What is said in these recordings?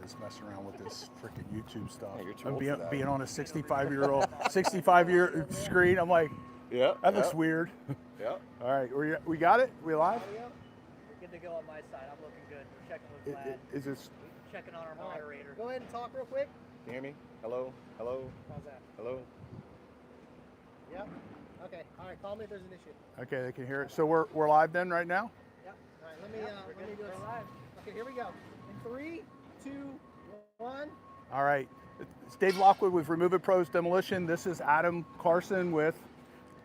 just messing around with this freaking YouTube stuff. Yeah, you're too I'm old being, for that. being on a 65-year screen. I'm like, Yeah. that looks weird. Yeah. All right, we got it? We live? We're good to go on my side. I'm looking good. We're checking with Vlad. Is this? Checking on our moderator. Go ahead and talk real quick. Can you hear me? Hello? Hello? How's that? Hello? Yep. Okay. All right. Call me if there's an issue. Okay, they can hear it. So we're live then right now? Yep. All right. Let me do it live. Okay. Here we go. In 3, 2, 1. All right. It's Dave Lockwood with Remove It Pros Demolition. This is Adam Carson with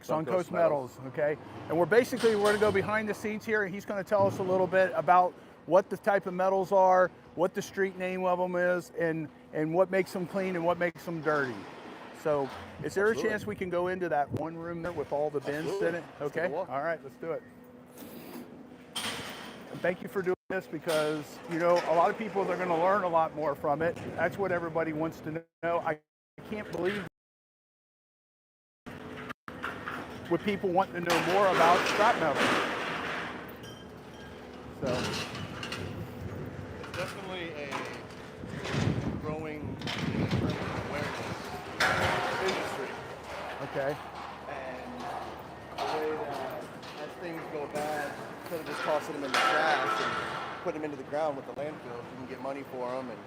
Suncoast Metals. Okay. And we're going to go behind the scenes here, and he's going to tell us a little bit about what the type of metals are, what the street name of them is, and what makes them clean and what makes them dirty. So is there a chance we can go into that one room there with all the bins in it? Okay. All right, let's do it. And thank you for doing this because, you know, a lot of people are going to learn a lot more from it. That's what everybody wants to know. I can't believe with people wanting to know more about scrap metal. So It's definitely a growing awareness industry. okay. And the way that as things go bad, instead of just tossing them in the trash and putting them into the ground with the landfills, you can get money for them and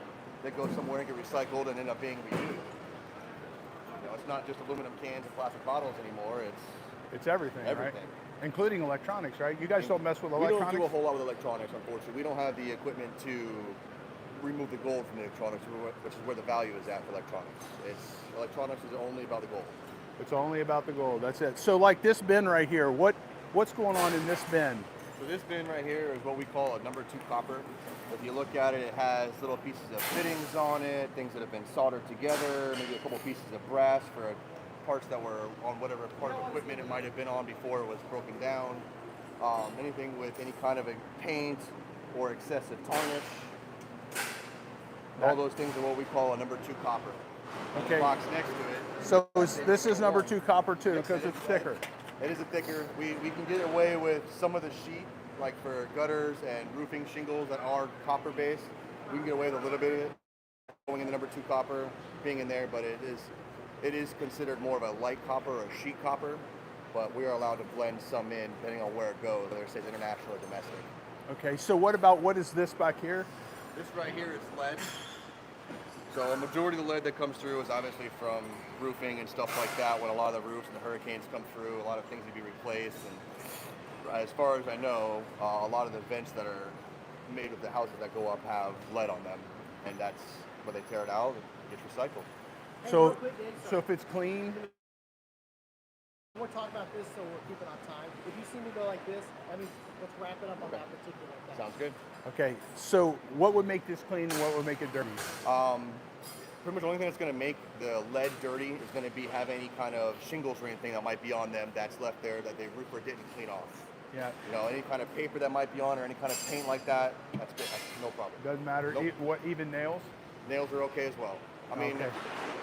they go somewhere and get recycled and end up being reused. You know, it's not just aluminum cans and plastic bottles anymore, It's everything, right? Including electronics, right? You guys don't mess with electronics? We don't do a whole lot with electronics, unfortunately. We don't have the equipment to remove the gold from the electronics, which is where the value is at for electronics. Electronics is only about the gold. It's only about the gold, that's it. So like this bin right here, what's going on in this bin? So this bin right here is what we call a number 2 copper. If you look at it, it has little pieces of fittings on it, things that have been soldered together, maybe a couple pieces of brass for parts that were on whatever part of equipment it might have been on before it was broken down. Anything with any kind of a paint or excessive tarnish. All those things are what we call a number 2 copper. Okay. The box next to it. So this is number 2 copper too, because it's thicker. It is a thicker. We can get away with some of the sheet, like for gutters and roofing shingles that are copper based. We can get away with a little bit of it going in the number 2 copper being in there, but it is considered more of a light copper or sheet copper, but we are allowed to blend some in depending on where it goes, whether it says international or domestic. Okay, so what is this back here? This right here is lead. So a majority of the lead that comes through is obviously from roofing and stuff like that. When a lot of the roofs and the hurricanes come through, a lot of things need to be replaced. And as far as I know, a lot of the vents that are made of the houses that go up have lead on them, and that's when they tear it out, it gets recycled. So if it's clean, We're talking about this, so we're keeping on time. If you see me go like this, that means let's wrap it up on that particular thing. Sounds good. okay, so what would make this clean and what would make it dirty? Pretty much the only thing that's going to make the lead dirty is going to be have any kind of shingles or anything that might be on them that's left there that the roofer didn't clean off. Yeah. You know, any kind of paper that might be on or any kind of paint like that, that's good. That's no problem. Doesn't matter. Nope. Even nails? Nails are okay as well. I mean,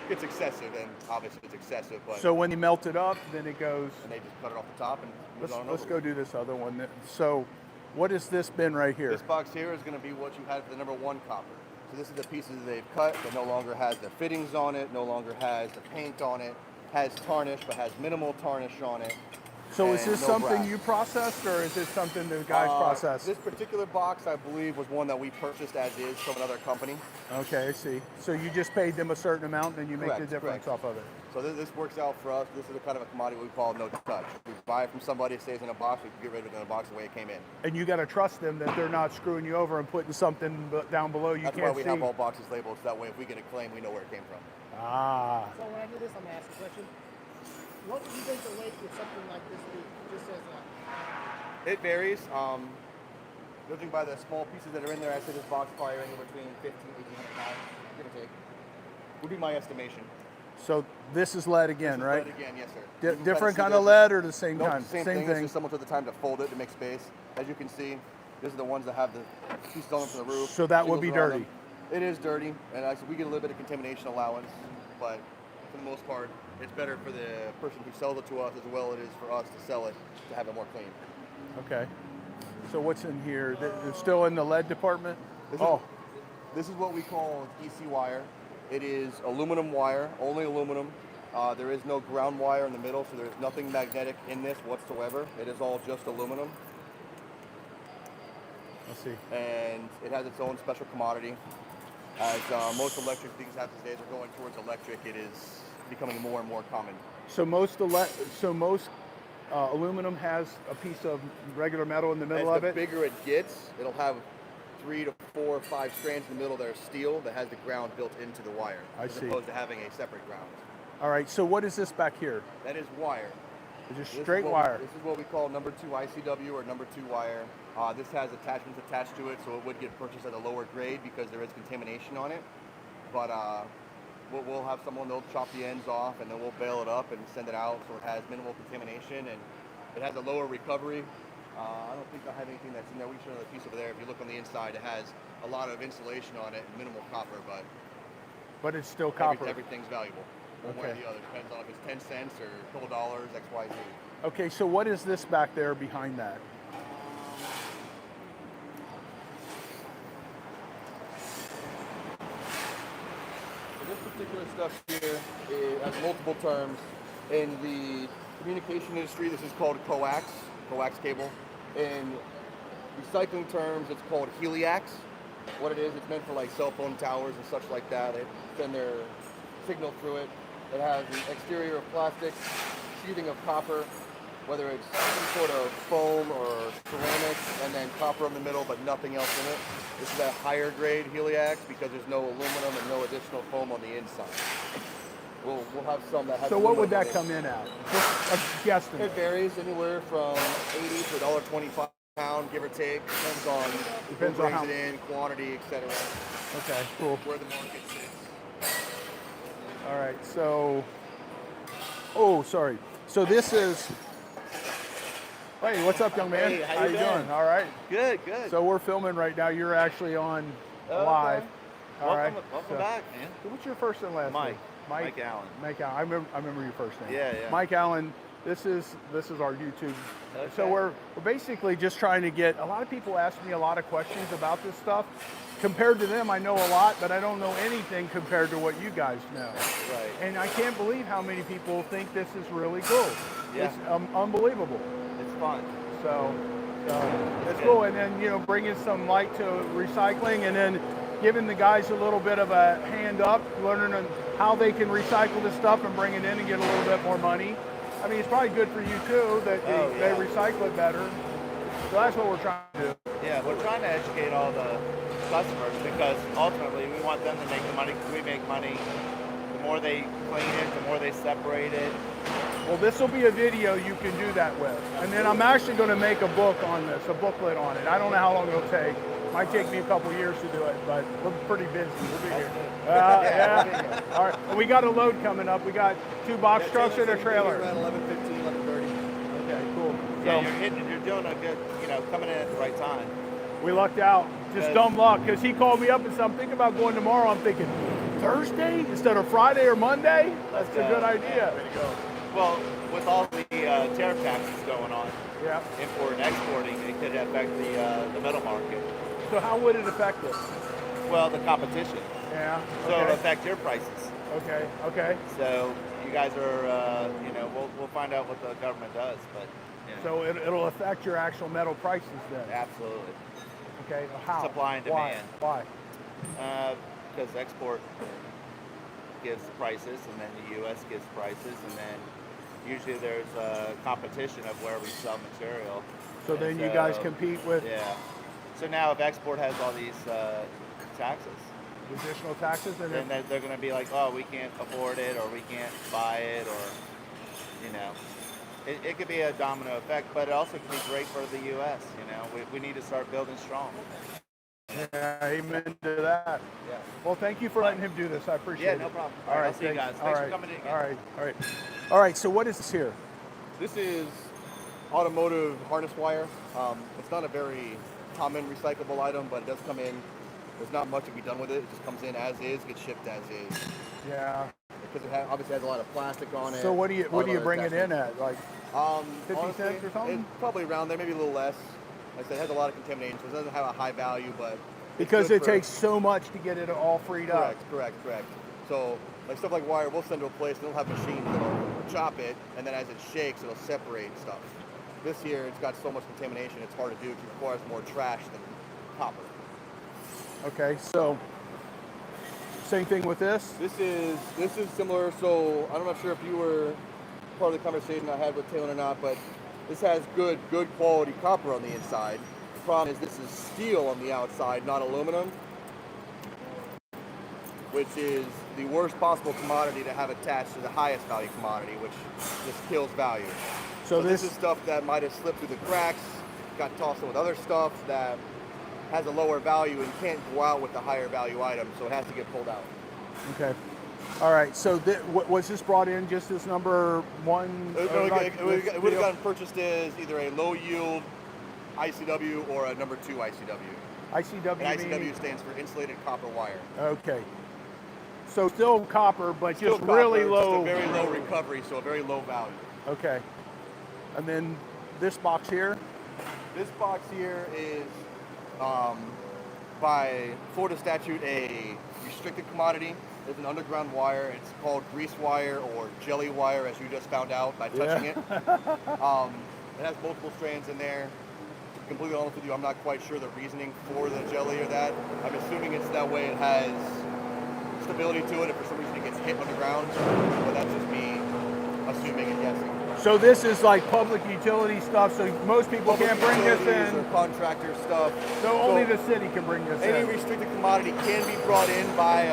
it's excessive, and obviously it's excessive, but... So when you melt it up, then it goes... And they just cut it off the top and move on over. Let's go do this other one. So what is this bin right here? This box here is going to be what you had for the number 1 copper. So this is the pieces that they've cut that no longer has the fittings on it, no longer has the paint on it, has tarnish, but has minimal tarnish on it. So is this no something brass. you processed, or is this something the guys processed? This particular box, I believe, was one that we purchased as is from another company. Okay, I see. So you just paid them a certain amount, and you make the difference off of it. So this works out for us. This is a kind of a commodity we call no touch. We buy it from somebody, it stays in a box, we can get rid of it in a box the way it came in. And you got to trust them that they're not screwing you over and putting something down below you That's can't why we see. have all boxes labeled, so that way if we get a claim, we know where it came from. Ah. So when I do this, I'm going to ask a question. What do you think the weight would something like this be? Just as a... It varies. Judging by the small pieces that are in there, I'd say this box probably anywhere between 1,500 and 1,800 pounds, give or take. Would be my estimation. So this is lead again, This is right? lead again, yes, sir. Different kind of lead or the same Nope, kind? Same thing. It's just someone took the time to fold it to make space. As you can see, these are the ones that have the pieces on them from the roof. So that would be shingles around dirty. them. It is dirty, and we get a little bit of contamination allowance, but for the most part, it's better for the person who sells it to us as well as it is for us to sell it to have it more clean. Okay. So what's in here? It's still in the lead department? This is what we call EC wire. It is aluminum wire, only aluminum. There is no ground wire in the middle, so there's nothing magnetic in this whatsoever. It is all just aluminum. Let's see. And it has its own special commodity. As most electric things have these days are going towards electric, it is becoming more and more common. So most aluminum has a piece of regular metal in the middle As of the it. bigger it gets, it'll have 3 to 4 or 5 strands in the middle that are steel that has the ground built into the wire, I as see. opposed to having a separate ground. All right, so what is this back here? That is wire. It's just This is straight what wire. This is what we call number 2 ICW or number 2 wire. This has attachments attached to it, so it would get purchased at a lower grade because there is contamination on it. But we'll have someone, they'll chop the ends off and then we'll bale it up and send it out so it has minimal contamination and it has a lower recovery. I don't think I have anything that's in there. We can show another piece over there. If you look on the inside, it has a lot of insulation on it and minimal copper, But it's still copper. everything's valuable. One way or Okay. the other. Depends on if it's 10 cents or a couple dollars, X, Y, Z. Okay, so what is this back there behind that? So this particular stuff here has multiple terms. In the communication industry, this is called coax cable. In recycling terms, it's called heliax. What it is, it's meant for like cell phone towers and such like that. They send their signal through it. It has an exterior of plastic, sheathing of copper, whether it's some sort of foam or ceramic, and then copper in the middle, but nothing else in it. This is a higher grade heliax because there's no aluminum and no additional foam on the inside. We'll have some that have. So what would aluminum that in it. come in at? Just a guesstimate. It varies anywhere from 80 to $1.25 pound, give or take. Depends on Depends who on brings how- it in, quantity, etc. Okay, cool. Where the market sits. All right, so, oh, sorry. So this is, hey, what's up, young man? Hey, how you doing? doing? All right. Good, good. So we're filming right now. You're actually on Okay. live. All right. Welcome So- back, man. So what's your first and last Mike. name? Mike Allen. Mike Allen. I remember your first name. Yeah, yeah. Mike Allen. This is our YouTube. So Okay. we're basically just trying to get. A lot of people ask me a lot of questions about this stuff. Compared to them, I know a lot, but I don't know anything compared to what you guys know. Right. And I can't believe how many people think this is really cool. Yeah. It's unbelievable. It's fun. So it's good. cool. And then, bringing some light to recycling and then giving the guys a little bit of a hand up, learning on how they can recycle this stuff and bring it in and get a little bit more money. I mean, it's probably good for you too that they recycle it better. So that's what we're trying to do. Yeah, we're trying to educate all the customers because ultimately we want them to make the money because we make money. The more they clean it, the more they separate it. Well, this will be a video you can do that with. And then I'm actually going to make a book on this, a booklet on it. I don't know how long it'll take. Might take me a couple years to do it, but we're pretty busy. We'll be here. Yeah. All right. Well, we got a load coming up. We got 2 box trucks and a trailer. Around 11:15, 11:30. Okay, cool. Yeah, So you're doing a good, coming in at the right time. we lucked out. Just Good. dumb luck, because he called me up and said, I'm thinking about going tomorrow. I'm thinking, Thursday instead of Friday or Monday? That's a good idea. Well, with all the tariff taxes going on, Yeah. import and exporting, it could affect the metal market. So how would it affect us? Well, the competition. Yeah. So it'll Okay. affect your prices. Okay. Okay. So you guys are, we'll find out what the government does, but So it'll affect your actual metal prices then. absolutely, Okay. How? Supply and Why? demand. Why? because export gives the prices, and then the U.S. gives prices, and then usually there's a competition of where we sell material. So then And you guys compete with Yeah. So now if export has all these taxes, additional taxes, and then they're going to be like, oh, we can't afford it, or we can't buy it, or it could be a domino effect, but it also could be great for the U.S. We need to start building strong. yeah, amen to that. Yeah. Well, thank you for letting him do this. I appreciate it. Yeah, no problem. All All right, right, I'll see you thanks. guys. All Thanks for right. coming in again. All right, all right, all right. So what is this here? This is automotive harness wire. It's not a very common recyclable item, but it does come in. There's not much to be done with it. It just comes in as is, gets shipped as is. Yeah. Because it obviously has a lot of plastic on it. So what do you a lot of bring other it in attachments. at? Like 50 Honestly, cents or something? It's probably around there, maybe a little less. Like I said, it has a lot of contamination, so it doesn't have a high value, but Because good it for- takes so much to get it all freed up. Correct. So like stuff like wire, we'll send to a place, they'll have machines that'll chop it, and then as it shakes, it'll separate stuff. This here, it's got so much contamination, it's hard to do. It requires more trash than copper. Okay, so same thing with this. This is similar. So I'm not sure if you were part of the conversation I had with Taylor or not, but this has good quality copper on the inside. The problem is this is steel on the outside, not aluminum, which is the worst possible commodity to have attached to the highest value commodity, which just kills value. So this is stuff that might have slipped through the cracks, got tossed in with other stuff that has a lower value and can't go out with the higher value item, so it has to get pulled out. Okay. All right. So was this brought in just as number one? It would have gotten purchased as either a low yield ICW or a number 2 ICW. ICW. And ICW stands for insulated copper wire. Okay. So still copper, but Still just copper, really low. just a very low recovery, so a very low value. Okay. And then this box here. This box here is, by Florida statute, a restricted commodity. It's an underground wire. It's called grease wire or jelly wire, as you just found out by touching it. It has multiple strands in there. To be completely honest with you, I'm not quite sure the reasoning for the jelly or that. I'm assuming it's that way it has stability to it if for some reason it gets hit underground. But that's just me assuming and guessing. So this is like public utility stuff, so most people can't bring this in. Or contractor stuff. So only the city can bring this Any in. restricted commodity can be brought in by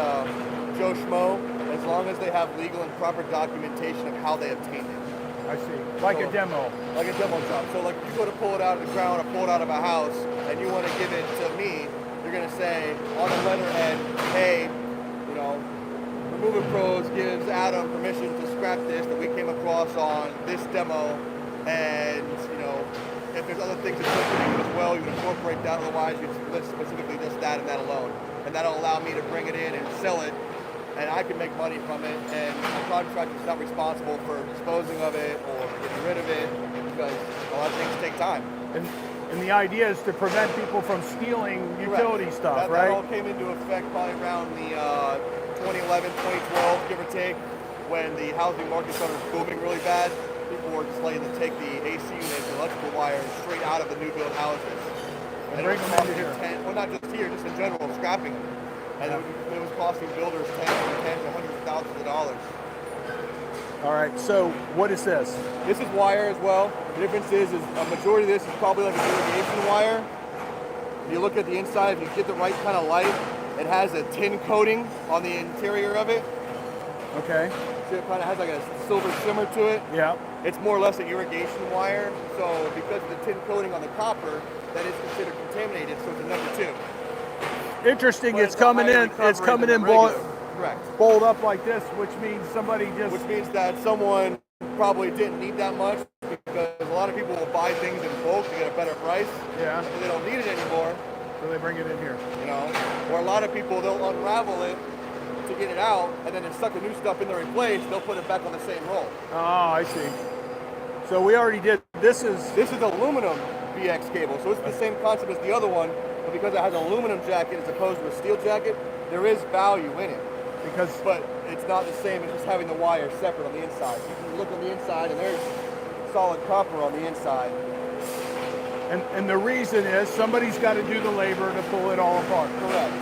Joe Schmo as long as they have legal and proper documentation of how they obtained it. I see. Like a demo. Like a demo job. So like if you go to pull it out of the ground or pull it out of a house and you want to give it to me, you're going to say on the letterhead, hey, you know, Removing Pros gives Adam permission to scrap this that we came across on this demo, and you know, if there's other things associated as well, you can incorporate that. Otherwise, you just list specifically this, that, and that alone, and that'll allow me to bring it in and sell it, and I can make money from it. And the contractor's not responsible for disposing of it or getting rid of it because a lot of things take time. And the idea is to prevent people from stealing utility Correct. stuff, That right? all came into effect probably around the 2011, 2012, give or take, when the housing market started booming really bad. People were just letting them take the AC units and electrical wires straight out of the new build houses. And it bring was them into costing here. well, not just here, just in general, scrapping them. And it was costing builders tens to hundreds of thousands of dollars. All right, so what is this? This is wire as well. The difference is a majority of this is probably like an irrigation wire. If you look at the inside, if you get the right kind of light, it has a tin coating on the interior of it. Okay. So it kind of has like a silver shimmer to it. Yeah. It's more or less an irrigation wire. So because of the tin coating on the copper, that is considered contaminated, so it's a number 2. Interesting. But it's coming a higher in. It's recovery coming than in the bowled regular. Correct. up like this, which means somebody just. Which means that someone probably didn't need that much because a lot of people will buy things in bulk to get a better price. Yeah. But they don't need it anymore, So they bring it in here. you know. Or a lot of people, they'll unravel it to get it out, and then they suck the new stuff in there in place, they'll put it back on the same roll. Oh, I see. So we already did. This is. This is aluminum VX cable, so it's the same concept as the other one, but because it has an aluminum jacket as opposed to a steel jacket, there is value in it. Because. But it's not the same as just having the wire separate on the inside. You can look on the inside, and there's solid copper on the inside. And the reason is somebody's got to do the labor to pull it all apart. Correct.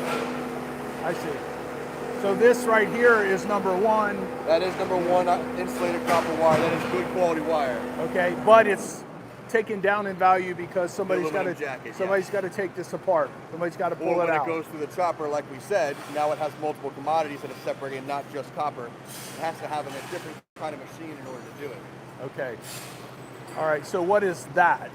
I see. So this right here is number 1. That is number 1 insulated copper wire. That is good quality wire. Okay, but it's taken down in value because somebody's got to aluminum jacket, somebody's got to take this apart. Somebody's got to Or pull when it out. it goes through the chopper, like we said, now it has multiple commodities that are separated, not just copper. It has to have a different kind of machine in order to do it. Okay. All right. So what is that?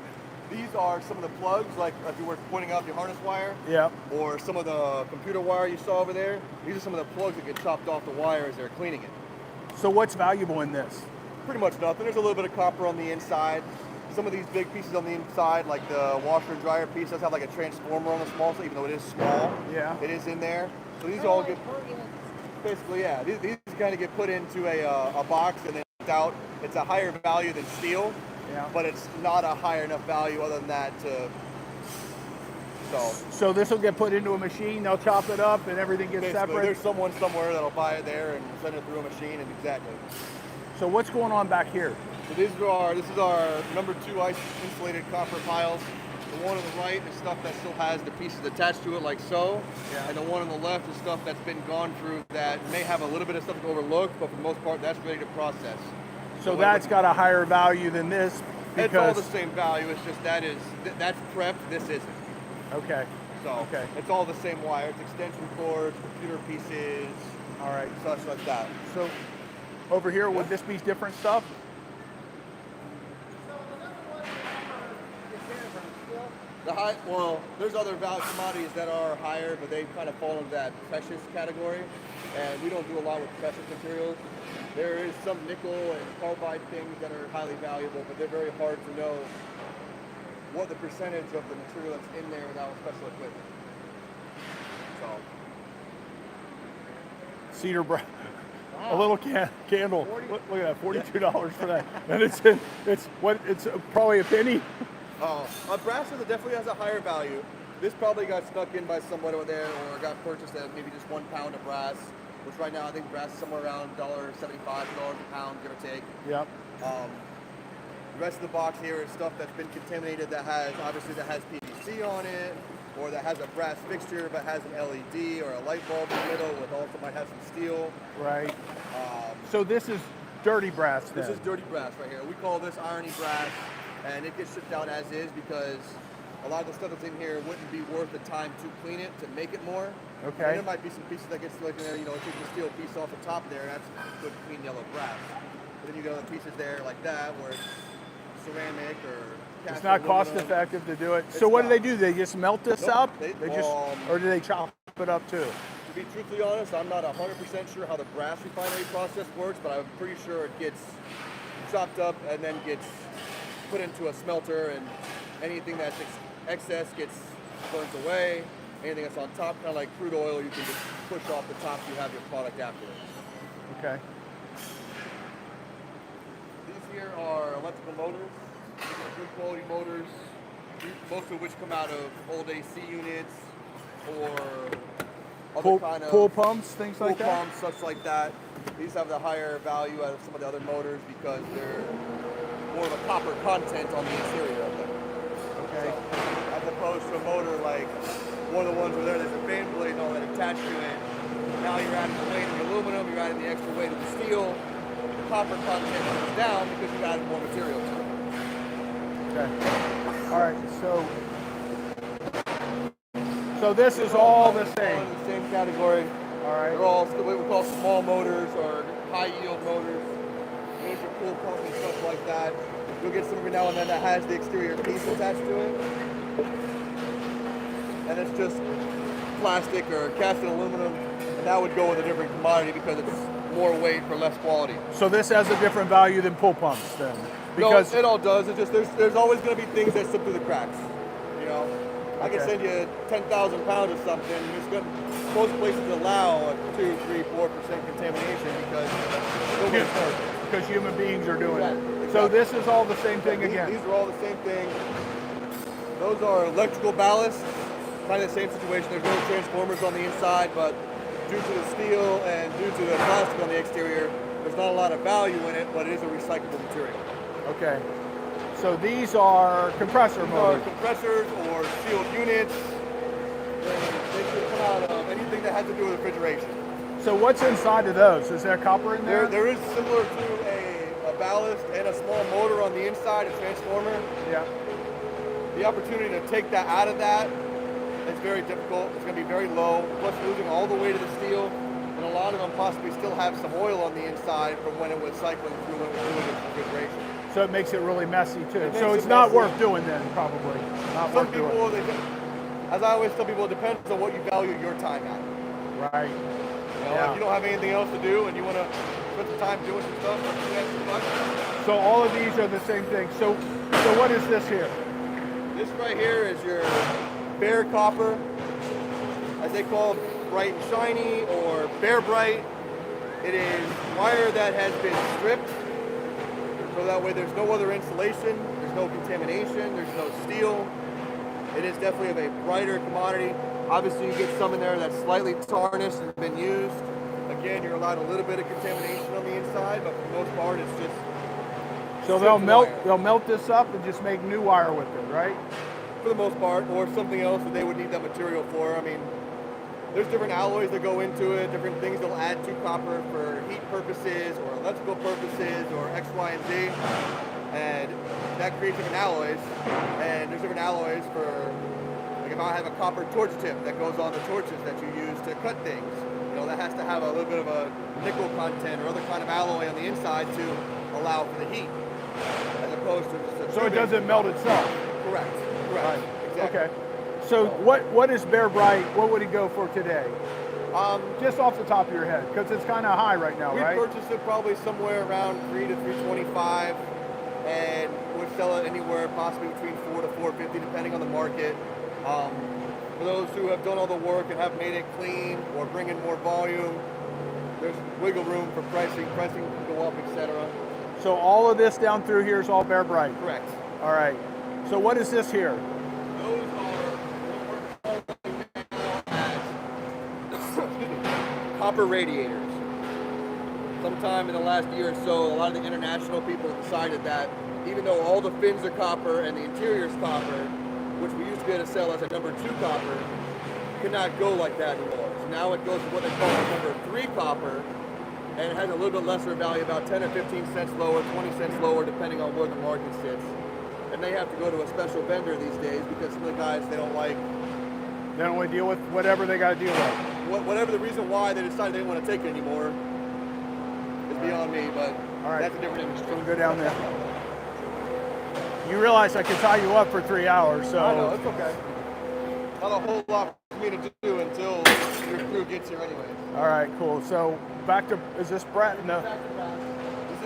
These are some of the plugs, like if you were pointing out the harness wire, Yeah. or some of the computer wire you saw over there. These are some of the plugs that get chopped off the wire as they're cleaning it. So what's valuable in this? Pretty much nothing. There's a little bit of copper on the inside. Some of these big pieces on the inside, like the washer and dryer piece, does have like a transformer on the small side, even though it is small. Yeah. It is in there. So these all get, basically, yeah, these kind of get put into a box and then out. It's a higher value than steel, Yeah. but it's not a higher enough value other than that to So this will get put into a machine, they'll chop it up and everything gets basically, separate. there's someone somewhere that'll buy it there and send it through a machine, and exactly. So what's going on back here? So this is our number 2 ice insulated copper piles. The one on the right is stuff that still has the pieces attached to it like so. Yeah. And the one on the left is stuff that's been gone through that may have a little bit of stuff overlooked, but for the most part that's ready to process. So that's got a higher value than this It's all because, the same value, it's just that's prepped, this isn't. okay, So Okay. it's all the same wire. It's extension cords, computer pieces, all right. such like that. So over here, would this be different stuff? Well, there's other value commodities that are higher, but they kind of fall into that precious category, and we don't do a lot with precious materials. There is some nickel and carbide things that are highly valuable, but they're very hard to know what the percentage of the material that's in there without special equipment. So, Cedar brass. A little candle. Look at that, $42 for that, and it's probably a penny. brass definitely has a higher value. This probably got snuck in by someone over there, or got purchased at maybe just 1 pound of brass, which right now I think brass is somewhere around $1.75 a pound, give or take. Yep. The rest of the box here is stuff that's been contaminated that has PVC on it, or that has a brass fixture but has an LED or a light bulb in the middle, with also might have some steel. Right. So this is dirty brass then? This is dirty brass right here. We call this irony brass, and it gets shipped out as is because a lot of the stuff that's in here wouldn't be worth the time to clean it to make it more. Okay. And there might be some pieces that get stuck in there, take the steel piece off the top there, and that's good clean yellow brass. But then you got other pieces there like that where it's ceramic or cast It's not aluminum. cost effective to do it. It's So what do not. they do? They just melt this Nope, up? they- Or do they chop it up too? To be truthfully honest, I'm not 100% sure how the brass refinery process works, but I'm pretty sure it gets chopped up and then gets put into a smelter, and anything that's excess gets burnt away. Anything that's on top, kind of like crude oil, you can just push off the top, you have your product afterwards. Okay. These here are electrical motors. These are good quality motors, most of which come out of old AC units or other kind of Pool pumps, things like pool that? pumps, such like that. These have the higher value out of some of the other motors because they're more of a copper content on the interior of them. Okay. So, as opposed to a motor like one of the ones where there's a fan blade and all that attached to it. Now you're adding the weight of the aluminum, you're adding the extra weight of the steel. The copper content goes down because you added more material to it. Okay. All right. So this is all the All same. in the same category. All right. They're all what we call small motors or high yield motors. There's your pool pump and stuff like that. You'll get some every now and then that has the exterior piece attached to it. And it's just plastic or cast in aluminum. And that would go with a different commodity because it's more weight for less quality. So this has a different value than pool pumps then? Because No, it all does. It's just there's always going to be things that slip through the cracks. I can Okay. send you 10,000 pounds of something. Most places allow a 2, 3, 4% contamination because nobody's perfect. because human beings are doing it. Exactly. So this is all the same thing These again? are all the same thing. Those are electrical ballasts. Kind of the same situation. There's no transformers on the inside, but due to the steel and due to the plastic on the exterior, there's not a lot of value in it, but it is a recyclable material. Okay. So these are compressor Or motors. compressors or sealed units. They could come out of anything that has to do with refrigeration. So what's inside of those? Is there copper in there? There is similar to a ballast and a small motor on the inside, a transformer. Yeah. The opportunity to take that out of that is very difficult. It's going to be very low. Plus losing all the weight of the steel, and a lot of them possibly still have some oil on the inside from when it was cycling through when it was doing its refrigeration. So it makes it really messy too. It So makes it's it not messy. worth doing then, probably. Not Some worth doing. people, as I always tell people, it depends on what you value your time at. Right. If you don't have anything else to do and you want to spend some time doing some stuff, or do that too much. So all of these are the same thing. So what is this here? This right here is your bare copper, as they call it, bright and shiny, or bare bright. It is wire that has been stripped, so that way there's no other insulation, there's no contamination, there's no steel. It is definitely of a brighter commodity. Obviously, you get some in there that's slightly tarnished and been used. Again, you're allowed a little bit of contamination on the inside, but for the most part, it's just. So they'll melt this up and just make new wire with it, right? For the most part, or something else that they would need that material for. I mean, there's different alloys that go into it, different things they'll add to copper for heat purposes or electrical purposes or X, Y, and Z. And that creates different alloys. And there's different alloys for, like if I have a copper torch tip that goes on the torches that you use to cut things, you know, that has to have a little bit of a nickel content or other kind of alloy on the inside to allow for the heat, as opposed to just a So it doesn't melt itself. Correct. Right. Exactly. Okay. So what is Bear Bright? What would he go for today? Just off the top of your head, because it's kind of high right now, We right? purchased it probably somewhere around $3 to $325, and would sell it anywhere possibly between $4 to $450, depending on the market. For those who have done all the work and have made it clean or bring in more volume, there's wiggle room for pricing. Pricing can go up, etc. So all of this down through here is all Bear Bright. Correct. All right. So what is this here? Those are what we're calling copper radiators. Sometime in the last year or so, a lot of the international people decided that even though all the fins are copper and the interior is copper, which we used to be able to sell as a number 2 copper, could not go like that anymore. So now it goes to what they call a number 3 copper, and it has a little bit lesser value, about 10 or 15 cents lower, 20 cents lower, depending on where the market sits. And they have to go to a special vendor these days because some of the guys, they don't like. They don't want to deal with whatever they got to deal with. Whatever the reason why they decided they didn't want to take it anymore is beyond me, but that's a different industry. So we'll go down there. You realize I could tie you up for 3 hours, so. I know, it's okay. Not a whole lot for me to do until your crew gets here anyways. All right, cool. So back to, is this Brett? No.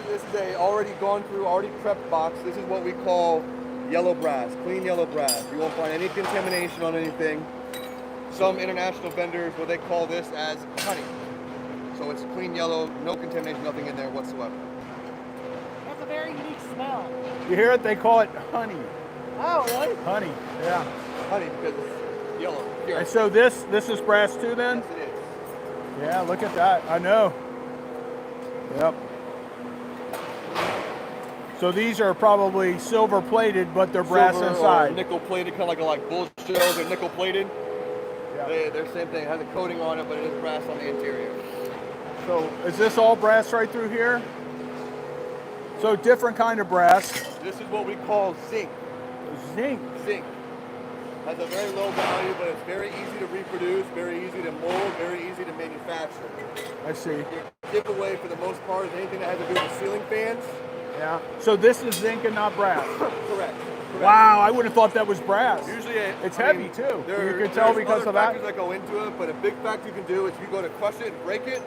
This is a already gone through, already prepped box. This is what we call yellow brass, clean yellow brass. You won't find any contamination on anything. Some international vendors, what they call this as honey. So it's clean yellow, no contamination, nothing in there whatsoever. That's a very unique smell. You hear it? They call it honey. Oh, really? Honey, yeah. Honey because it's yellow. Pure. And so this is brass too then? Yes, it is. Yeah, look at that. I know. Yep. So these are probably silver plated, but they're brass Silver inside. or nickel plated, kind of like bull shells are nickel plated. Yeah. They're the same thing. It has a coating on it, but it is brass on the interior. So is this all brass right through here? So different kind of brass. This is what we call zinc. Zinc. Zinc has a very low value, but it's very easy to reproduce, very easy to mold, very easy to manufacture. I see. Your giveaway for the most part is anything that has to do with ceiling fans. Yeah. So this is zinc and not brass. Correct. Wow, I would have thought that was brass. Usually it's heavy too. You can tell because other of that. factors that go into it, but a big factor you can do is if you go to crush it and break it,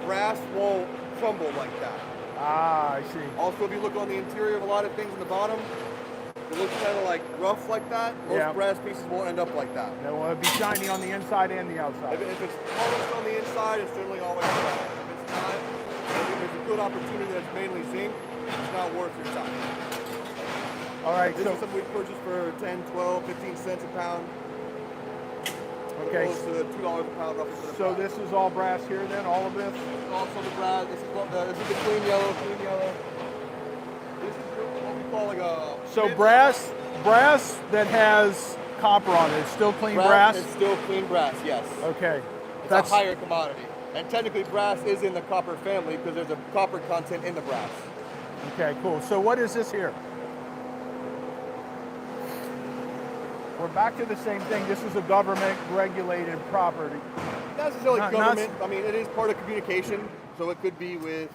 brass won't crumble like that. Ah, I see. Also, if you look on the interior of a lot of things in the bottom, it looks kind of like rough like that. Most brass pieces won't end up like that. They want to be shiny on the inside and the outside. If it's polished on the inside, it's generally always brass. If it's not, if there's a good opportunity that's mainly zinc, it's not worth your time. All right, This so is something we purchased for 10, 12, 15 cents a pound. okay. Close to $2 a pound roughly for the So brass. this is all brass here then, all of this? Also the brass, this is the clean yellow, clean yellow. This is what we call like a... So brass that has copper on it, it's still clean brass? It's still clean brass, yes. Okay. It's a higher commodity. And technically brass is in the copper family because there's a copper content in the brass. Okay, cool. So what is this here? We're back to the same thing. This is a government regulated property. Not necessarily Not- government. I mean, it is part of communication. So it could be with,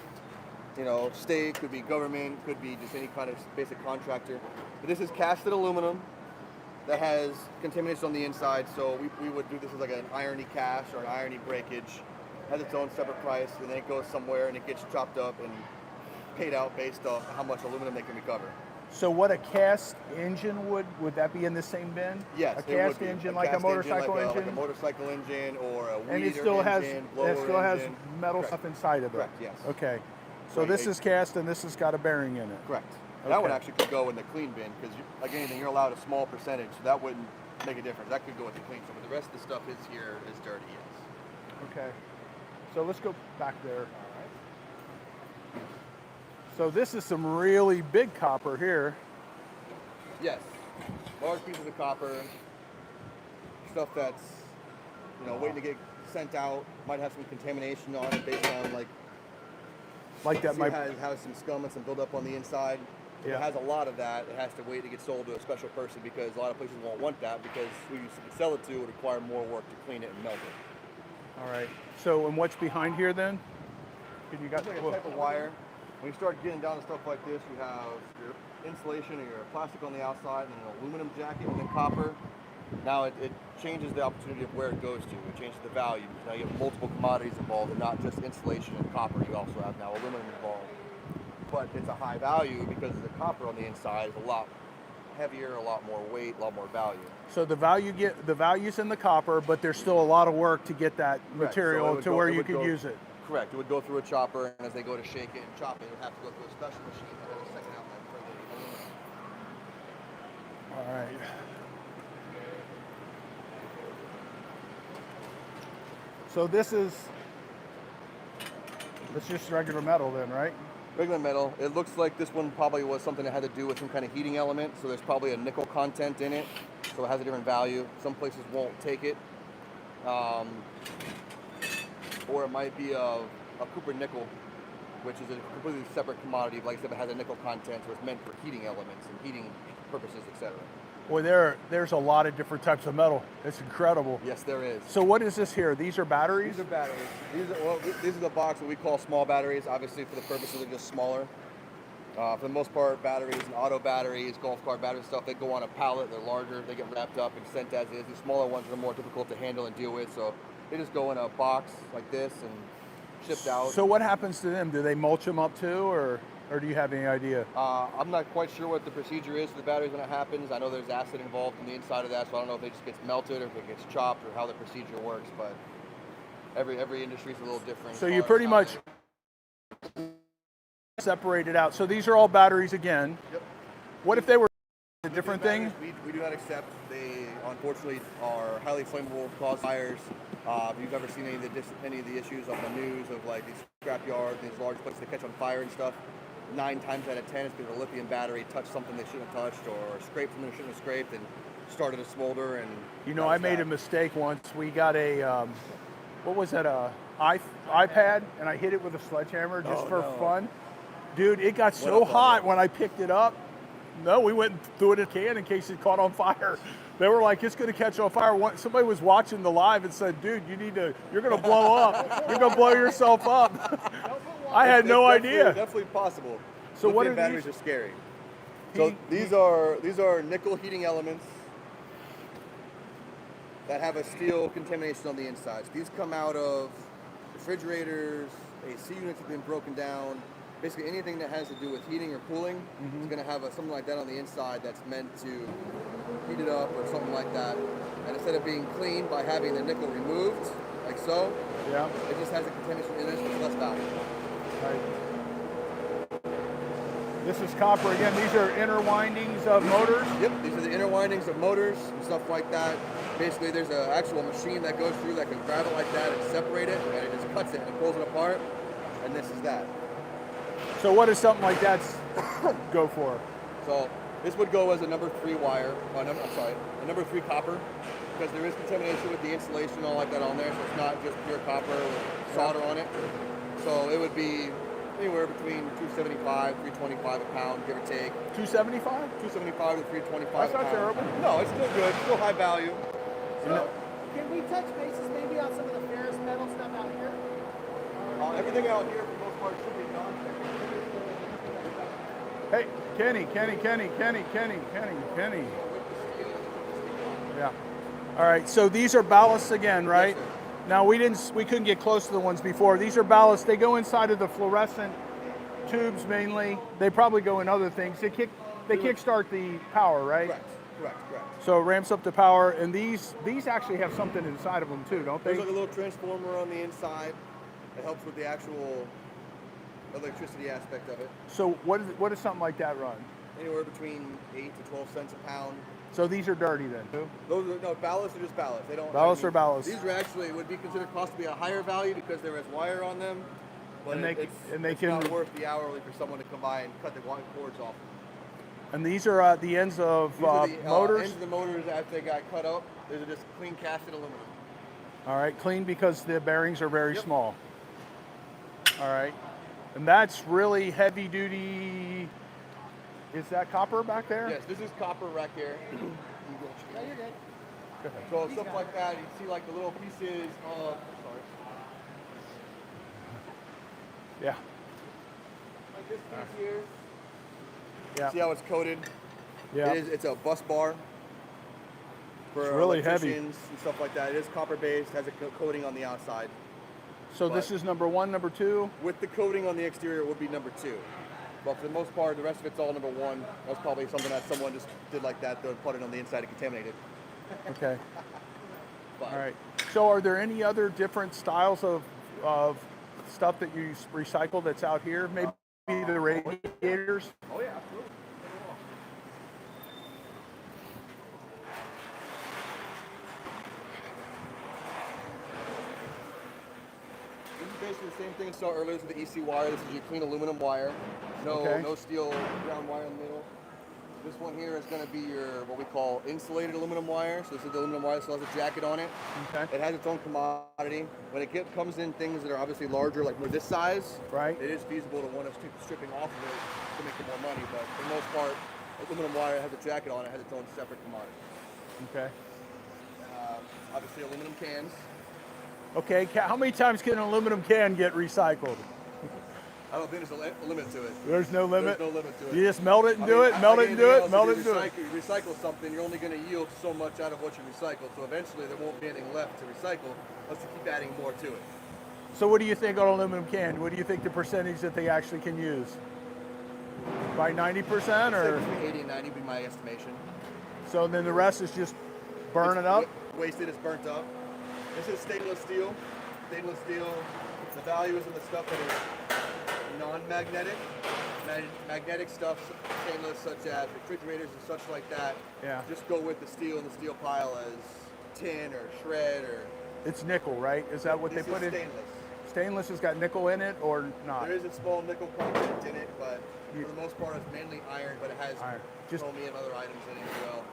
state, could be government, could be just any kind of basic contractor. But this is casted aluminum that has contamination on the inside. So we would do this as like an irony cast or an irony breakage. It has its own separate price, and then it goes somewhere and it gets chopped up and paid out based off how much aluminum they can recover. So what a cast engine would that be in the same bin? Yes, a it would cast be. engine A like a cast motorcycle like engine? a motorcycle engine or a weed And it still has engine, blower has engine. metal Correct. stuff inside of it. Correct, yes. Okay. So Right, this is cast and this has got a bearing in it. Correct. Okay. That one actually could go in the clean bin because, like anything, you're allowed a small percentage. So that wouldn't make a difference. That could go with the clean stuff, but the rest of the stuff is here is dirty, yes. Okay. So let's go back there. So this is some really big copper here. Yes. Large pieces of copper, stuff that's, you know, waiting to get sent out, might have some contamination on it based on like Like that see might it has some scum and some buildup on the inside. If Yeah. it has a lot of that, it has to wait to get sold to a special person because a lot of places won't want that because who you sell it to would require more work to clean it and melt it. All right. So, and what's behind here then? You got It's like a type of wire. When you start getting down to stuff like this, you have your insulation or your plastic on the outside and an aluminum jacket and then copper. Now it changes the opportunity of where it goes to. It changes the value. Now you have multiple commodities involved and not just insulation and copper. You also have now aluminum involved. But it's a high value because the copper on the inside is a lot heavier, a lot more weight, a lot more value. So the value's in the copper, but there's still a lot of work to get that Correct. So material it would to go- where it you would could go- use it. Correct. It would go through a chopper, and as they go to shake it and chop it, it would have to go through a special machine that has a second outlet for the aluminum. All right. So this is just regular metal then, right? Regular metal. It looks like this one probably was something that had to do with some kind of heating element, so there's probably a nickel content in it, so it has a different value. Some places won't take it. Or it might be a copper nickel, which is a completely separate commodity. Like I said, it has a nickel content, so it's meant for heating elements and heating purposes, etc. Well, there's a lot of different types of metal. It's incredible. Yes, there is. So what is this here? These are batteries? These are batteries. These are the box that we call small batteries. Obviously, for the purposes, they're just smaller. For the most part, batteries and auto batteries, golf cart batteries, stuff, they go on a pallet. They're larger. They get wrapped up and sent as is. The smaller ones are more difficult to handle and deal with, so they just go in a box like this and shipped out. So what happens to them? Do they mulch them up too, or do you have any idea? I'm not quite sure what the procedure is for the batteries when it happens. I know there's acid involved in the inside of that, so I don't know if it just gets melted or if it gets chopped or how the procedure works, but every industry is a little different. So you pretty much separate it out. So these are all batteries again. Yep. What if they were a different thing? We do not accept. They unfortunately are highly flammable, cause fires. If you've ever seen any of the issues on the news of like these scrapyards, these large places that catch on fire and stuff, 9 times out of 10 it's because a lithium battery touched something they shouldn't have touched or scraped something they shouldn't have scraped and started to smolder. And You know, I made a mistake once. We got a, what was that, iPad, and I hit it with a sledgehammer just for fun. Dude, it got so hot when I picked it up. No, we went and threw it in a can in case it caught on fire. They were like, it's going to catch on fire. Somebody was watching the live and said, dude, you're going to blow up. You're going to blow yourself up. I had no idea. Definitely possible. So what Lithium are batteries these? are scary. So these are nickel heating elements that have a steel contamination on the inside. So these come out of refrigerators, AC units have been broken down. Basically anything that has to do with heating or cooling is going to have something like that on the inside that's meant to heat it up or something like that. And instead of being cleaned by having the nickel removed, like so, Yeah. it just has a contamination in it, so it's less valuable. Right. This is copper again. These are inner windings of motors. Yep, these are the inner windings of motors and stuff like that. Basically, there's an actual machine that goes through that can grab it like that and separate it, and it just cuts it and pulls it apart. And this is that. So what does something like that go for? So this would go as a number 3 wire. A number 3 copper, because there is contamination with the insulation and all like that on there. So it's not just pure copper with solder on it. So it would be anywhere between $275, $325 a pound, give or take. $275? $275 to $325 That's a not pound. terrible. No, it's still good. Still high value. So, can we touch bases maybe on some of the ferrous metal stuff out here? Everything out here, for the most part, should be done. Hey, Kenny. Yeah. All right, so these are ballasts again, right? Yes, sir. Now we couldn't get close to the ones before. These are ballasts. They go inside of the fluorescent tubes mainly. They probably go in other things. They kickstart the power, right? Correct. So it ramps up the power, and these actually have something inside of them too, don't they? There's like a little transformer on the inside that helps with the actual electricity aspect of it. So what does something like that run? Anywhere between 8 to 12 cents a pound. So these are dirty then? Those are, no, ballasts are just ballasts. They don't. Ballasts are ballasts. These are actually would be considered possibly a higher value because there is wire on them. But And they it's can- not worth the hourly for someone to come by and cut the cords off. And these are the ends of These are the motors? ends of the motors after they got cut up. These are just clean casted aluminum. All right, clean because the bearings are very Yep. small. All right. And that's really heavy duty. Is that copper back there? Yes, this is copper right here. No, you're good. So stuff like that, you see like the little pieces of, sorry, Yeah. like this piece here. Yeah. See how it's coated? Yeah. It's a bus bar for It's really heavy. electricians and stuff like that. It is copper based, has a coating on the outside. So this but- is number 1, number 2. With the coating on the exterior, it would be number 2. But for the most part, the rest of it's all number 1. That's probably something that someone just did like that, they'll put it on the inside and contaminate it. Okay. But All right. So are there any other different styles of stuff that you recycle that's out here? Maybe the radiators? Oh yeah, absolutely. This is basically the same thing I saw earlier. This is the EC wire. This is your clean aluminum wire. Okay. No steel ground wire in the middle. This one here is going to be your what we call insulated aluminum wire. So this is the aluminum wire that still has a jacket on it. Okay. It has its own commodity. When it comes in things that are obviously larger, like this size, Right. it is feasible to want us stripping off of it to make it more money. But for the most part, aluminum wire has a jacket on it, has its own separate commodity. Okay. Obviously, aluminum cans. Okay. How many times can an aluminum can get recycled? I don't think there's a limit to it. There's no limit? There's no limit to it. You just melt it and I do mean, it, melt like it and do anything it, else, melt if it you and do it. You recycle something, you're only going to yield so much out of what you recycle. So eventually, there won't be anything left to recycle unless you keep adding more to it. So what do you think on aluminum can? What do you think the percentage that they actually can use? By 90% I'd say or? between 80 and 90 would be my estimation. So then the rest is just burn it up? Wasted, it's burnt up. This is stainless steel. Stainless steel, the value is in the stuff that is non-magnetic. Magnetic stuff, stainless, such as refrigerators and such like that, Yeah. just go with the steel in the steel pile as tin or shred or. It's nickel, right? Is that what This they put is in? stainless. Stainless has got nickel in it or not? There is a small nickel content in it, but for the most part, it's mainly iron, but it has Iron. Just- chromium and other items in it as well.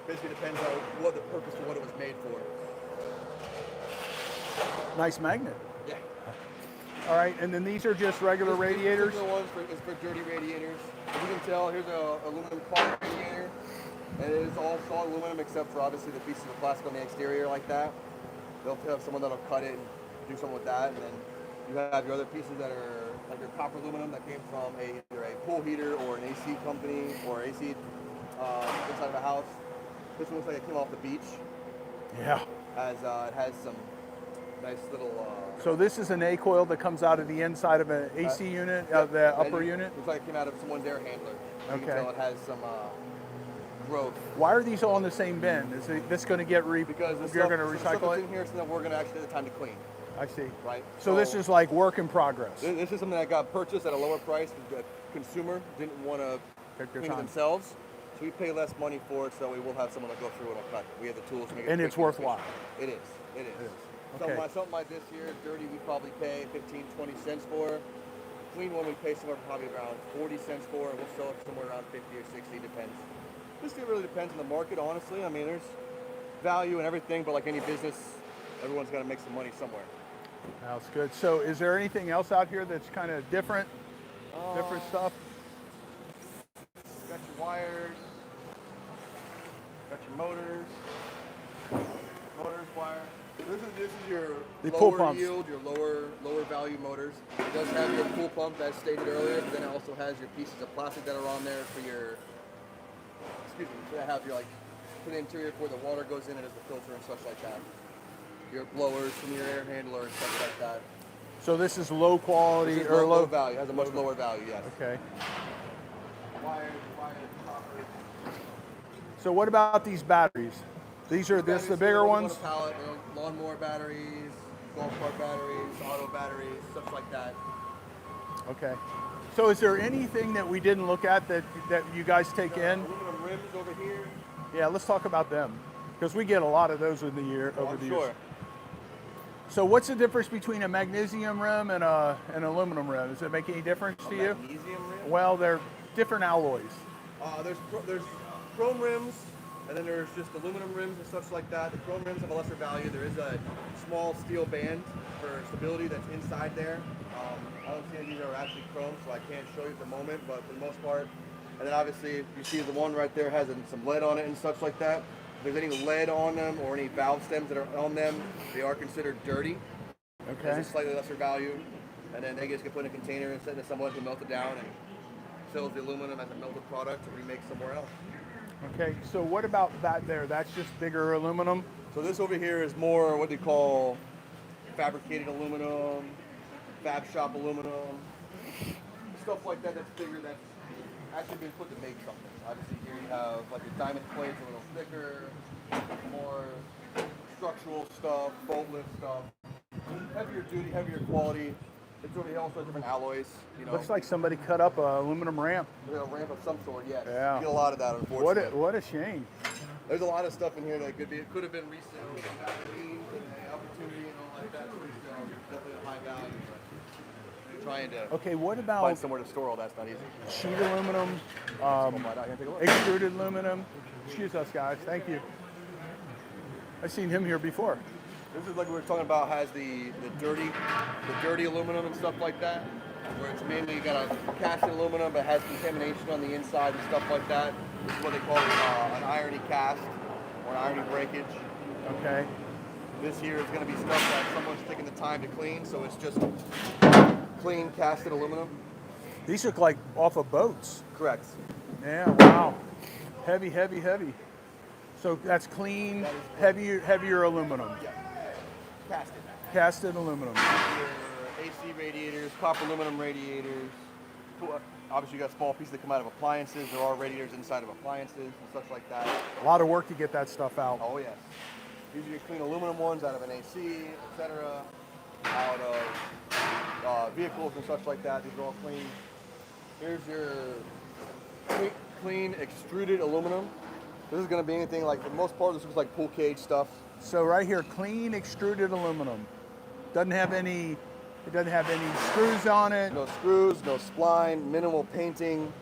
Basically depends on what the purpose of what it was made for. Nice magnet. Yeah. All right, and then these are just regular radiators? These ones is for dirty radiators. As you can tell, here's a aluminum car radiator. And it is all solid aluminum except for obviously the pieces of plastic on the exterior like that. They'll have someone that'll cut it and do something with that. And then you have your other pieces that are like your copper aluminum that came from either a pool heater or an AC company or AC inside of a house. This one looks like it came off the beach. Yeah. It has some nice little. So this is an A coil that comes out of the inside of an AC unit, of the upper unit? Looks like it came out of someone's air handler. You Okay. can tell it has some growth. Why are these all in the same bin? Is this going to get Because the you're stuff, going to the stuff recycle that's it? in here is something that we're going to actually have the time to clean, I see. right? So this is like work in progress. This is something that got purchased at a lower price. The consumer didn't want to Take their clean it time. themselves, so we pay less money for it. So we will have someone to go through it and cut. We have the tools to make it. And quick it's worthwhile. efficient. It is. It is. It is. Something, Okay. something like this here, dirty, we probably pay 15, 20 cents for. Clean one, we pay somewhere probably around 40 cents for, and we'll sell it somewhere around 50 or 60, depends. This really depends on the market, honestly. I mean, there's value in everything, but like any business, everyone's got to make some money somewhere. That's good. So is there anything else out here that's kind of different? Different stuff? Got your wires, got your motors, wire. This is your The pool lower pumps. yield, your lower value motors. It does have your pool pump as stated earlier, but then it also has your pieces of plastic that are on there for your, that have your like for the interior where the water goes in and as the filter and such like that. Your blowers from your air handler and stuff like that. So this is low quality This is or low value, has a much lower value, yes. Okay. Wire, copper. So what about these batteries? These are this the bigger ones? On a pallet, lawnmower batteries, golf cart batteries, auto batteries, stuff like that. Okay. So is there anything that we didn't look at that you guys take in? Aluminum rims over here. Yeah, let's talk about them because we get a lot of those in the year over the years. Sure. So what's the difference between a magnesium rim and an aluminum rim? Does it make any difference to you? Magnesium rim? Well, they're different alloys. There's chrome rims, and then there's just aluminum rims and such like that. The chrome rims have a lesser value. There is a small steel band for stability that's inside there. I don't see any of these are actually chrome, so I can't show you at the moment, but for the most part. And then obviously, you see the one right there has some lead on it and such like that. If there's any lead on them or any valve stems that are on them, they are considered dirty. Okay. There's a slightly lesser value. And then they just get put in a container and sent to someone to melt it down and sells the aluminum as a melted product to remake somewhere else. Okay, so what about that there? That's just bigger aluminum? So this over here is more what they call fabricated aluminum, fab shop aluminum, stuff like that that's bigger that's actually been put to make something. Obviously here you have like your diamond plates a little thicker, more structural stuff, bolt lift stuff, heavier duty, heavier quality. It's over here also has different alloys, you know. Looks like somebody cut up an aluminum ramp. A ramp of some sort, yes. Yeah. You get a lot of that, unfortunately. What a shame. There's a lot of stuff in here that could have been resale, magazines and the opportunity and all like that. So it's definitely a high value. But trying to Okay, what find about somewhere to store all that's not easy. sheet aluminum, Come on out here and take a look. extruded aluminum? Excuse us, guys. Thank you. I've seen him here before. This is like we were talking about, has the dirty aluminum and stuff like that, where it's mainly got a cast aluminum but has contamination on the inside and stuff like that. This is what they call an irony cast or an irony breakage. Okay. This here is going to be stuff that someone's taking the time to clean, so it's just clean casted aluminum. These look like off of boats. Correct. Yeah, wow. Heavy, heavy, heavy. So that's clean, heavier aluminum. Yeah. Casted. Casted aluminum. Your AC radiators, copper aluminum radiators. Obviously, you got small pieces that come out of appliances. There are radiators inside of appliances and such like that. A lot of work to get that stuff out. Oh yes. Usually you clean aluminum ones out of an AC, etc. Out of vehicles and such like that. These are all clean. Here's your clean extruded aluminum. This is going to be anything like, for the most part, this looks like pool cage stuff. So right here, clean extruded aluminum. Doesn't have any screws on it. No screws, no spline, minimal painting,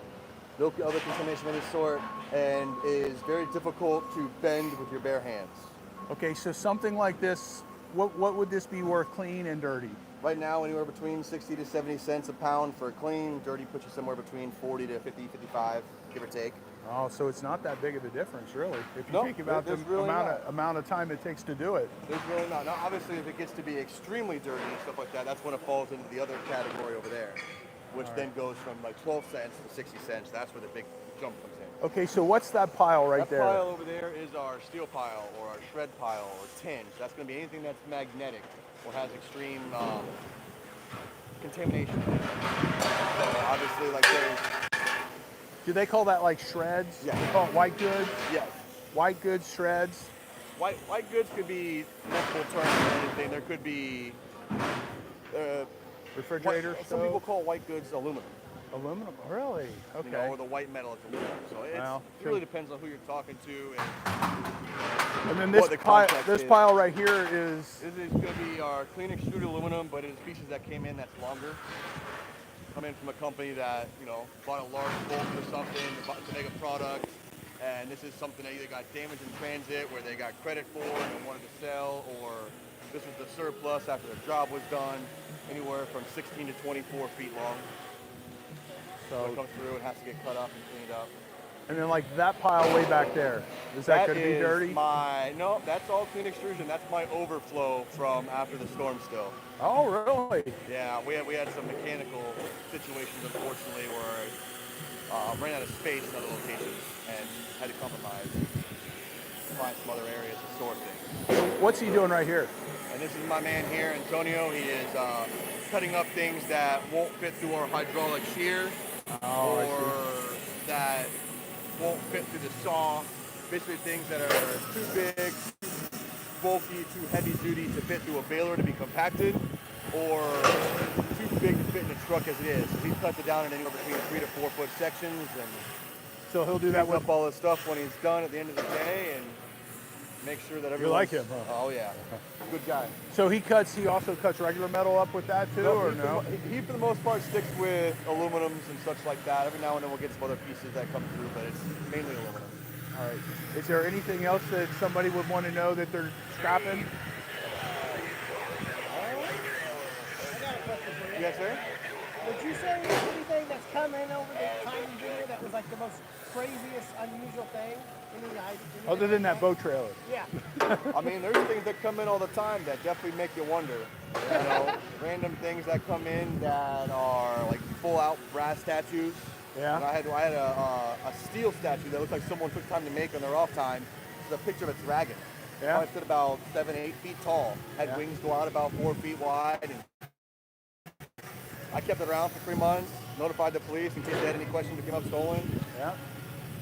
no other contamination of any sort, and is very difficult to bend with your bare hands. Okay, so something like this, what would this be worth clean and dirty? Right now, anywhere between 60 to 70 cents a pound for clean. Dirty puts you somewhere between 40 to 50, 55, give or take. Oh, so it's not that big of a difference, really, if you No, think about the there's really amount of time it takes to do it. There's really not. Now, obviously, if it gets to be extremely dirty and stuff like that, that's when it falls into the other category over there, which then goes from like 12 cents to 60 cents. That's where the big jump comes in. Okay, so what's that pile right there? That pile over there is our steel pile or our shred pile or tinge. That's going to be anything that's magnetic or has extreme contamination in it. So obviously, like there's... Do they call that like shreds? Yeah. They call it white goods? Yes. White goods, shreds? White goods could be multiple terms for anything. There could be... Refrigerator some people stove? call white goods aluminum. Aluminum? Really? Okay. You know, or the white metal is aluminum. So it really depends on who you're talking to And then what the context this is. pile right here is... This is going to be our clean extruded aluminum, but it is pieces that came in that's longer. Come in from a company that, you know, bought a large bulk or something to make a product, and this is something that either got damaged in transit where they got credit for and wanted to sell, or this was the surplus after the job was done, anywhere from 16 to 24 feet long. So it comes through and has to get cut up and cleaned up. And then like that pile way back there, is that going to be dirty? No, that's all clean extrusion. That's my overflow from after the storm still. Oh, really? Yeah, we had some mechanical situations, unfortunately, where I ran out of space in other locations and had to compromise and find some other areas to store things. What's he doing right here? And this is my man here, Antonio. He is cutting up things that won't fit through our hydraulic shear or that won't fit through the saw. Basically things that are too big, bulky, too heavy duty to fit through a baler to be compacted, or too big to fit in a truck as it is. So he cuts it down in anywhere between 3 to 4 foot sections and So he'll do that Cleans with. up all his stuff when he's done at the end of the day and make sure that everyone. like him, huh? Oh yeah, good guy. So he also cuts regular metal up with that too, or no? He for the most part sticks with aluminums and such like that. Every now and then we'll get some other pieces that come through, but it's mainly aluminum. All right. Is there anything else that somebody would want to know that they're scrapping? I got a question for you. Yes, sir. Would you say there's anything that's come in over the time you've been here that was like the most craziest, unusual thing? Other than that boat trailer. Yeah. I mean, there's things that come in all the time that definitely make you wonder. You know, random things that come in that are like full out brass statues. Yeah. And I had a steel statue that looked like someone took time to make on their off time. It's a picture of a dragon. Yeah. It stood about 7, 8 feet tall. Had Yeah. wings go out about 4 feet wide. And I kept it around for 3 months. Notified the police in case they had any questions that came up stolen. Yeah.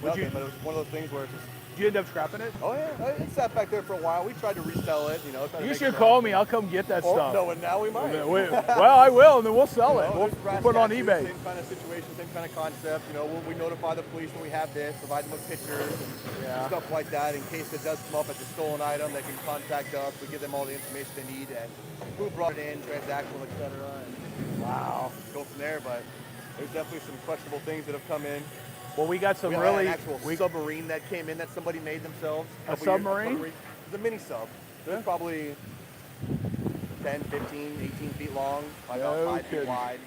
Nothing, but it was one of those things where it's just. Did you end up scrapping it? Oh yeah, it sat back there for a while. We tried to resell it, you know. You should call me. I'll come get that stuff. No, and now we might. Well, I will, and then we'll sell it. You know, We'll there's brass put it on statues, eBay. Same kind of situation, same kind of concept. You know, we notify the police when we have this, provide them with pictures and stuff like that in case it does come up as a stolen item. They can contact us. We give them all the information they need and who brought it in, transactional, etc. And Wow. go from there. But there's definitely some questionable things that have come in. Well, we got some We had really. an actual submarine that came in that somebody made themselves. A couple years- submarine? It's a mini sub. It's Yeah. probably 10, 15, 18 feet long, by about No 5 feet kidding. wide.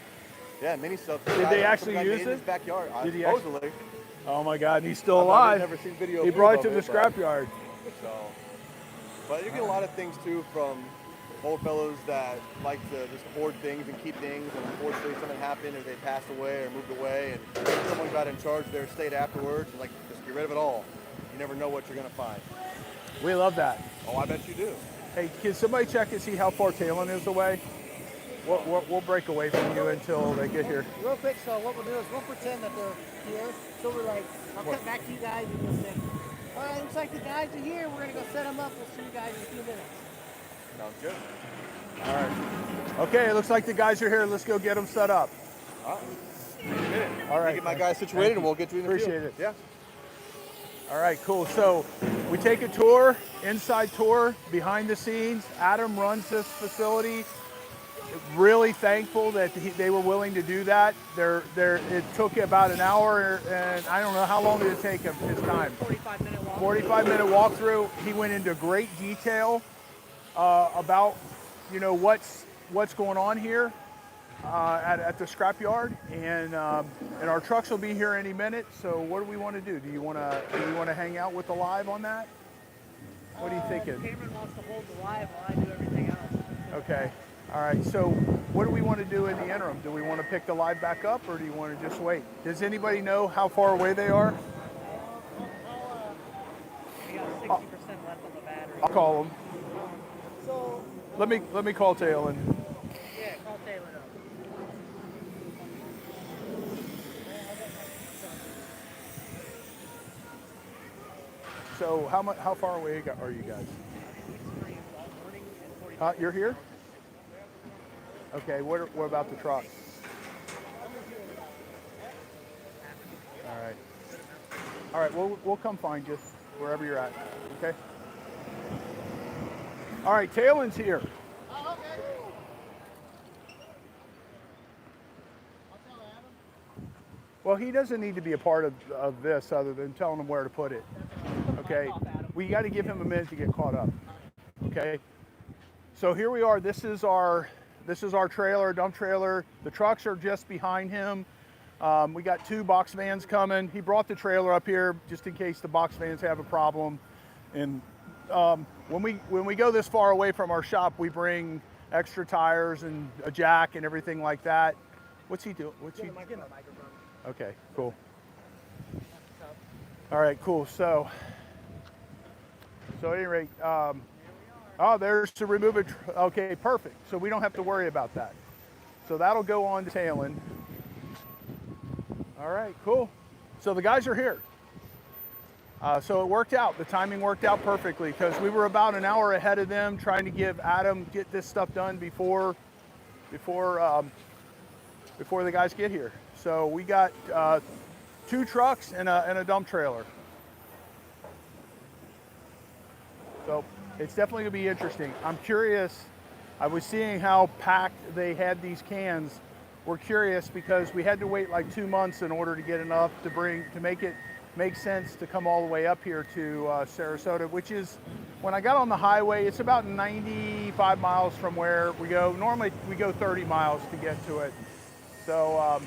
Yeah, mini sub. Did they actually use in it? his backyard? Did he Supposedly. Oh my God, and he's still I've alive. never seen video. He proof brought it of to the but- scrapyard. So, but you get a lot of things too from old fellows that like to just hoard things and keep things, and unfortunately something happened or they passed away or moved away, and someone got in charge of their estate afterwards, and like just get rid of it all. You never know what you're gonna find. We love that. Oh, I bet you do. Hey, can somebody check and see how far Talon is away? We'll break away from you until they get here. Real quick, so what we'll do is we'll pretend that they're here. So we're like, I'll cut back to you guys and we'll say, all right, looks like the guys are here. We're gonna go set them up. We'll see you guys in a few minutes. Sounds good. All right. Okay, it looks like the guys are here. Let's go get them set up. All right. All right. Get my guys situated, and we'll get you in the Appreciate field. it. Yeah. All right, cool. So we take a tour, inside tour, behind the scenes. Adam runs this facility. Really thankful that they were willing to do that. It took about an hour, and I don't know how long did it take him, his time. 45-minute walk. 45-minute walkthrough. He went into great detail about, you know, what's going on here at the scrapyard, and our trucks will be here any minute. So what do we want to do? Do you want to hang out with the live on that? What are you thinking? Cameron wants to hold the live while I do everything else. Okay. All right. So what do we want to do in the interim? Do we want to pick the live back up, or do you want to just wait? Does anybody know how far away they are? We got 60% left on the battery. I'll call them. So Let me call Talon. Yeah, call Taylor up. So how far away are you guys? You're here? Okay, what about the truck? All right, we'll come find you wherever you're at, okay? All right, Talon's here. oh, okay. I'll tell Adam. Well, he doesn't need to be a part of this other than telling him where to put it, okay? We got to give him a minute to get caught up, okay? So here we are. This is our trailer, dump trailer. The trucks are just behind him. We got 2 box vans coming. He brought the trailer up here just in case the box vans have a problem. And when we go this far away from our shop, we bring extra tires and a jack and everything like that. What's he doing? Get a microphone. Okay, cool. All right, cool. So at any rate, oh, there's to remove it. Okay, perfect. So we don't have to worry about that. So that'll go on to Talon. All right, cool. So the guys are here. So it worked out. The timing worked out perfectly because we were about an hour ahead of them trying to get this stuff done before the guys get here. So we got 2 trucks and a dump trailer. So it's definitely gonna be interesting. I'm curious. I was seeing how packed they had these cans. We're curious because we had to wait like 2 months in order to get enough to make it make sense to come all the way up here to Sarasota, which is, when I got on the highway, it's about 95 miles from where we go. Normally we go 30 miles to get to it. So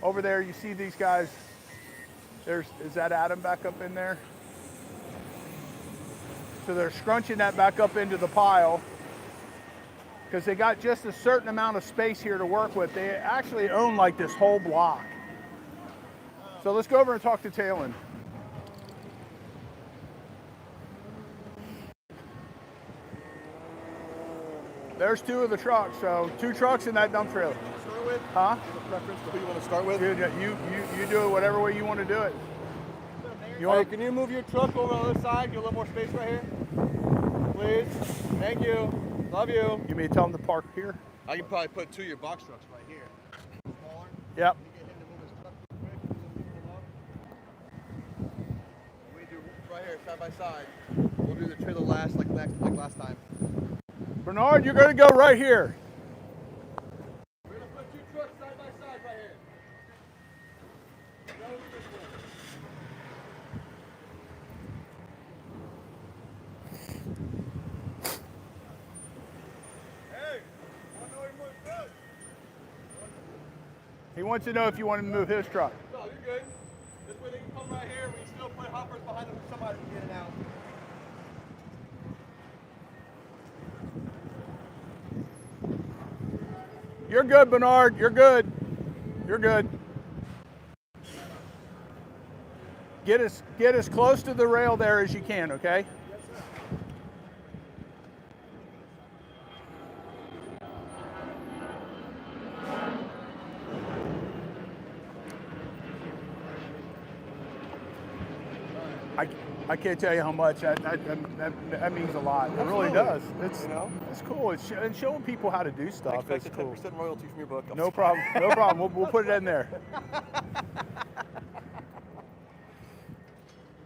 over there you see these guys. Is that Adam back up in there? So they're scrunching that back up into the pile because they got just a certain amount of space here to work with. They actually own like this whole block. So let's go over and talk to Talon. There's 2 of the trucks, so 2 trucks in that dump trailer. Start with? Huh? Do you have a preference for who you want to start with? Dude, you do it whatever way you want to do it. Hey, can you move your truck over on the other side? Get a little more space right here. Please. Thank you. Love you. You may tell them to park here. I can probably put 2 of your box trucks right here. Smaller. Yep. Get him to move his truck real quick. We do right here, side by side. We'll do the trailer last, like last time. Bernard, you're going to go right here. We're gonna put 2 trucks side by side right here. Go this way. Hey, want to know more trucks? He wants to know if you want him to move his truck. No, you're good. This way they can come right here. We can still put hoppers behind them so somebody can get it out. You're good, Bernard. You're good. You're good. Get as close to the rail there as you can, okay? I can't tell you how much that means a lot. It really does. It's, You know? it's cool. It's showing people how to do stuff. Expect It's a cool. 10% royalty from your book. No problem. No problem. We'll put it in there.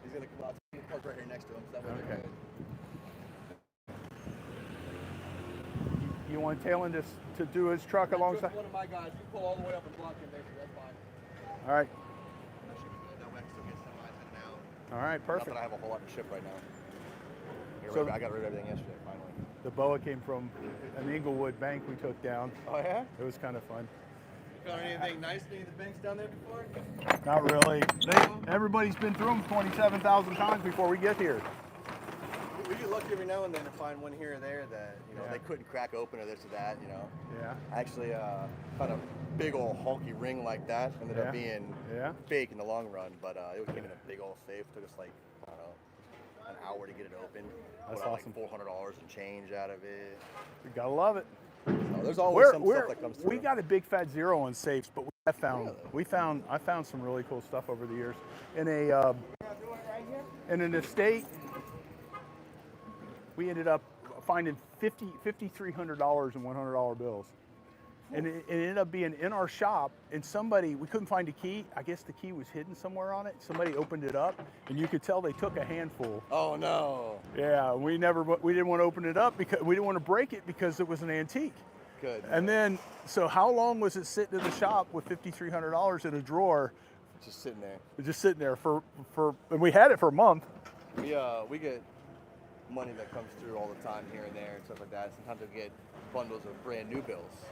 He's gonna come out. He parked right here next to him. So that way they're Okay. good. You want Talon to do his truck alongside? Just one of my guys. You pull all the way up and block him, basically. That's fine. All right. That way I can still get semis in and out. All right. Not Perfect. that I have a whole lot to ship right now. So- I got rid of everything yesterday, finally. The boa came from an Inglewood bank we took down. Oh, yeah? It was kind of fun. You found anything nice in any of the banks down there before? Not really. Everybody's been through them 27,000 times before we get here. We get lucky every now and then to find one here or there that, you know, Yeah. they couldn't crack open or this or that, you know. Yeah. I actually found a big old hulky ring like that. Ended Yeah. up being Yeah. fake in the long run, but it came in a big old safe. Took us like, I don't know, an hour to get it open. That's Put out awesome. like $400 and change out of it. We gotta love it. So there's always some stuff that comes through. We got a big fat zero on safes, but I Really? found some really cool stuff over the years. In an estate, we ended up finding $5,300 in $100 bills. And it ended up being in our shop, and we couldn't find a key. I guess the key was hidden somewhere on it. Somebody opened it up, and you could tell they took a handful. Oh no. Yeah, we didn't want to open it up because we didn't want to break it because it was an antique. Good. And then, so how long was it sitting in the shop with $5,300 in a drawer, Just sitting there. just sitting there and we had it for a month. We get money that comes through all the time here and there and stuff like that. Sometimes we get bundles of brand new bills.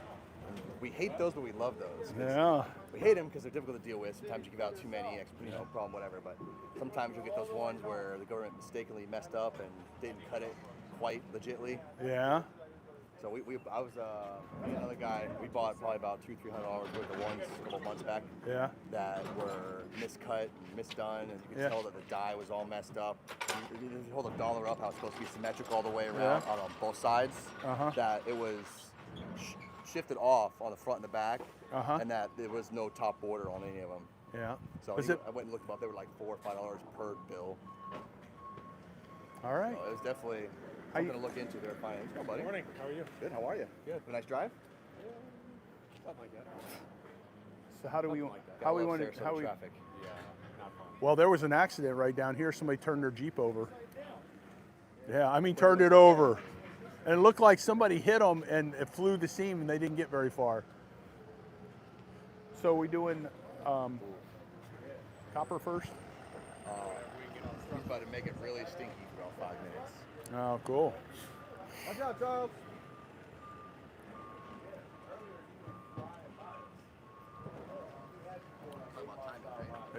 And we hate those, but we love those. 'Cause Yeah. We hate them because they're difficult to deal with. Sometimes you give out too many, problem, whatever. But sometimes you'll get those ones where the government mistakenly messed up and didn't cut it quite legitly. Yeah. So me and another guy, we bought probably about $200-300 worth of ones a couple months back Yeah. that were miscut and misdone, and you could Yeah. tell that the die was all messed up. And you hold a dollar up, how it's supposed to be symmetric all the way around Yeah. on both sides. Uh-huh. That it was shifted off on the front and the back, Uh-huh. and that there was no top border on any of them. Yeah. So Was it I went and looked them up. They were like $4 or $5 per bill. all right? So it was definitely something to look into. They're fine. Oh, buddy. Morning. How are you? Good. How are you? Good. Have a nice drive. Not like that. So how do we Something like that. how we Gotta want love to how we? traffic. Yeah, not fun. Well, there was an accident right down here. Somebody turned their Jeep over. Yeah, I mean turned it over, and it looked like somebody hit them and it flew the seam and they didn't get very far. So we doing copper first? He's about to make it really stinky for about 5 minutes. Oh, cool. Watch out, Charles.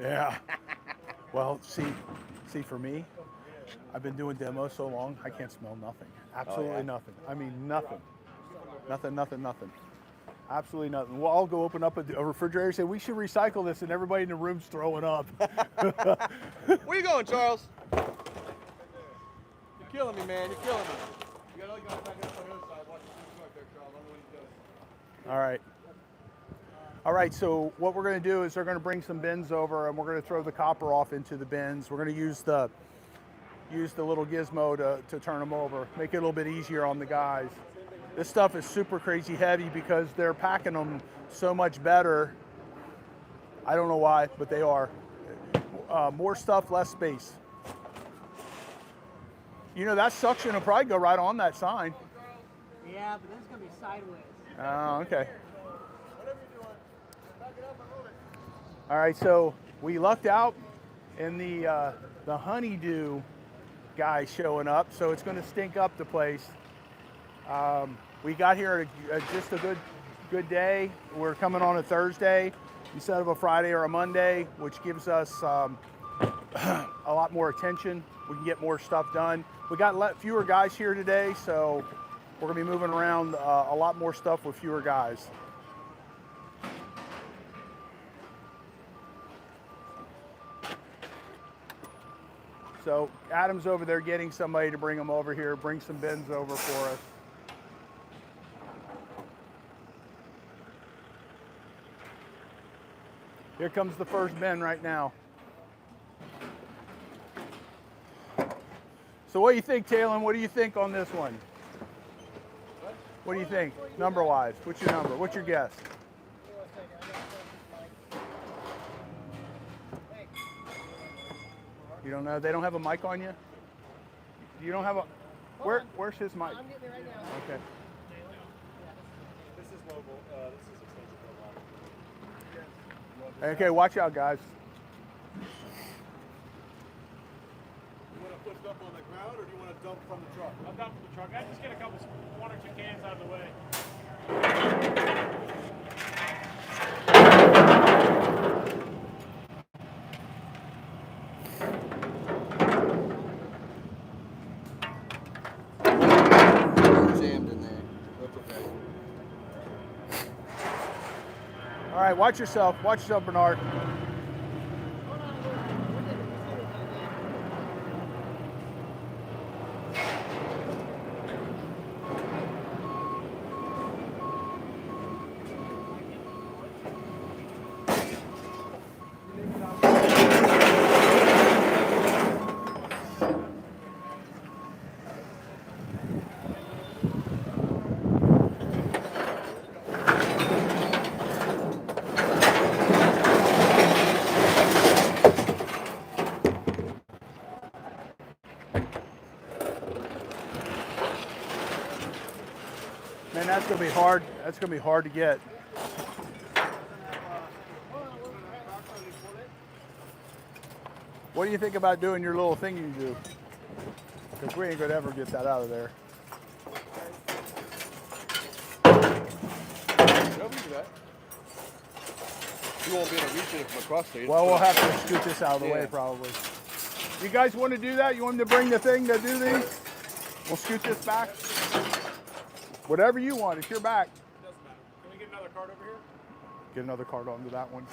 Yeah. Well, see, for me, I've been doing demos so long, I can't smell nothing. Absolutely nothing. I mean, nothing. Nothing. Absolutely nothing. Well, I'll go open up a refrigerator and say, we should recycle this, and everybody in the room's throwing up. Where you going, Charles? You're killing me, man. You're killing me. You got another guy back up on the other side. Watch the right there, Charles. I don't know what he's doing. All right. All right, so what we're going to do is they're going to bring some bins over, and we're going to throw the copper off into the bins. We're going to use the little gizmo to turn them over, make it a little bit easier on the guys. This stuff is super crazy heavy because they're packing them so much better. I don't know why, but they are. More stuff, less space. You know, that suction will probably go right on that sign. Yeah, but this is gonna be sideways. Oh, okay. All right, so we lucked out in the honeydew guy showing up, so it's going to stink up the place. We got here at just a good day. We're coming on a Thursday instead of a Friday or a Monday, which gives us a lot more attention. We can get more stuff done. We got fewer guys here today, so we're going to be moving around a lot more stuff with fewer guys. So Adam's over there getting somebody to bring them over here, bring some bins over for us. Here comes the first bin right now. So what do you think, Talon? What do you think on this one? What do you think, number-wise? What's your number? What's your guess? You don't know? They don't have a mic on you? You don't have a... Where's his mic? I'm getting it right now. Okay. This is mobile. This is extensive. Okay, watch out, guys. You want to put stuff on the ground, or do you want to dump from the truck? I'm down from the truck. I just get one or two cans out of the way. Jammed in there. That's okay. All right, watch yourself. Watch yourself, Bernard. Man, that's gonna be hard. That's gonna be hard to get. What do you think about doing your little thing you do? Because we ain't gonna ever get that out of there. No, we can do that. You won't be able to reach it from across there. Well, we'll have to scoot this out of the way Yeah. probably. You guys want to do that? You want them to bring the thing to do these? We'll scoot this back. Whatever you want. It's your back. Doesn't matter. Can we get another cart over here? Get another card onto that one.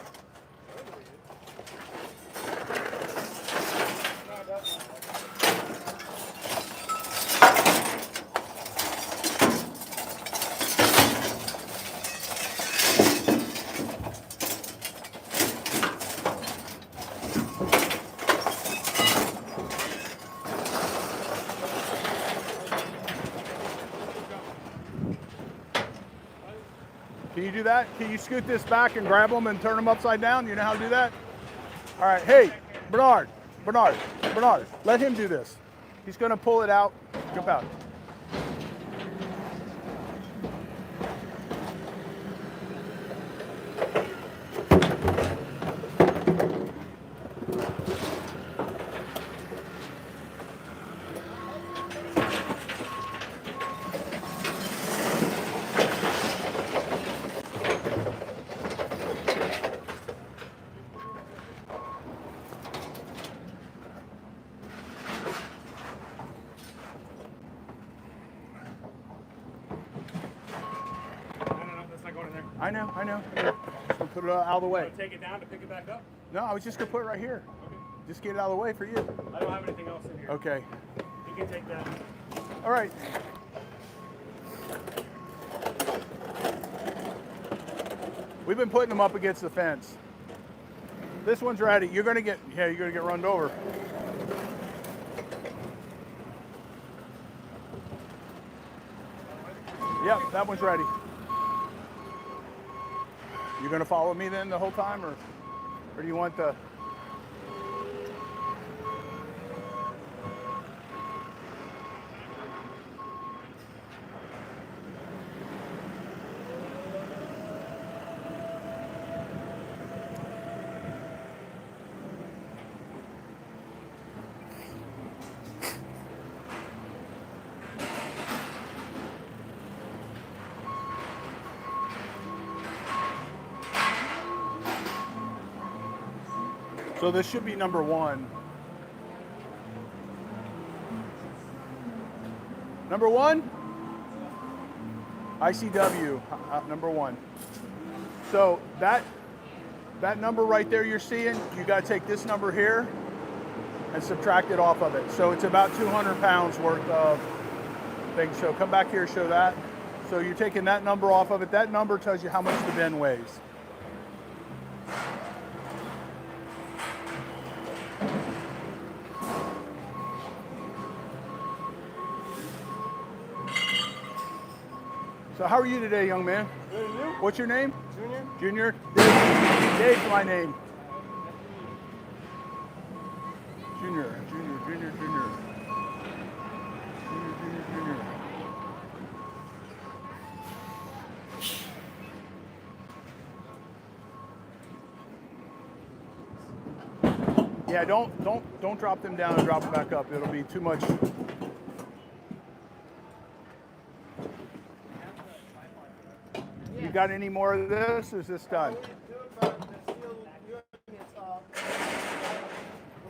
Can you do that? Can you scoot this back and grab them and turn them upside down? You know how to do that? All right, hey, Bernard, let him do this. He's gonna pull it out, jump out. No, that's not going in there. I know. Just gonna put it out of the way. Take it down to pick it back up? No, I was just gonna put it right here. Okay. Just get it out of the way for you. I don't have anything else in here. Okay. You can take that. All right. We've been putting them up against the fence. This one's ready. You're gonna get run over. Yep, that one's ready. You gonna follow me then the whole time, or do you want the? So this should be number 1. Number 1? ICW, number 1. So that number right there you're seeing, you gotta take this number here and subtract it off of it. So it's about 200 pounds worth of things. So come back here, show that. So you're taking that number off of it. That number tells you how much the bin weighs. So how are you today, young man? Good, and you? What's your name? Junior? Junior? Dave's my name. Junior. Yeah, don't drop them down and drop them back up. It'll be too much. You got any more of this? Or is this done? We're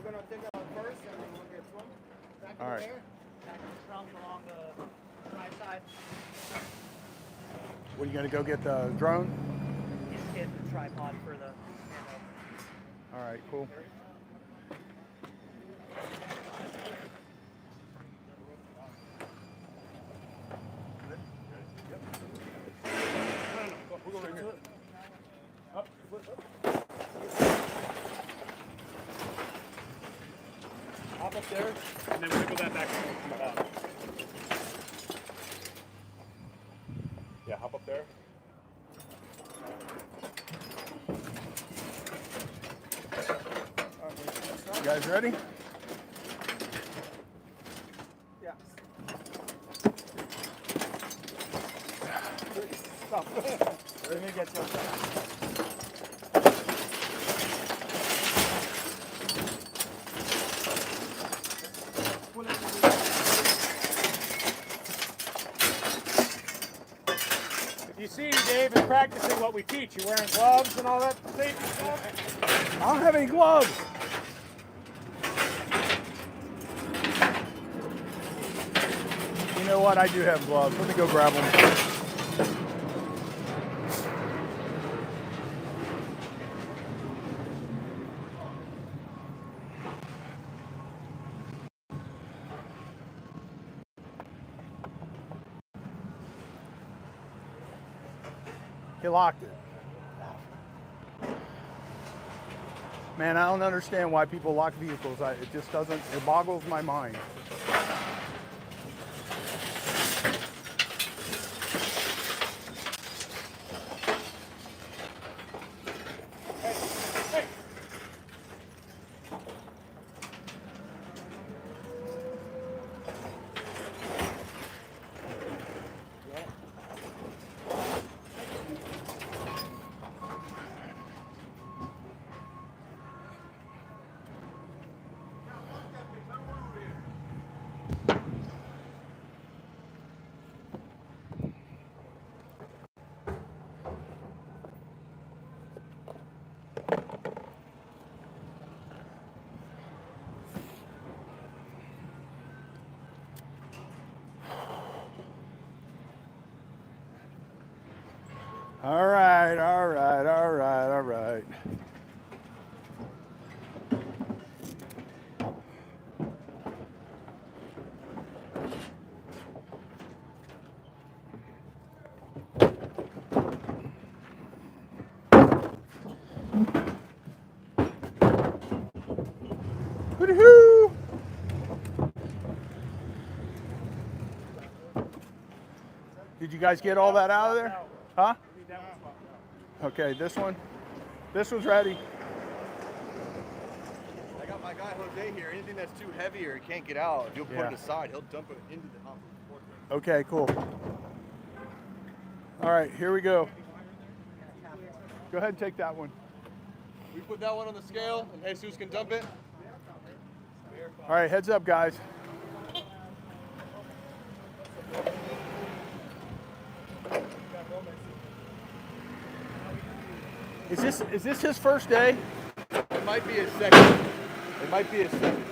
gonna take it out first, and then we'll get some back in All right. there. Trunk along the right side. What, you gonna go get the drone? Just get the tripod for the handle. All right, cool. Hop up there, and then wiggle that back from the bottom. Yeah, hop up there. You guys ready? Yeah. Let me get you. You see, Dave is practicing what we teach. You wearing gloves and all that safety stuff? I don't have any gloves. You know what? I do have gloves. Let me go grab them. He locked it. Man, I don't understand why people lock vehicles. It just doesn't, it boggles my mind. right, all right, all right, all right. Woo-hoo! Did you guys get all that out of there? Huh? Okay, this one. This one's ready. I got my guy Jose here. Anything that's too heavy or can't get out, if you'll put it aside, he'll dump it into the hump. Okay, cool. All right, here we go. Go ahead and take that one. We put that one on the scale, and Jesus can dump it. All right, heads up, guys. Is this his first day? It might be his second. It might be his second.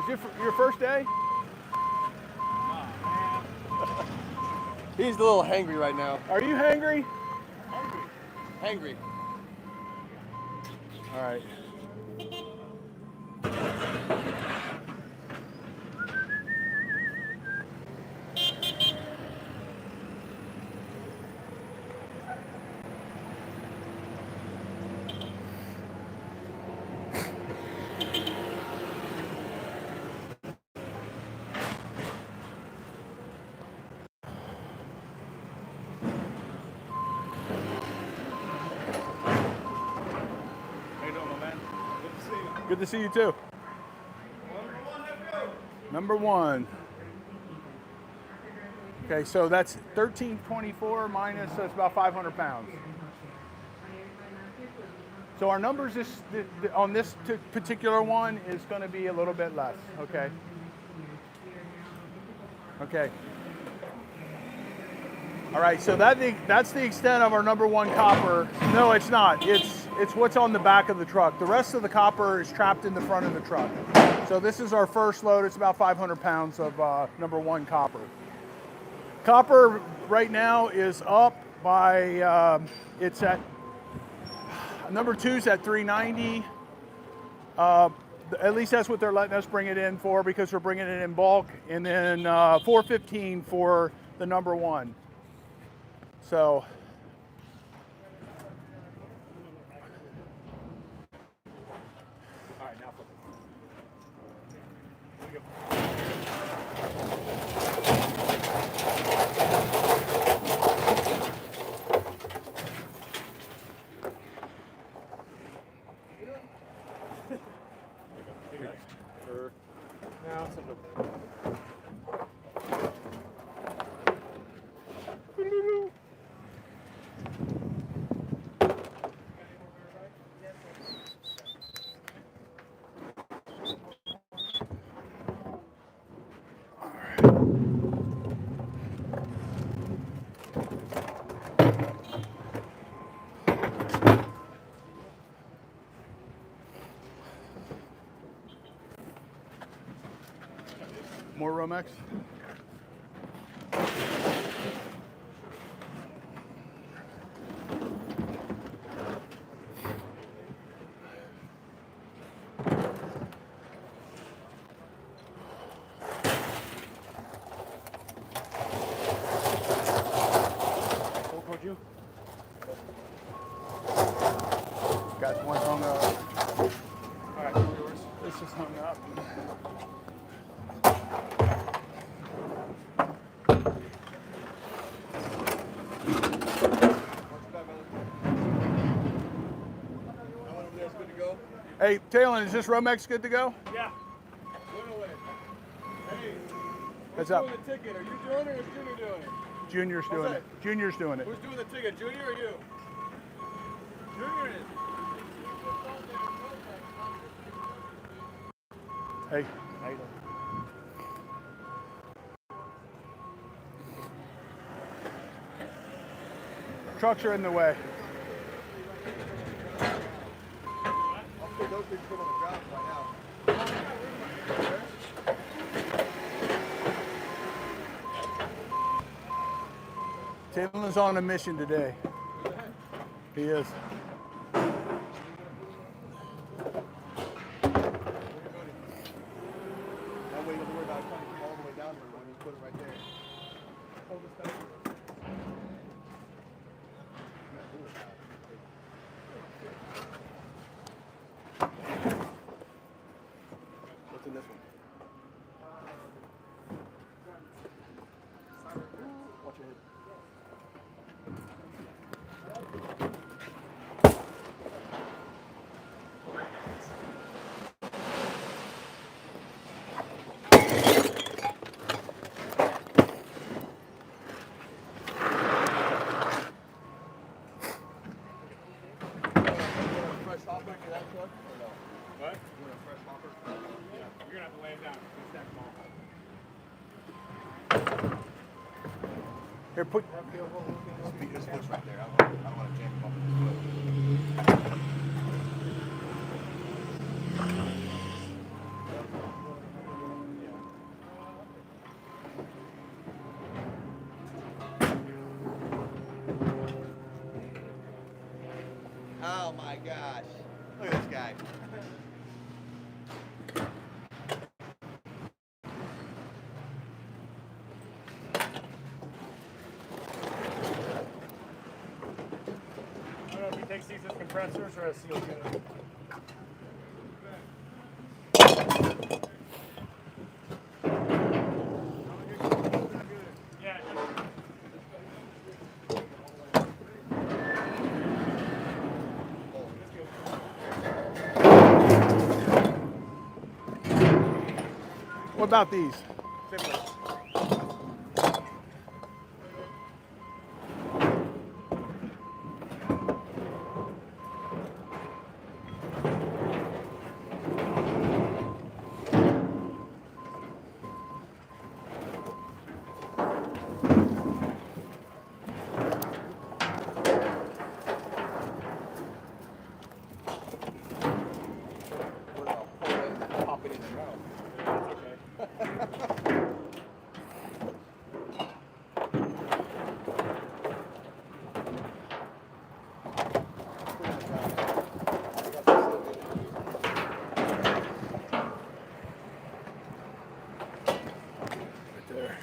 Is it your first day? He's a little hangry right now. Are you hangry? Hangry. All right. Good to see you too. Number one. Okay, so that's 1324 minus, so it's about 500 pounds. So our numbers on this particular one is going to be a little bit less. Okay. Okay. All right, so that's the extent of our number one copper. No, it's not. It's what's on the back of the truck. The rest of the copper is trapped in the front of the truck. So this is our first load. It's about 500 pounds of number one copper. Copper right now is up by, it's at, number two's at 390. At least that's what they're letting us bring it in for, because we're bringing it in bulk. And then 415 for the number one. So, all right, now flip it. Here we go. Now, something. More Romex? Told you? Got one hung up. All right, yours. This is hung up. Hey, Talon, is this Romex good to go? Yeah. Went away. Hey, who's Heads up. doing the ticket? Are you doing it or is Junior doing it? Junior's doing it. Junior's doing it. Who's doing the ticket, Junior or you? Junior is. Hey, how you doing? Trucks are in the way. Those things come on the ground right now. Talon's on a mission today. He is. That way you don't have to worry about trying to come all the way down here when you put it right there. Hold this down. What's in this one? Watch your head. Fresh hopper to that truck or no? What? You want a fresh hopper? Yeah. You're gonna have to lay it down. Stack them all. Here, put. This foot's right there. I don't want to jam him up with this foot. Oh my gosh. Look at this guy. I don't know if he takes these as compressors or as sealed units. Yeah. What about these? Pop it in the mouth. That's okay. Right there.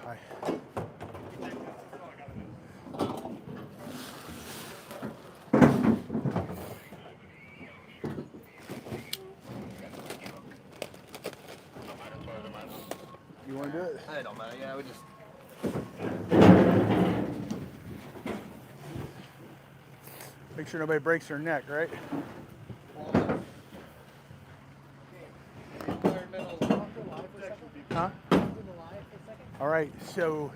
Hi. You want to do it? It don't matter. Yeah, we just. Make sure nobody breaks their neck, right? Huh? All right. So,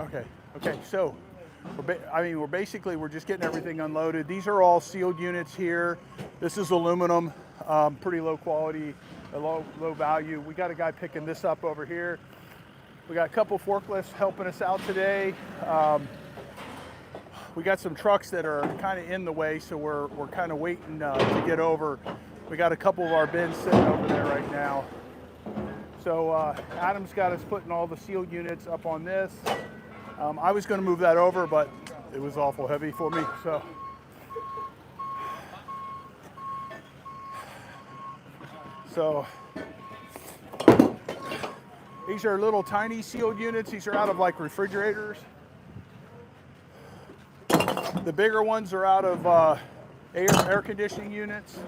okay. So, we're basically just getting everything unloaded. These are all sealed units here. This is aluminum, pretty low quality, low value. We got a guy picking this up over here. We got a couple forklifts helping us out today. We got some trucks that are kind of in the way, so we're kind of waiting to get over. We got a couple of our bins sitting over there right now. So Adam's got us putting all the sealed units up on this. I was going to move that over, but it was awful heavy for me. So these are little tiny sealed units. These are out of like refrigerators. The bigger ones are out of air conditioning units.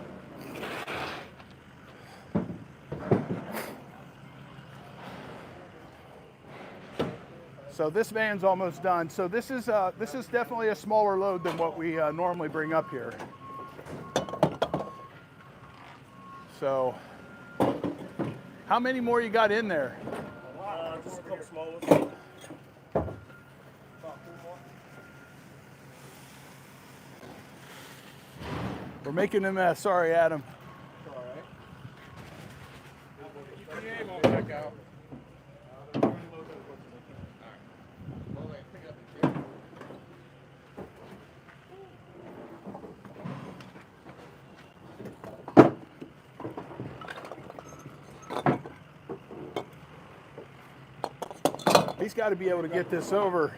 So this van's almost done. So this is definitely a smaller load than what we normally bring up here. So how many more you got in there? Just a couple small ones. About 4 more. We're making a mess. Sorry, Adam. All right. EPA won't check out. Well, wait, pick it up in here. He's got to be able to get this over.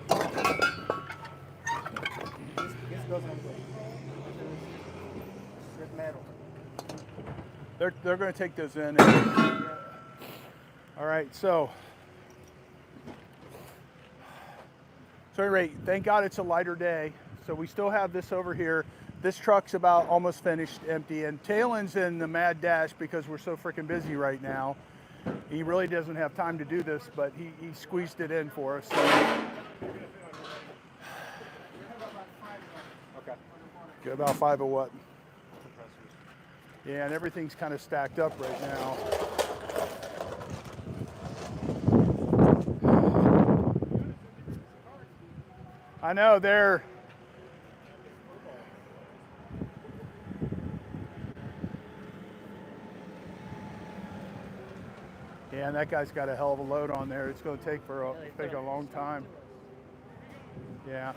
This goes on strip metal. They're going to take those in. All right, so at any rate, thank God it's a lighter day. So we still have this over here. This truck's about almost finished, empty, and Talen's in the mad dash because we're so freaking busy right now. He really doesn't have time to do this, but he squeezed it in for us. So. Okay. Get about 5 of what? Yeah, and everything's kind of stacked up right now. I know they're. Yeah, and that guy's got a hell of a load on there. It's going to take a long time. Yeah.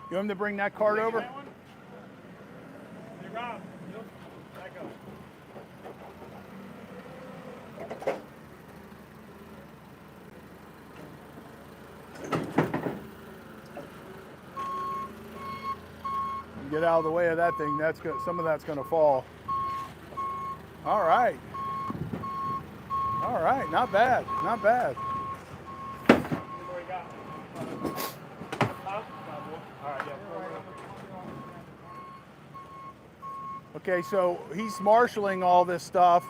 You want him to bring that cart over? Hey, Rob, back up. Get out of the way of that thing. Some of that's going to fall. All right. All right. Not bad. Not bad. Okay, so he's marshaling all this stuff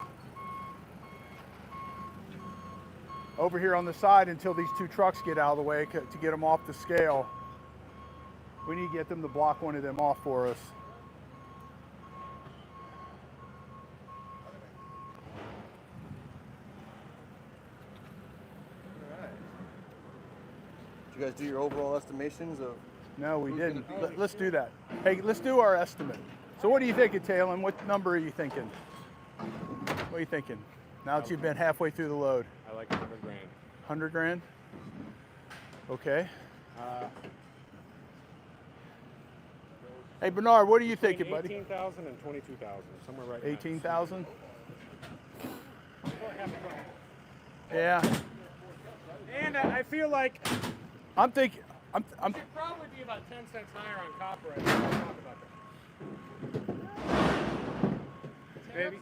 over here on the side until these 2 trucks get out of the way to get them off the scale. We need to get them to block one of them off for us. Did you guys do your overall estimations of? No, we Who's didn't. gonna be- Let's do that. Hey, let's do our estimate. So what are you thinking, Talon? What number are you thinking? What are you thinking? Now that you've been halfway through the load. I like 100 grand. 100 grand? Okay. Hey, Bernard, what are you thinking, buddy? 18,000 and 22,000, somewhere right now. 18,000? Yeah. And I feel like I'm thinking, I'm should probably be about 10 cents higher on copper. I think we'll talk about that. Maybe.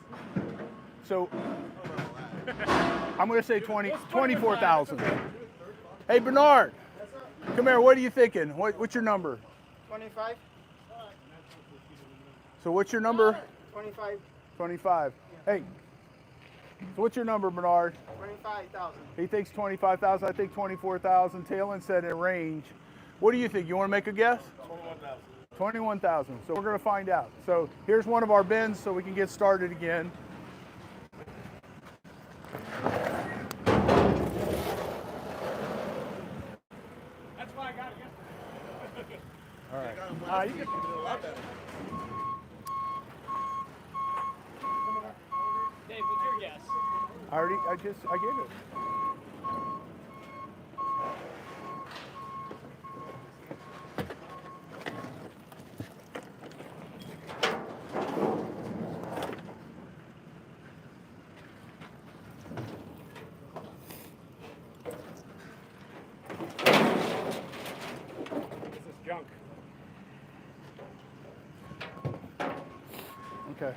so, I'm going to say 24,000. Hey, Bernard, come here. What are you thinking? What's your number? 25? So what's your number? 25. 25. Hey, so what's your number, Bernard? 25,000. He thinks 25,000. I think 24,000. Talon said in range. What do you think? You want to make a guess? 21,000. 21,000. So we're going to find out. So here's one of our bins so we can get started again. That's why I got it yesterday. All right. You can do a lot better. Dave, what's your guess? I gave it. This is junk. Okay.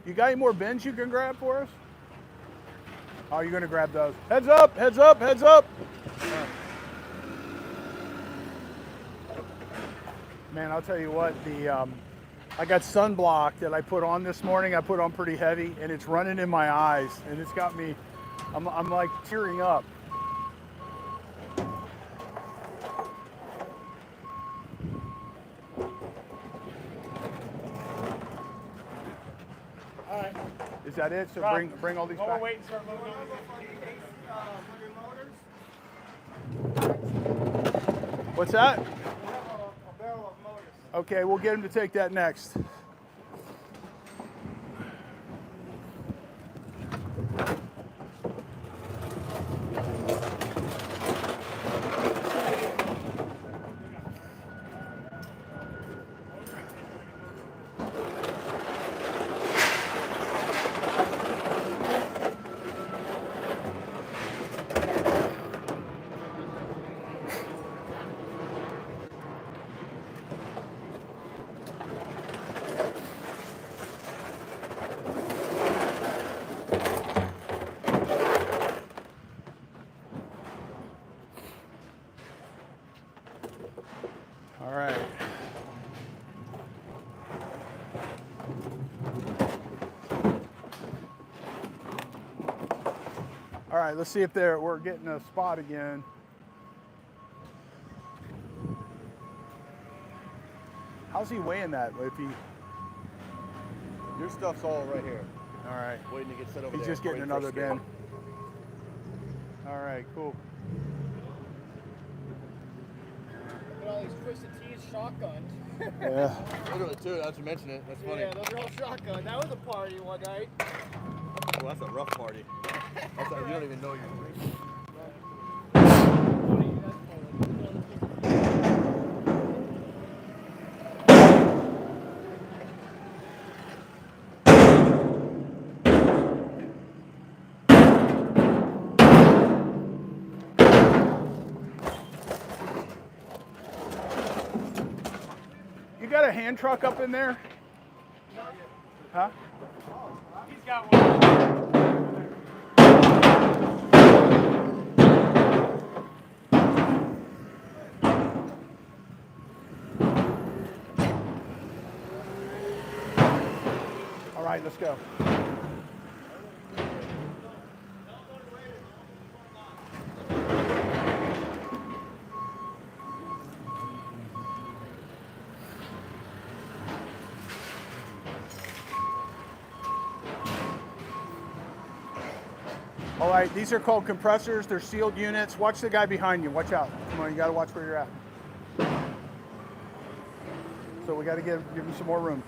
You got any more bins you can grab for us? Oh, you're gonna grab those. Heads up, heads up, heads up. Man, I'll tell you what, I got sunblock that I put on this morning. I put on pretty heavy and it's running in my eyes and it's got me, I'm like tearing up. All right. Is that it? So Rob, bring all these while back. we're waiting, start loading on What's that? A barrel of motors. Okay, we'll get him to take that next. All right, let's see if we're getting a spot again. How's he weighing that? If he, Your stuff's all right here, all right, waiting to get set over he's there. just getting waiting for a another scale. bin. All right, cool. Look at all these twisted T's shotguns. Yeah. Literally, too. Now that you mention it, that's funny. Yeah, those are all shotguns. That was a party one night. Well, that's a rough party. That's you don't even know you're doing. You got a hand truck up in there? Huh? He's got one. All right, let's go. All right, these are called compressors. They're sealed units. Watch the guy behind you. Watch out. Come on, you got to watch where you're at. So we got to give him some more room.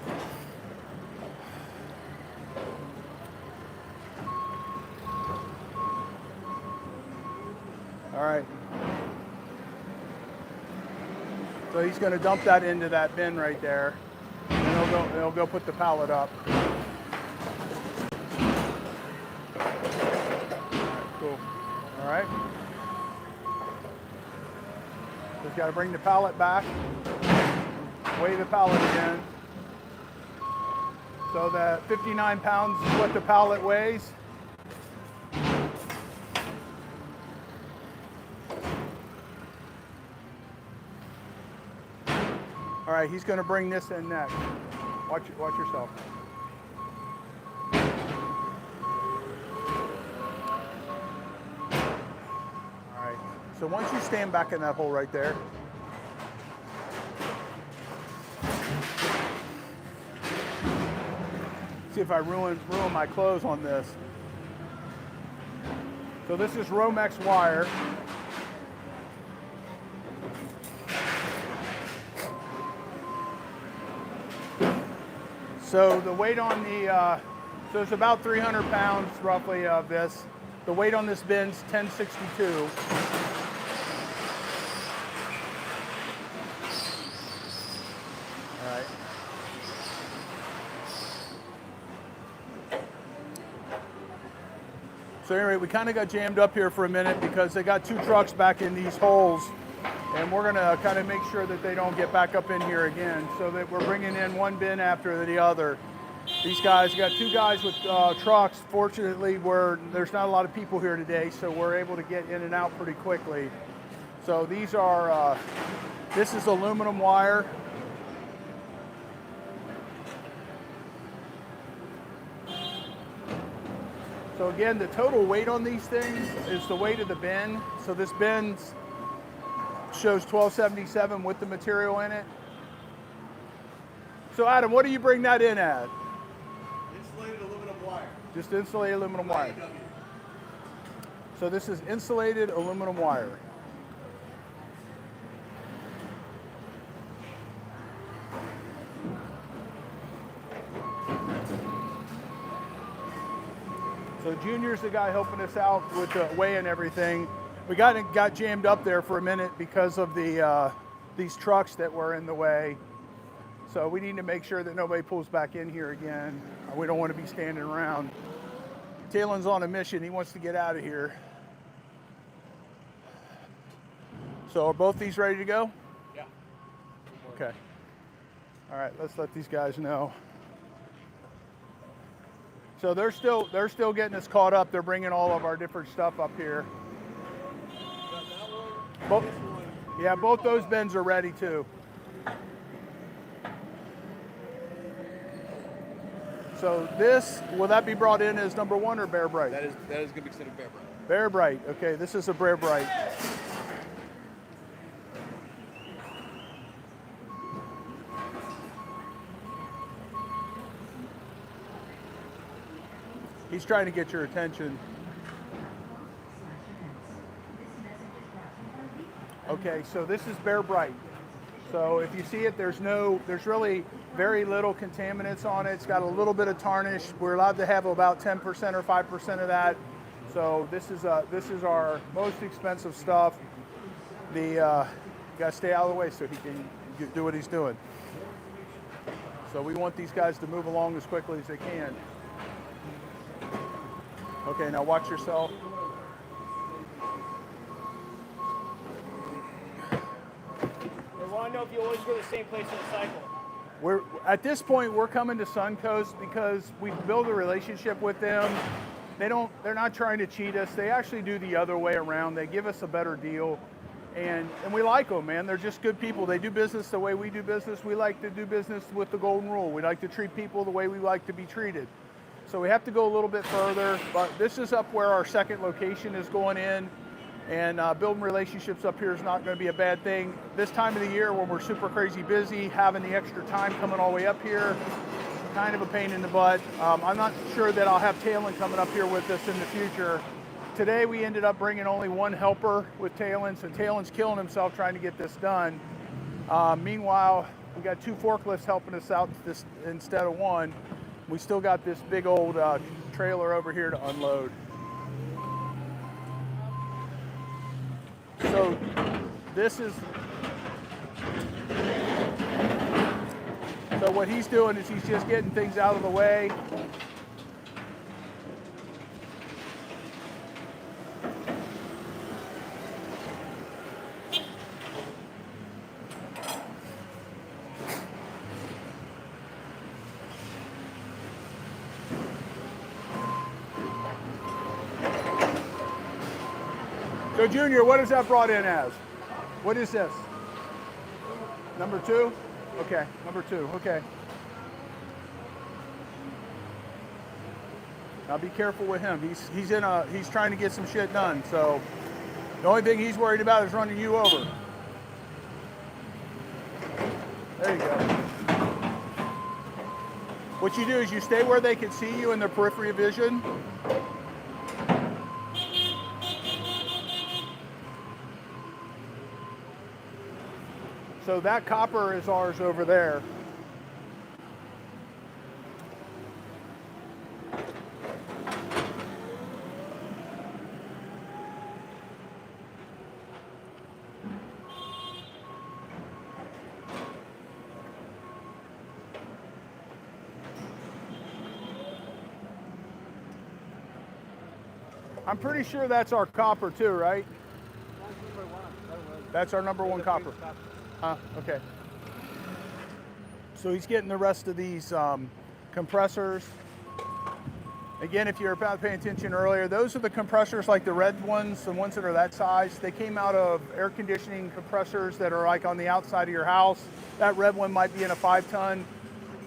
All right. So he's going to dump that into that bin right there. And he'll go put the pallet up. Cool. All right. Just got to bring the pallet back. Weigh the pallet again. So that 59 pounds is what the pallet weighs. All right, he's going to bring this in next. Watch yourself. All right. So once you stand back in that hole right there, see if I ruin my clothes on this. So this is Romex wire. So the weight on the, so it's about 300 pounds roughly of this. The weight on this bin's 1062. All right. So anyway, we kind of got jammed up here for a minute because they got two trucks back in these holes. And we're gonna kind of make sure that they don't get back up in here again, so that we're bringing in one bin after the other. These guys, got two guys with trucks. Fortunately, there's not a lot of people here today, so we're able to get in and out pretty quickly. So these are, this is aluminum wire. So again, the total weight on these things is the weight of the bin. So this bin's shows 1277 with the material in it. So Adam, what do you bring that in at? Insulated aluminum wire. Just insulated aluminum wire. So this is insulated aluminum wire. So Junior's the guy helping us out with the weigh and everything. We got jammed up there for a minute because of these trucks that were in the way. So we need to make sure that nobody pulls back in here again. We don't want to be standing around. Taylor's on a mission. He wants to get out of here. So are both these ready to go? Yeah. Okay. All right, let's let these guys know. So they're still getting us caught up. They're bringing all of our different stuff up here. Both those bins are ready too. So this, will that be brought in as number one or bare bright? That is going to be considered bare bright. Bear Bright. Okay, this is a Bear Bright. He's trying to get your attention. Okay, so this is Bear Bright. So if you see it, there's really very little contaminants on it. It's got a little bit of tarnish. We're allowed to have about 10% or 5% of that. So this is our most expensive stuff. You gotta stay out of the way so he can do what he's doing. So we want these guys to move along as quickly as they can. Okay, now watch yourself. They want to know if you always go to the same place in the cycle. At this point, we're coming to Suncoast because we build a relationship with them. They're not trying to cheat us. They actually do the other way around. They give us a better deal. And we like them, man. They're just good people. They do business the way we do business. We like to do business with the golden rule. We like to treat people the way we like to be treated. So we have to go a little bit further, but this is up where our second location is going in, and building relationships up here is not going to be a bad thing. This time of the year when we're super crazy busy, having the extra time coming all the way up here, kind of a pain in the butt. I'm not sure that I'll have Talon coming up here with us in the future. Today we ended up bringing only one helper with Talon, so Talon's killing himself trying to get this done. Meanwhile, we got 2 forklifts helping us out instead of one. We still got this big old trailer over here to unload. So so what he's doing is he's just getting things out of the way. So Junior, what is that brought in as? What is this? Number 2? Okay, number 2, okay. Now be careful with him. He's trying to get some shit done, so the only thing he's worried about is running you over. There you go. What you do is you stay where they can see you in their periphery of vision. So that copper is ours over there. I'm pretty sure that's our copper too, right? That's our number 1 copper. Okay. So he's getting the rest of these compressors. Again, if you're about paying attention earlier, those are the compressors like the red ones, the ones that are that size. They came out of air conditioning compressors that are like on the outside of your house. That red one might be in a 5-ton.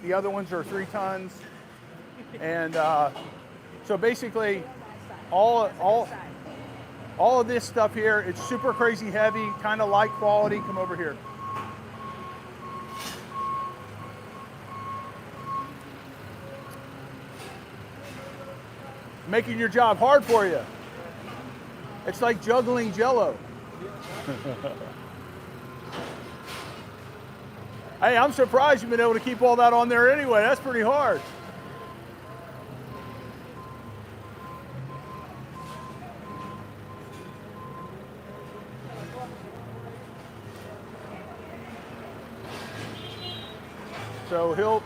The other ones are 3 tons. And so basically all of this stuff here, it's super crazy heavy, kind of light quality. Come over here. Making your job hard for you. It's like juggling Jello. Hey, I'm surprised you've been able to keep all that on there anyway. That's pretty hard. So he'll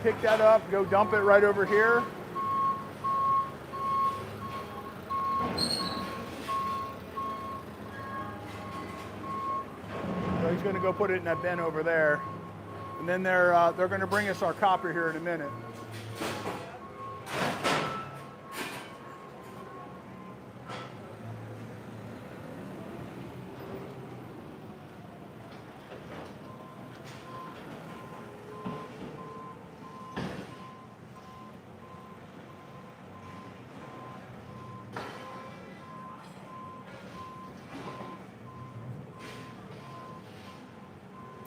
pick that up, go dump it right over here. So he's going to go put it in that bin over there, and then they're going to bring us our copper here in a minute.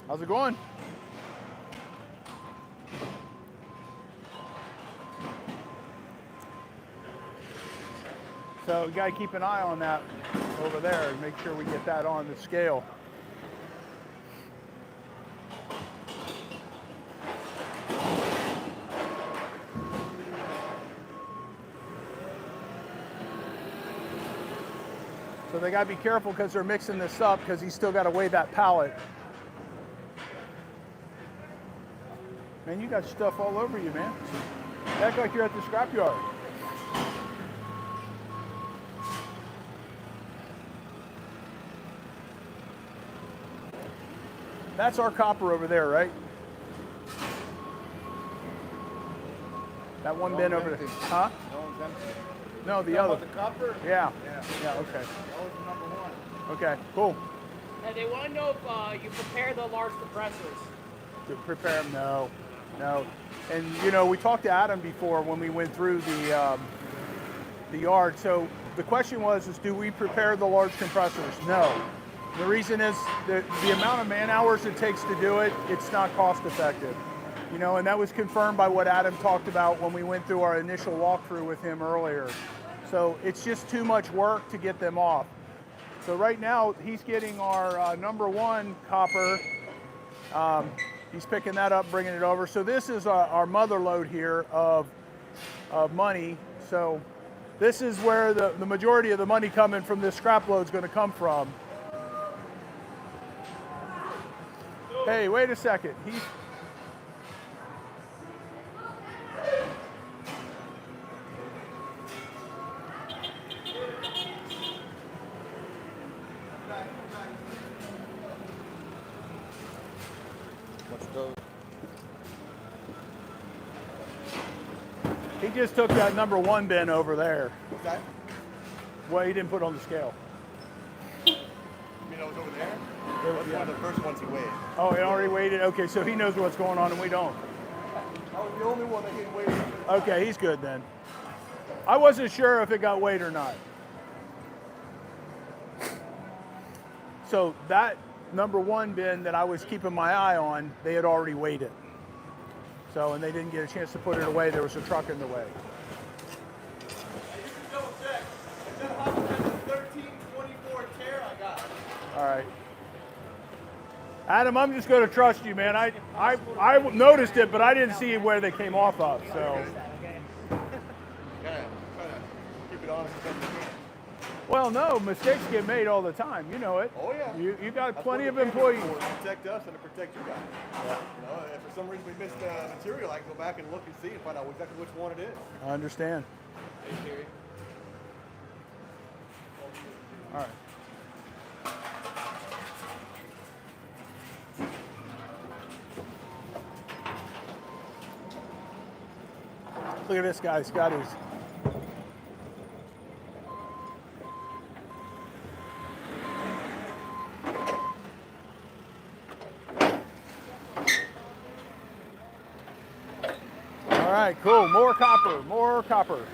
How's it going? So we gotta keep an eye on that over there and make sure we get that on the scale. So they gotta be careful because they're mixing this up because he's still gotta weigh that pallet. Man, you got stuff all over you, man. You act like you're at the scrapyard. That's our copper over there, right? That one bin over there. Huh? No one's empty. No, the other. The copper? Yeah. Yeah. Yeah, okay. That was the number one. Okay, cool. And they want to know if you prepare the large compressors. To prepare them, no. No. And you know, we talked to Adam before when we went through the yard. So the question was, do we prepare the large compressors? No. The reason is the amount of man hours it takes to do it, it's not cost effective. You know, and that was confirmed by what Adam talked about when we went through our initial walkthrough with him earlier. So it's just too much work to get them off. So right now he's getting our number one copper. He's picking that up, bringing it over. So this is our mother load here of money. So this is where the majority of the money coming from this scrap load is going to come from. Hey, wait a second. He just took that number one bin over there. What's that? Well, he didn't put it on the scale. You mean it was over there? That's one of the first ones he weighed. Oh, he already weighed it? Okay, so he knows what's going on and we don't. I was the only one that didn't weigh it. Okay, he's good then. I wasn't sure if it got weighed or not. So that number one bin that I was keeping my eye on, they had already weighed it. So, and they didn't get a chance to put it away. There was a truck in the way. Double check. That's the 1324 tear I got. All right. Adam, I'm just going to trust you, man. I noticed it, but I didn't see where they came off of. So. Gotta keep it honest as best you can. Well, no, mistakes get made all the time. You know it. Oh yeah. You got That's plenty what of the camera's employees. for, to protect us and to protect you guys. You know, if for some reason we missed material, I can go back and look and see and find out exactly which one it is. I understand. Hey, Terry. All right. Look at this guy. He's got his. All right, cool. More copper, more copper.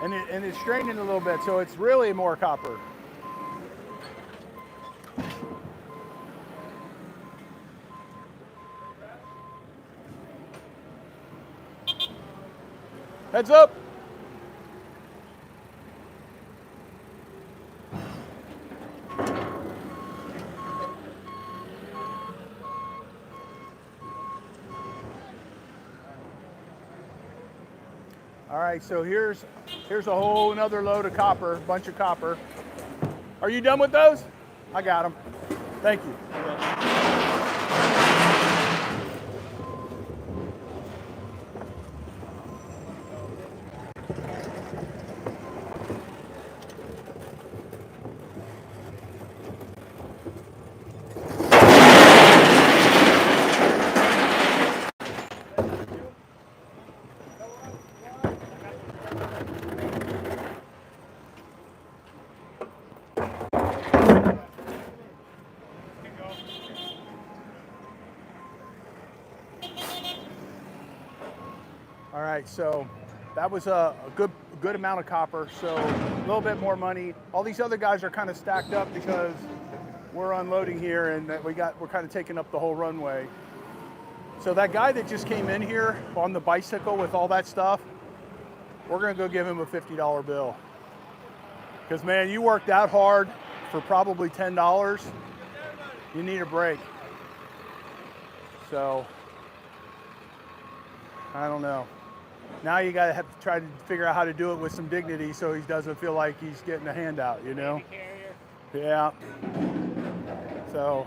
And it's straining a little bit, so it's really more copper. Heads up. All right, so here's a whole another load of copper, bunch of copper. Are you done with those? I got them. Thank you. All right, so that was a good amount of copper, so a little bit more money. All these other guys are kind of stacked up because we're unloading here, and we're kind of taking up the whole runway. So that guy that just came in here on the bicycle with all that stuff, we're gonna go give him a $50 bill. Because man, you worked that hard for probably $10, you need a break. So, I don't know. Now you gotta have to try to figure out how to do it with some dignity so he doesn't feel like he's getting a handout, you know? Yeah. So,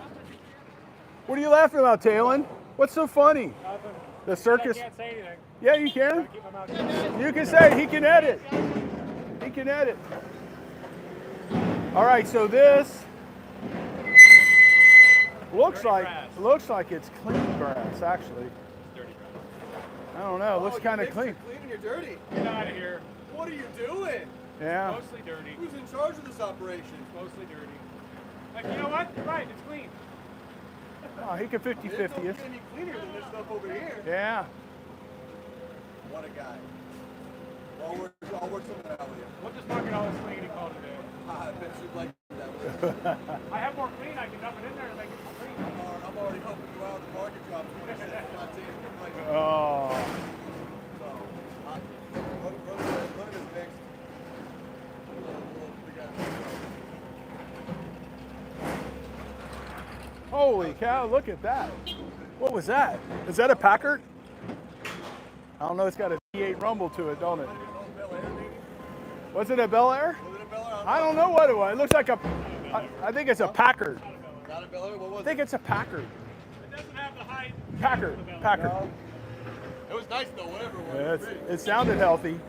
what are you laughing about, Talon? What's so funny? Nothing. The circus? I can't say anything. Yeah, you can. Keep my mouth shut. You can say, he can edit. He can edit. All right, so this looks like it's clean grass, actually. Dirty grass. I don't know, it looks kind of clean. Clean and you're dirty. Get out of here. What are you doing? Yeah. Mostly dirty. Who's in charge of this operation? Mostly dirty. Like, you know what? You're right. It's clean. Oh, he can 50-50 It's it. gonna be cleaner than this stuff over here. Yeah. What a guy. I'll work something out with you. We'll just mark it all as clean and call it a day. I bet you'd like that. I have more clean. I can dump it in there and make it clean. I'm already helping you out with the market drop. Oh. So, run it as next. Holy cow, look at that. What was that? Is that a Packard? I don't know, it's got a V8 rumble to it, don't it? Was it a Bel Air? I don't know what it was. It looks like I think it's a Packard. Not a Bel Air? What was I think it's a Packard. It doesn't have the height. Packard. it? was nice though, whatever it was. Yeah, It was great. it sounded healthy.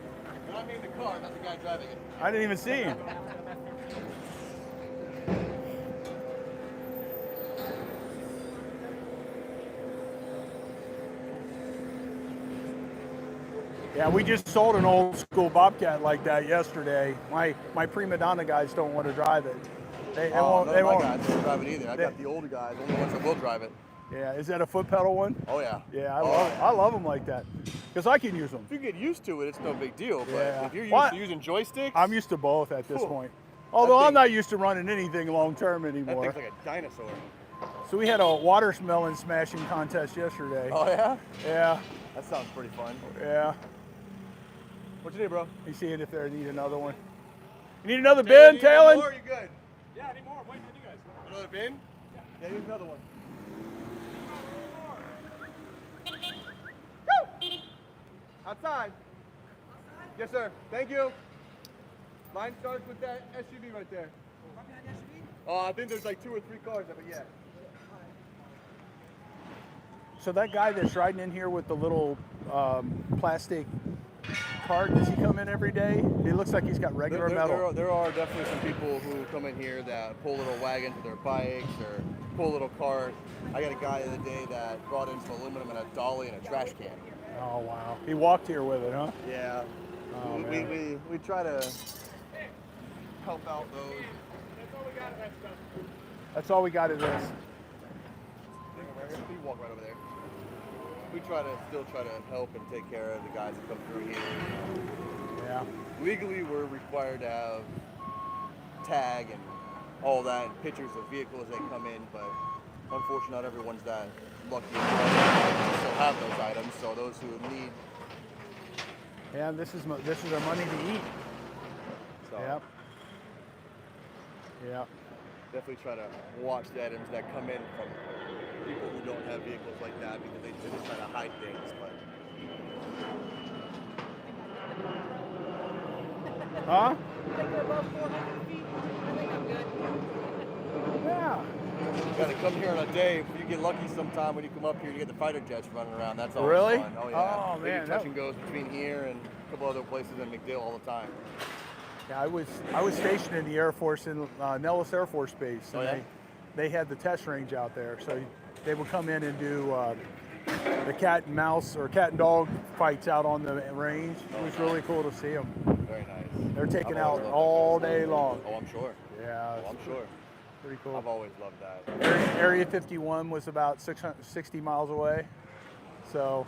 And I mean the car, not the guy driving it. I didn't even see him. Yeah, we just sold an old school Bobcat like that yesterday. My prima donna guys don't want to drive it. They won't. None They of my won't. guys don't drive it either. I got the older guys, only ones that will drive it. Yeah, is that a foot pedal one? Oh yeah. Yeah, Oh, I love them like that because I can use them. If you get used to it, it's no big deal. But Yeah. if you're used What? to using joysticks, I'm used to both at this Whew. point. Although thing- I'm not used to running anything long term that anymore. thing's like a dinosaur. So we had a watermelon smashing contest yesterday. Oh yeah? Yeah, That sounds pretty fun. yeah. What you need, bro? You see it if they need another one. You need another Hey, bin, you need Talon? more, or you good? Yeah, I need more. I'm waiting for you guys. Another bin? Yeah, here's another one. Woo! Outside. Yes, sir. Thank you. Mine starts with that SUV right there. Oh, I think there's like 2 or 3 cars of it, yeah. So that guy that's riding in here with the little plastic cart, does he come in every day? He looks like he's got regular metal. There are definitely some people who come in here that pull little wagons with their bikes or pull a little cart. I got a guy the other day that brought in some aluminum and a dolly and a trash can. Oh, wow. He walked here with it, huh? Yeah. Oh, man. We try to help out those. That's all we got of that stuff. That's all we got of this. You walk right over there. We still try to help and take care of the guys that come through here. Yeah. Legally, we're required to have tag and all that, and pictures of vehicles that come in, but unfortunately, not everyone's that lucky enough to still have those items. So those who need, Yeah, this is our money to eat. so Yep. Yep. definitely try to watch the items that come in from people who don't have vehicles like that because they just try to hide things. But Huh? I think we're above 400 feet. I think I'm good. Yeah. you got to come here on a day. If you get lucky sometime when you come up here, you get the fighter jets running around. That's always Really? fun. Oh yeah. Oh, They do man, touch that- and goes between here and a couple other places in McDill all the time. Yeah, I was stationed in the Air Force in Nellis Air Force Base, and Oh, yeah? they had the test range out there. So they would come in and do the cat and mouse or cat and dog fights out on the range. It was really cool to see them. Very nice. They're taking I've always out loved all that. day long. Oh, I'm sure. Yeah, Oh, I'm sure. pretty cool. I've always loved that. Area 51 was about 660 miles away. So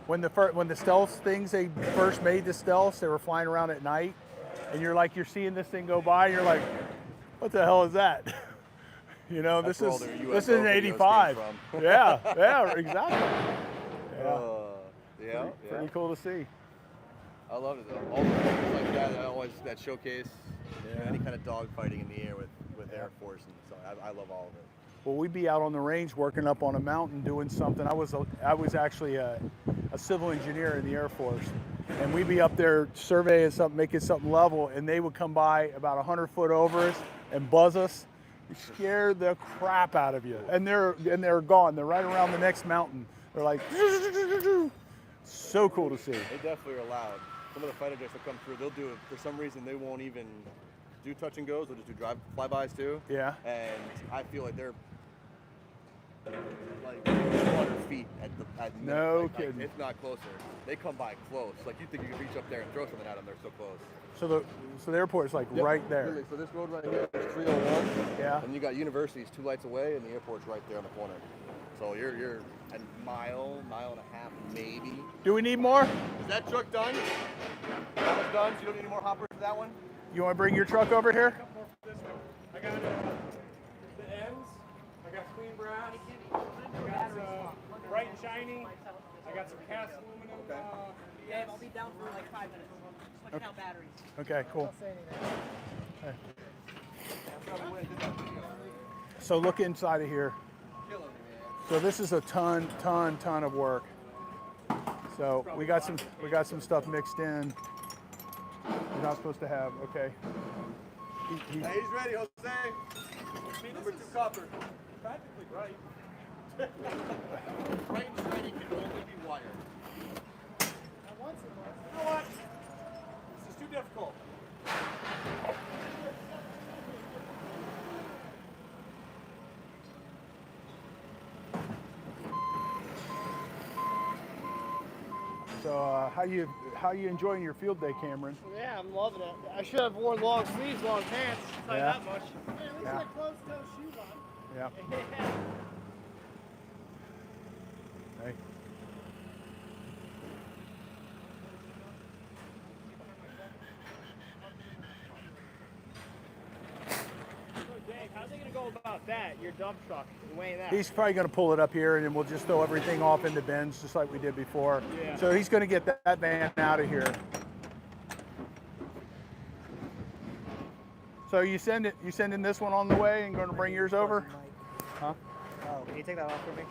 when the stealth things, they first made the stealths, they were flying around at night, and you're seeing this thing go by, and you're like, what the hell is that? You know, That's this where is all their UFO this is an videos came 85. from. Yeah, yeah, exactly. Yeah, Yeah, pretty cool to see. I love it though. All the things like that, always that showcase, you know, any kind of dog fighting in the air with Air Force, and so I love all of it. Well, we'd be out on the range working up on a mountain doing something. I was actually a civil engineer in the Air Force, and we'd be up there surveying something, making something level, and they would come by about 100 foot over us and buzz us. You scared the crap out of you, and they're gone. They're right around the next mountain. They're like, so cool to see. They definitely are loud. Some of the fighter jets that come through, they'll do it for some reason. They won't even do touch and goes. They'll just do drive flybys too. Yeah. And I feel like they're like 200 feet at No like, kidding. if not closer. They come by close. Like you think you can reach up there and throw something at them. They're so close. So the airport's like right there. Really. So this road right here is 301. Yeah. And you got universities 2 lights away, and the airport's right there on the corner. So you're a mile and a half maybe. Do we need more? Is that truck done? That one's done. So you don't need any more hoppers for that one? You want to bring your truck over here? I got the ends. I got clean brass. I got bright and shiny. I got some cast aluminum. Dave, I'll be down for like 5 minutes. Just looking out batteries. Okay, cool. Don't say anything. So look inside of here. So this is a ton of work. So we got some stuff mixed in. You're not supposed to have. Okay. Hey, he's ready, Jose. Number 2 copper. Practically right. Bright and shiny can only be wired. You know what? This is too difficult. So how you enjoying your field day, Cameron? Yeah, I'm loving it. I should have worn long sleeves, long pants. I'll tell you Yeah. that much. At least Yeah. like closed-toe shoes on. Yeah. Hey. Dave, how's it gonna go about that? Your dump truck, weighing that. He's probably going to pull it up here, and then we'll just throw everything off into bins, just like we did before. Yeah. So he's going to get that van out of here. So you sending this one on the way and going to bring yours over? Huh? Oh, can you take that off for me?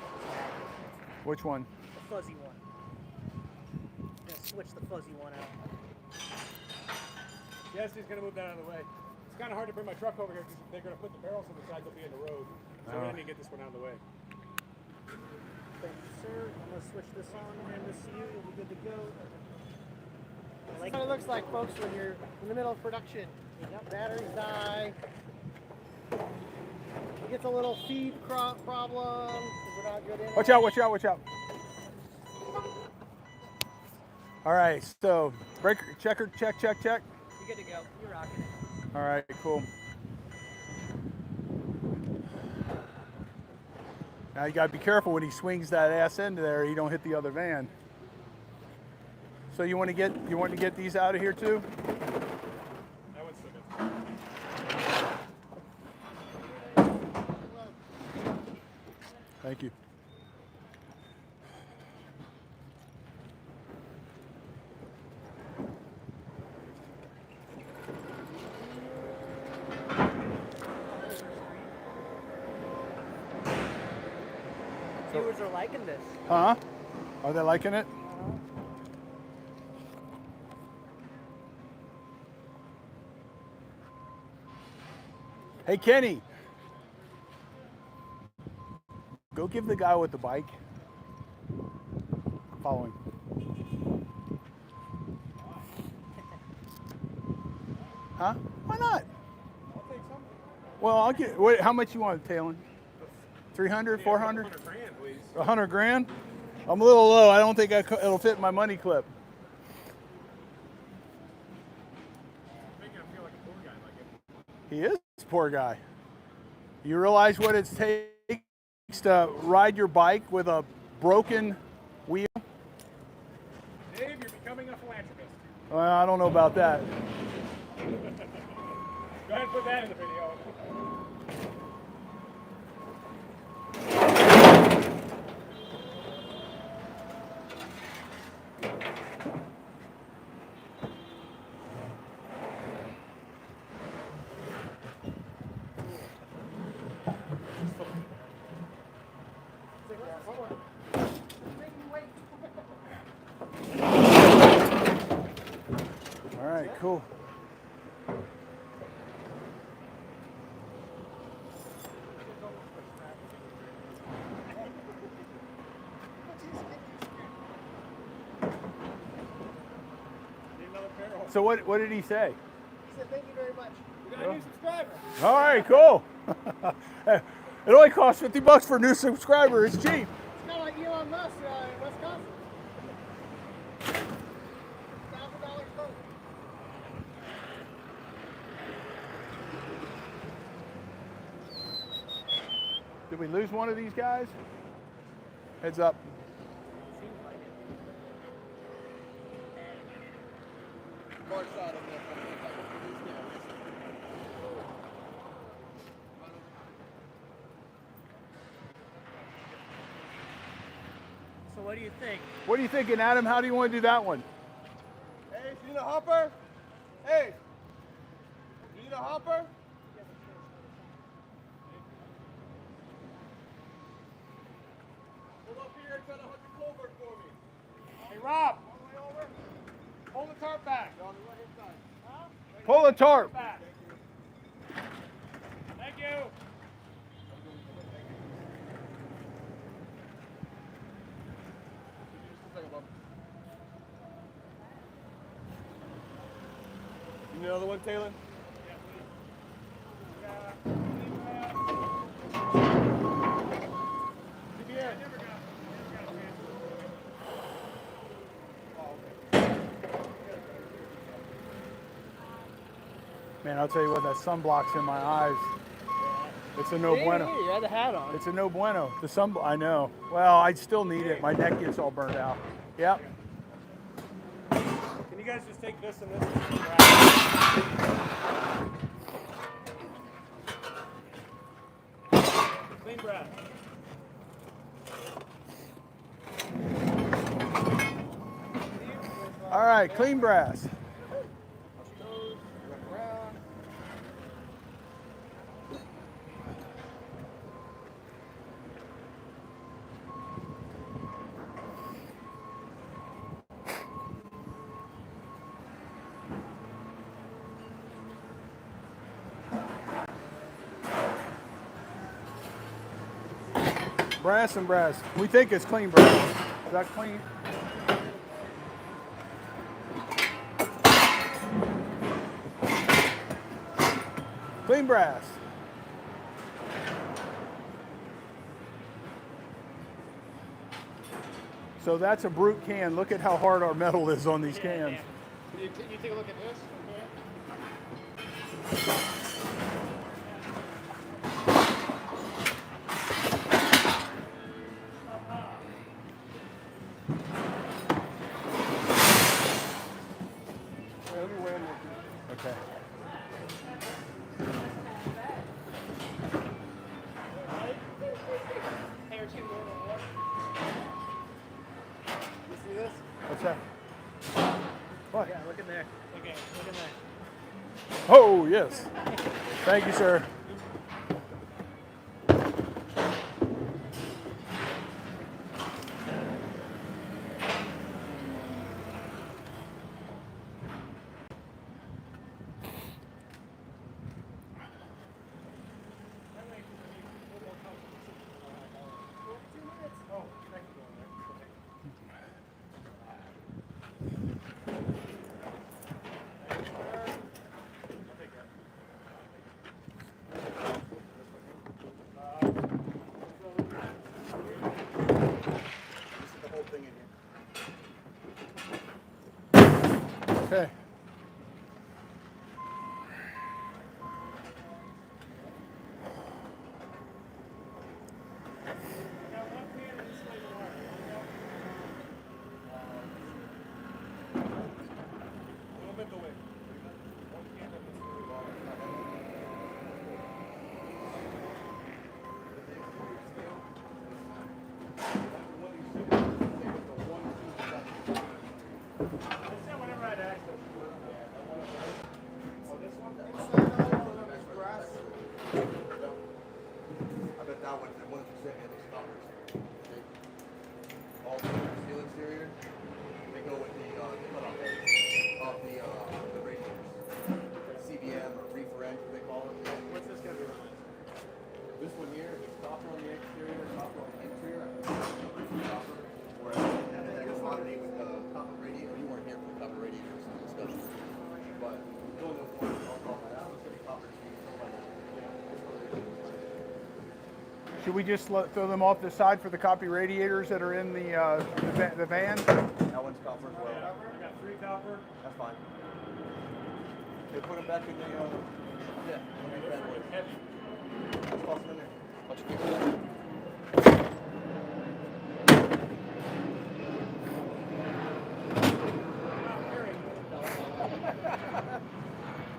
Which one? The fuzzy one. I'm gonna switch the fuzzy one out. Yes, he's going to move that out of the way. It's kind of hard to bring my truck over here because they're going to put the barrels on the side, they'll be in the road. So we need to get this one out of the way. Thank you, sir. I'm gonna switch this on and this to you. We'll be good to go. That's what it looks like, folks, when you're in the middle of production. Batteries die. We get a little feed problem because we're not good in it. Watch out, watch out, watch out. All right, so breaker, checker, check. You're good to go. You're rocking it. All right, cool. Now you gotta be careful when he swings that ass into there, he don't hit the other van. So you want to get these out of here too? That one's still good. Thank you. Viewers are liking this. Huh? Are they liking it? Hey, Kenny. Go give the guy with the bike. Following. Huh? Why not? I'll take some. Well, I'll get. What? How much you want, Talon? 300, 400, 100 grand, please. 100 grand? I'm a little low. I don't think it'll fit my money clip. Making him feel like a poor guy, like it. He is a poor guy. You realize what it takes to ride your bike with a broken wheel? Dave, you're becoming a philanthropist. Well, I don't know about that. Go ahead and put that in the video. cool. Need another barrel. So what did he say? He said, thank you very much. We got a new subscriber. All right, cool. It only costs $50 for a new subscriber. It's cheap. It's kind of like Elon Musk in Wisconsin. $1,000 vote. Did we lose one of these guys? Heads up. Far side of that. So what do you think? What are you thinking, Adam? How do you want to do that one? Hey, you need a hopper? Hey, you need a hopper? Hold up here and try to hunt the culvert for me. Hey, Rob. Hold the tarp back. On the right hand side. Pull the tarp. Back. Thank you. You need another one, Taylor? Man, I'll tell you what, that sunblock's in my eyes. It's a no bueno. You had the hat on. It's a no bueno. The sun, I know. Well, I still need it. My neck gets all burnt out. Yep. Can you guys just take this and this? Clean brass. All right, clean brass. Brass and brass. We think it's clean brass. Is that clean? Clean brass. So that's a brute can. Look at how hard our metal is on these cans. You take a look at this. Okay. Hey, or two more than one. You see this? What's that? What? Yeah, look in there. Okay, look in there. Oh, yes. Thank you, sir. Should we just throw them off the side for the copy radiators that are in the van? That one's copper as well. I got 3 copper. That's fine. Okay, put them back in the, yeah. Heavy. Let's toss them in there. Watch your feet.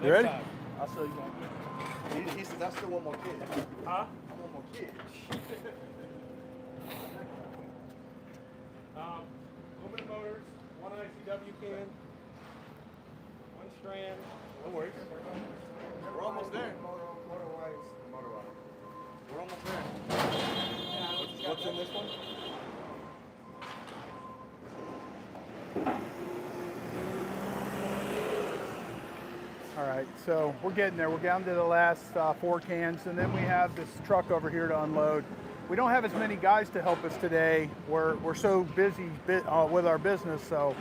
You ready? I'll show you one. He says, I still want more kids. Huh? I want more kids. Aluminum motors, 1 ICW can, 1 strand. No worries. We're almost there. We're almost there. What's in this one? All right, so we're getting there. We're down to the last 4 cans, and then we have this truck over here to unload. We don't have as many guys to help us today. We're so busy with our business, so.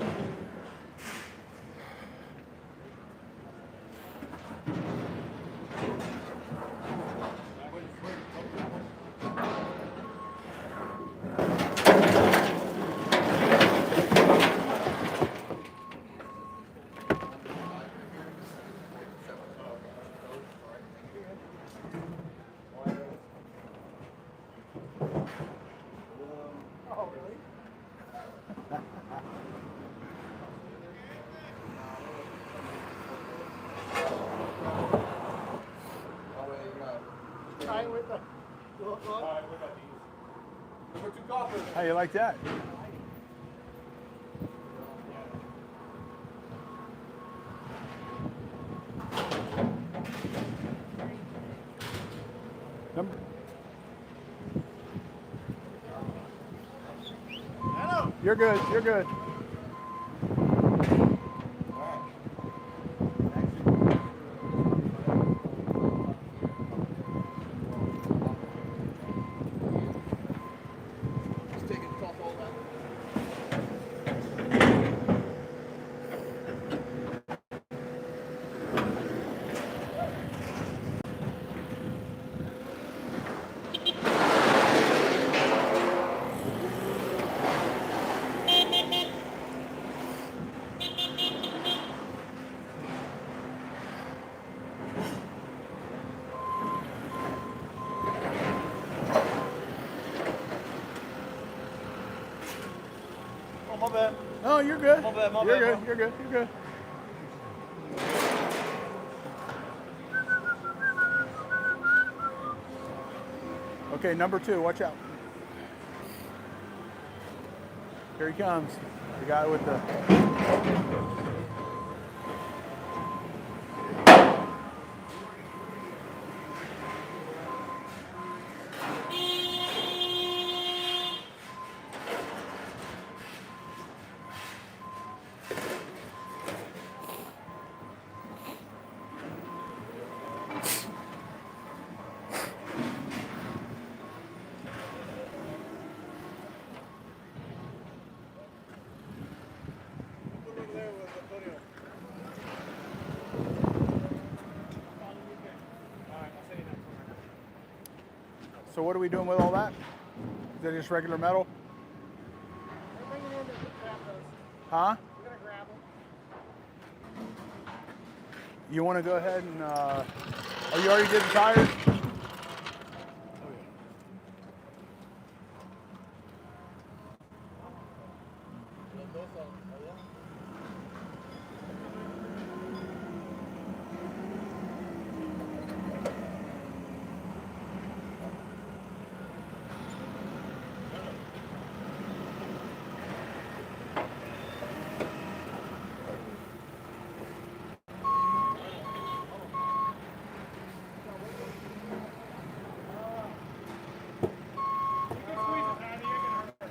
Try with the little plug. Number 2 copper. How you like that? Number. You're good. You're good. Just take it off all that. Oh, my bad. Oh, you're good. My bad, my You're bad, good. You're good. You're good. Okay, number 2. Watch out. Here he comes. The guy with the. So what are we doing with all that? Is that just regular metal? We're bringing in to grab those. Huh? We're gonna grab them. You want to go ahead and, oh, you already did the tires?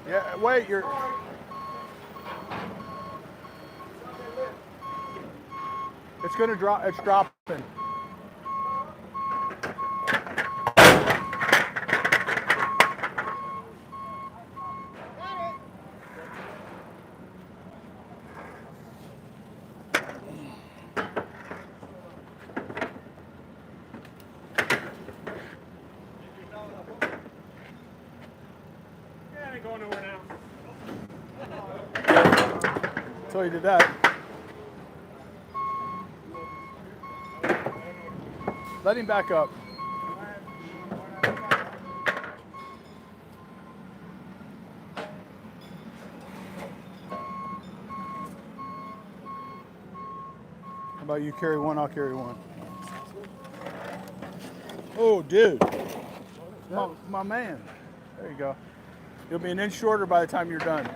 Yeah, wait, you're. It's gonna drop. It's dropping. So he did that. Let him back up. How about you carry one, I'll carry one. Oh, dude. My man. There you go. You'll be an inch shorter by the time you're done.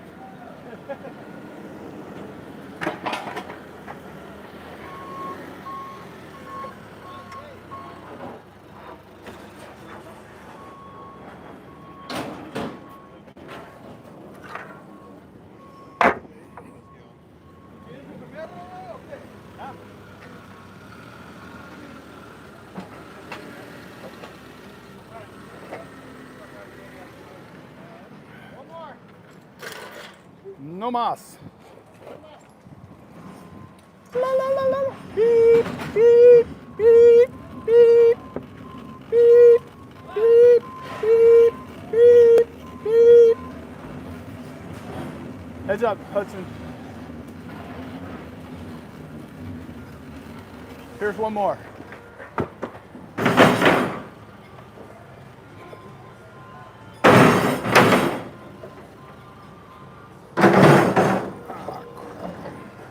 No más. La la la la. Beep, beep, beep, beep, beep, beep, beep, beep, beep. Heads up, Hudson. Here's one more.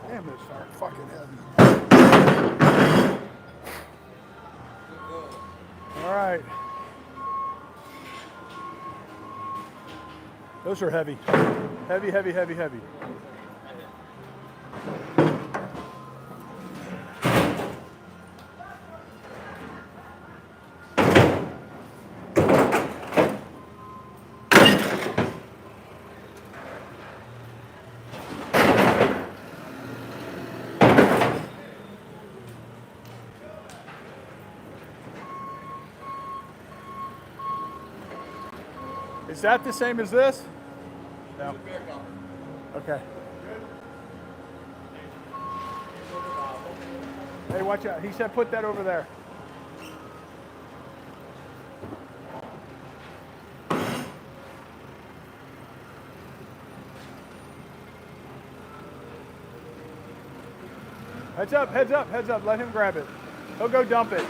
Damn, this are fucking heavy. All right. Those are heavy. Heavy, heavy, heavy, heavy. Is that the same as this? No. Okay. Hey, watch out. He said put that over there. Heads up, heads up, heads up. Let him grab it. He'll go dump it.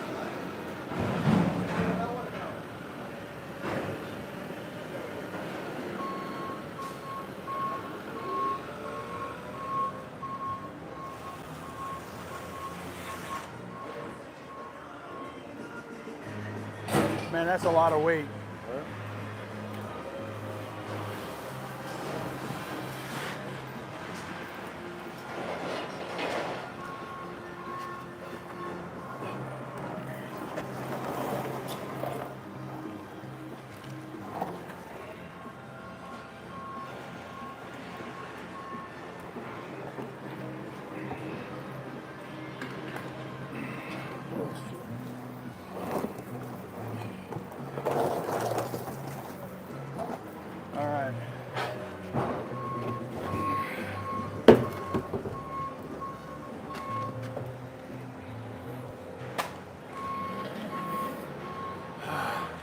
Man, that's a lot of weight.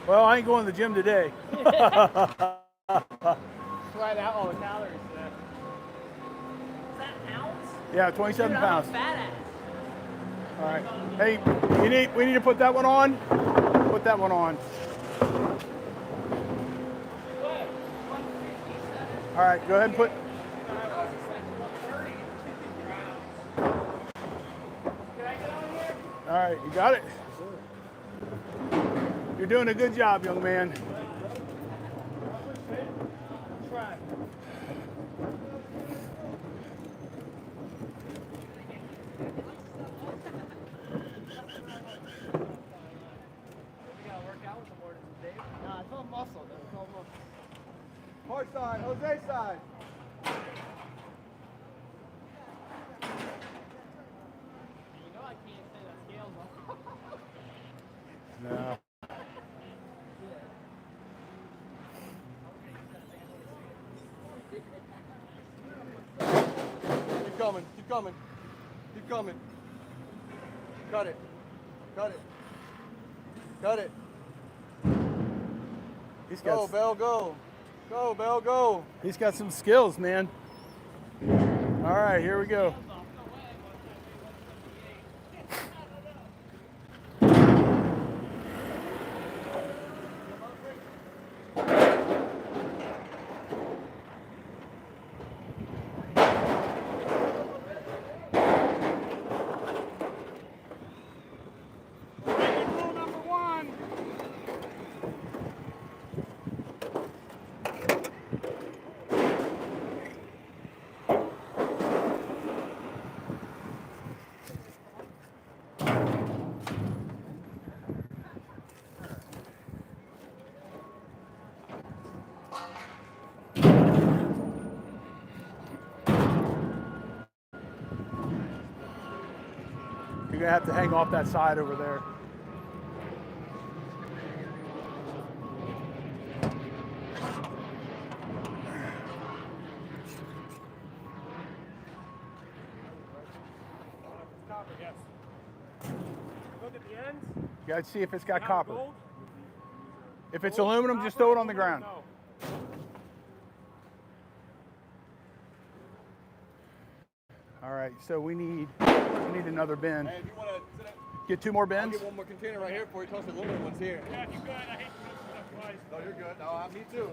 Well, I ain't going to the gym today. Try that. Oh, calories. Is that ounce? Yeah, 27 Dude, pounds. I'm a fat ass. All right. Hey, we need to put that one on. Put that one on. All right, go ahead and put. All right, you got it? You're doing a good job, young man. Try. Nah, it's all muscle. It's all muscle. Hard side, Jose side. You know I can't say that scales off. No. Keep coming, keep coming, keep coming. Cut it, cut it, cut it. He's Go, got, Bell, go. Go, Bell, go. he's got some skills, man. All right, here we go. Rule number 1. You're gonna have to hang off that side over there. Copper, yes. Look at the ends. You gotta see if it's got Not copper. gold. If it's Gold, aluminum, just copper, throw it on the aluminum, ground. no. All right, so we need another bin. Hey, if you want to Get 2 more I'll bins. get one more container right here for you. Toss the aluminum ones here. Yeah, if you could, I hate to mess it up twice. No, you're good. No, me too.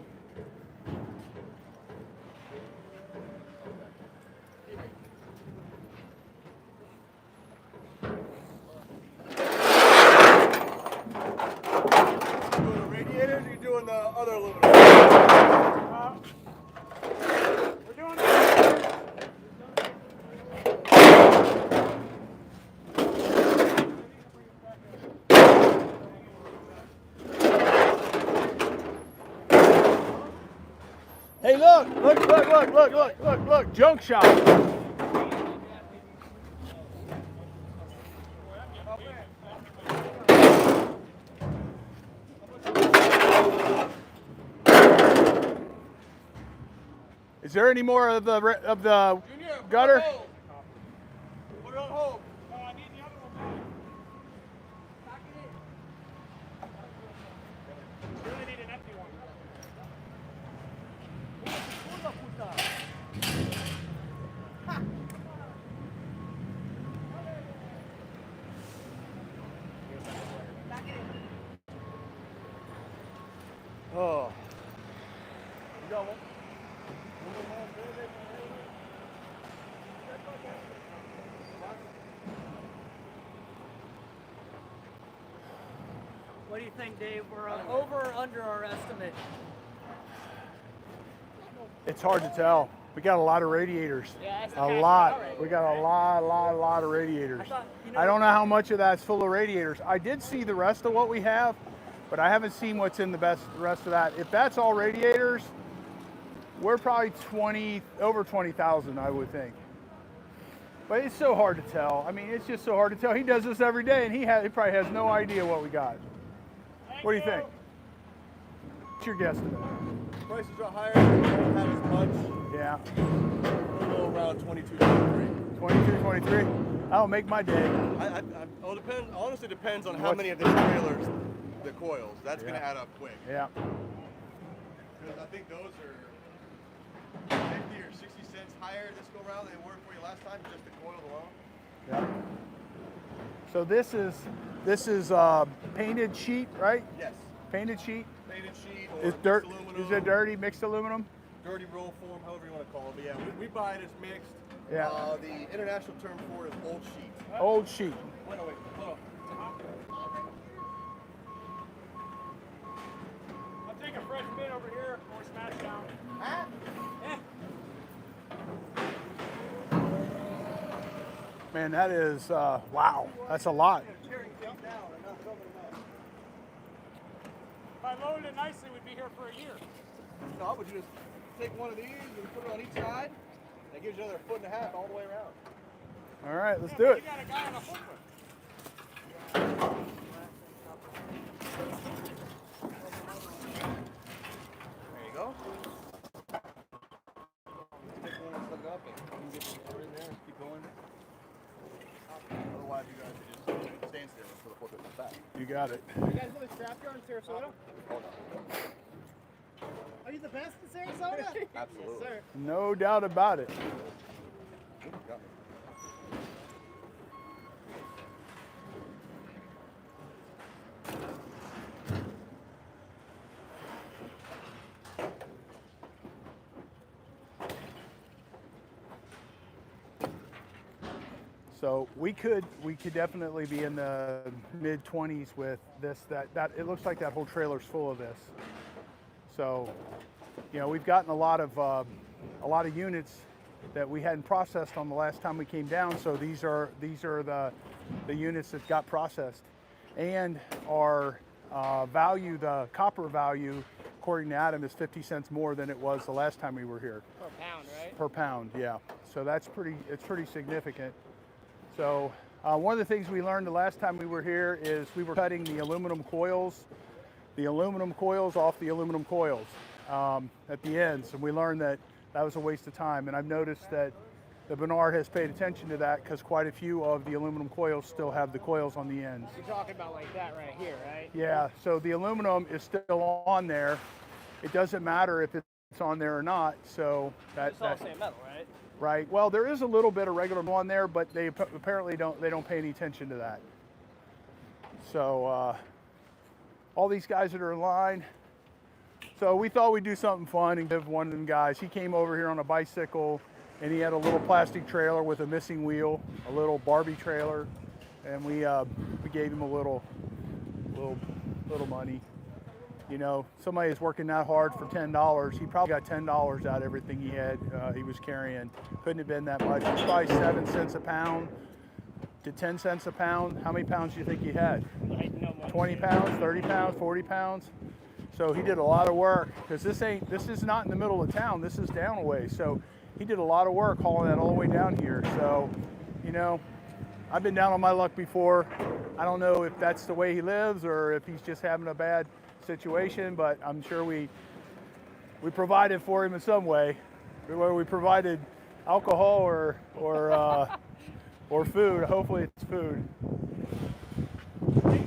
Doing the radiators or you doing the other aluminum? We're doing it. Hey, look, junk shop. Is there any more of the Junior, gutter? Put it on hold. Oh, I need the other one back. Really need an empty one. Oh. You got one? What do you think, Dave? We're over or under our estimate? It's hard to tell. We got a lot of radiators. Yeah, that's A lot. We got a lot of radiators. I don't know how much of that's full of radiators. I did see the rest of what we have, but I haven't seen what's in the rest of that. If that's all radiators, we're probably over 20,000, I would think. But it's so hard to tell. I mean, it's just so hard to tell. He does this every day, and he probably has no idea what we got. What do you think? What's your guesstimate? Prices are higher, we don't have as much. Yeah. We'll go around 22, 23. 22, 23? That'll make my day. Well, honestly depends on how many of the trailers, the coils. That's going to add up quick. Yeah. Because I think those are 50 or 60 cents higher this go round than they were for you last time, just the coils alone. Yeah. So this is painted sheet, right? Yes. Painted sheet. Painted sheet or Is dirt? mixed aluminum, Is it dirty mixed aluminum? dirty roll form, however you want to call it. But yeah, we buy it as mixed. Yeah. The international term for it is old sheet. Old sheet. Wait, hold on. I'll take a fresh bin over here or smash down. Man, that is wow. That's a lot. If I loaded it nicely, we'd be here for a year. No, but you just take one of these and put it on each side. That gives you another 1.5 foot all the way around. All right, let's Yeah, do but it. You got a guy on a forklift. There you go. Take one and set it up and you can get some in there and keep going. Otherwise, you guys are just stand still until the forklift is back. You got it. You guys know the Scrapyard in Sarasota? Are you the best in Sarasota? Absolutely. Yes, sir. No doubt about it. Got me. So we could definitely be in the mid 20s with this. That it looks like that whole trailer's full of this. So, you know, we've gotten a lot of units that we hadn't processed on the last time we came down. So these are the units that got processed, and our value, the copper value, according to Adam, is 50 cents more than it was the last time we were here. Per pound, right? Per pound, yeah. So it's pretty significant. So one of the things we learned the last time we were here is we were cutting the aluminum coils off the aluminum coils at the ends, and we learned that was a waste of time. And I've noticed that the Bernard has paid attention to that, because quite a few of the aluminum coils still have the coils on the ends. You're talking about like that right here, right? Yeah, so the aluminum is still on there. It doesn't matter if it's on there or not. So It's all the same metal, right? right. Well, there is a little bit of regular on there, but they apparently don't pay any attention to that. So all these guys that are in line. So we thought we'd do something fun and give one of them guys. He came over here on a bicycle, and he had a little plastic trailer with a missing wheel, a little Barbie trailer, and we gave him a little money. You know, somebody is working that hard for $10. He probably got $10 out of everything he had. He was carrying. Couldn't have been that much. It's probably 7 cents a pound to 10 cents a pound. How many pounds do you think he had? 20 pounds, 30 pounds, 40 pounds. So he did a lot of work, because this is not in the middle of town. This is down a way. So he did a lot of work hauling that all the way down here. So, you know, I've been down on my luck before. I don't know if that's the way he lives or if he's just having a bad situation, but I'm sure we provided for him in some way. Whether we provided alcohol or food. Hopefully it's food. We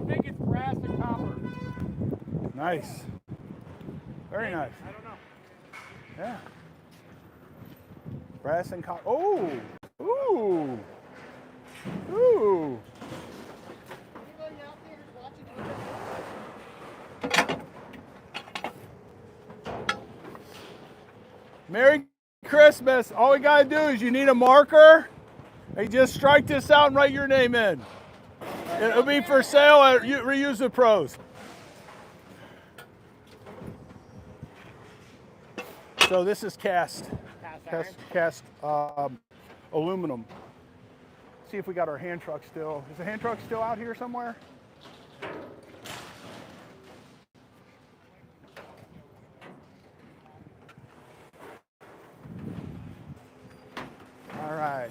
think it's brass and copper. Nice. Very nice. I don't know. Yeah. Brass and copper. Oh! Ooh! Ooh! Anybody out there who's watching Merry Christmas. All we gotta do is you need a marker. And just strike this out and write your name in. It'll be for sale at Reuse the Pros. So this is cast aluminum. See if we got our hand truck still. Is the hand truck still out here somewhere? All right.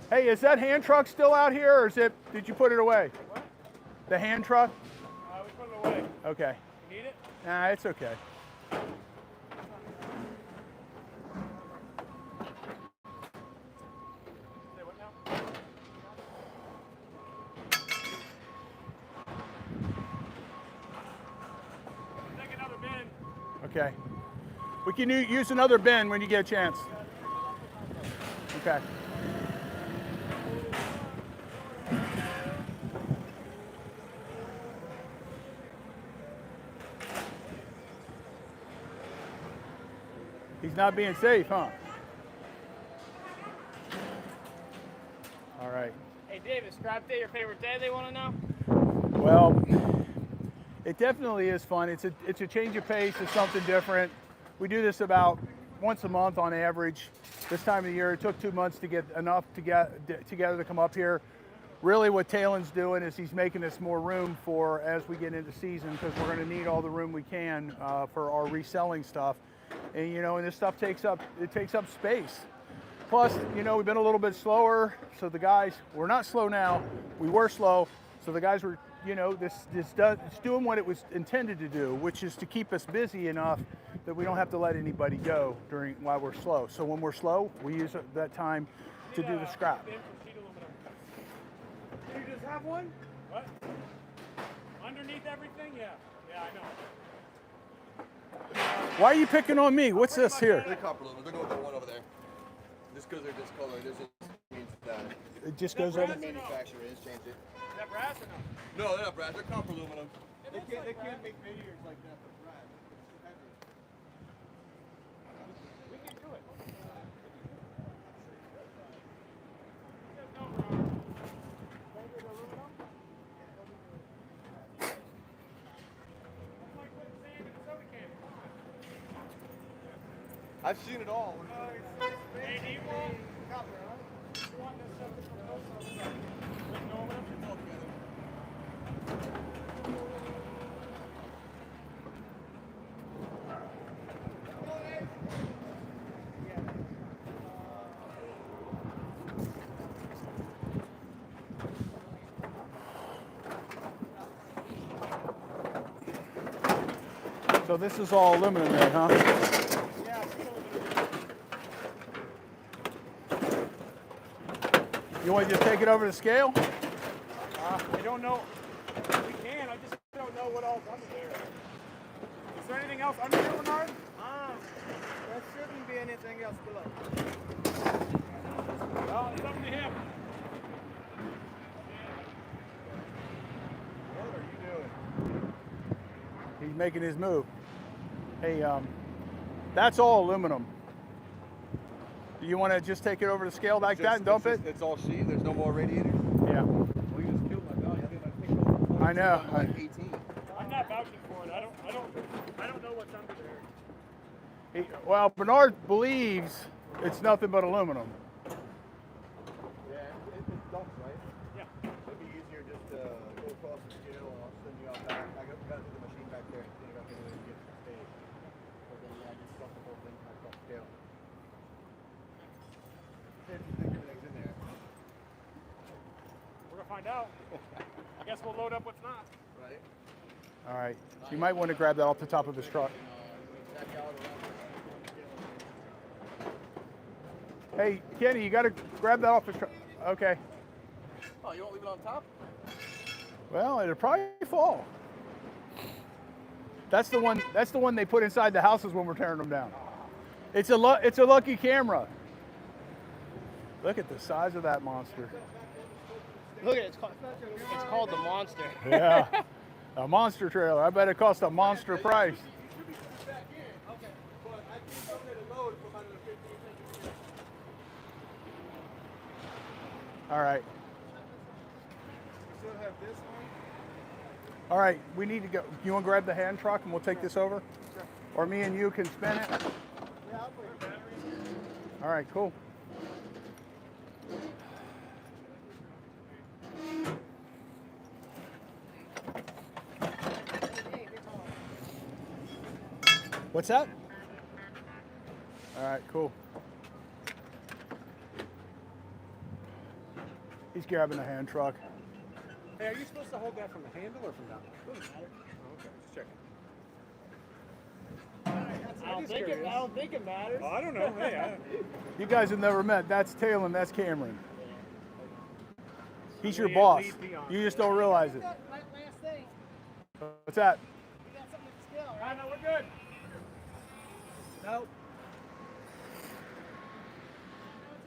Hey, is that hand truck still out here, or did you put it away? What? The hand truck? We put it away. Okay. You need it? Nah, it's okay. Say what now? Take another bin. Okay. We can use another bin when you get a chance. Okay. He's not being safe, huh? All right. Hey, David, scrap day your favorite day? They want to know. Well, it definitely is fun. It's a change of pace. It's something different. We do this about once a month on average. This time of the year, it took 2 months to get enough together to come up here. Really what Talen's doing is he's making us more room for as we get into season, because we're going to need all the room we can for our reselling stuff. And you know, and this stuff takes up space. Plus, you know, we've been a little bit slower, so the guys, we're not slow now, we were slow, so the guys were, you know, it's doing what it was intended to do, which is to keep us busy enough that we don't have to let anybody go while we're slow. So when we're slow, we use that time to do the scrap. Bin for sheet aluminum. You just have one? What? Underneath everything? Yeah. Yeah, I know. Why are you picking on me? What's this here? The copper aluminum. They're going with that one over there. because they're discolored. This just means that It just Is that goes brass over. the manufacturer has changed it. Is that brass or no? No, they're not brass. They're copper aluminum. It They looks can't, like they can't brass. make radiators like that for brass. It's too heavy. We can do it. I've seen it all. Hey, do you want this stuff to propose on the aluminum? So this is all aluminum then, huh? You want to just take it over to scale? I don't know. We can. I just don't know what else under there. Is there anything else under there, Bernard? There shouldn't be anything else below. Well, it's up to him. What are you doing? He's making his move. Hey, that's all aluminum. Do you want to just take it over to scale like that and dump it? It's all sheet. There's no more radiators. Yeah. Well, you just killed my value. I know. Like 18. I'm not vouching for it. I don't know what's under there. Well, Bernard believes it's nothing but aluminum. Yeah, it dumps, right? Yeah. It'd be easier just to go across the scale and I'll send you out back. I got to do the machine back there and clean it up anyway to get to the stage. But then, yeah, just dump the whole thing across the scale. See if you think everything's in there. We're gonna find out. I guess we'll load up what's not. Right? All right. You might want to grab that off the top of his truck. Hey, Kenny, you got to grab that off his truck. Okay. Oh, you won't leave it on top? Well, it'll probably fall. That's the one. That's the one they put inside the houses when we're tearing them down. It's a lucky camera. Look at the size of that monster. Look at it. It's called the Monster. Yeah, a monster trailer. I bet it cost a monster price. Back in. Okay. But I think I'm going to load for about 15 seconds. All right. We still have this one. All right. We need to go. You want to grab the hand truck and we'll take this over? Sure. Or me and you can spin it? Yeah, I'll put it. All right, cool. What's that? All right, cool. He's grabbing the hand truck. Hey, are you supposed to hold that from the handle or from down? Doesn't matter. Oh, okay, just checking. I don't think it matters. Oh, I don't know. Hey, You guys have never met. That's Taylor and that's Cameron. He's your Lead boss. peon. You just don't realize it. Last thing. What's that? You got something to scale, I right? know we're good.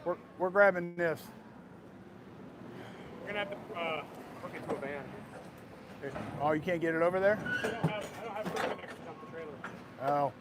Nope. We're grabbing this. We're gonna have to hook it to a van. Oh, you can't get it over there? I don't have room next to dump the trailer. Oh.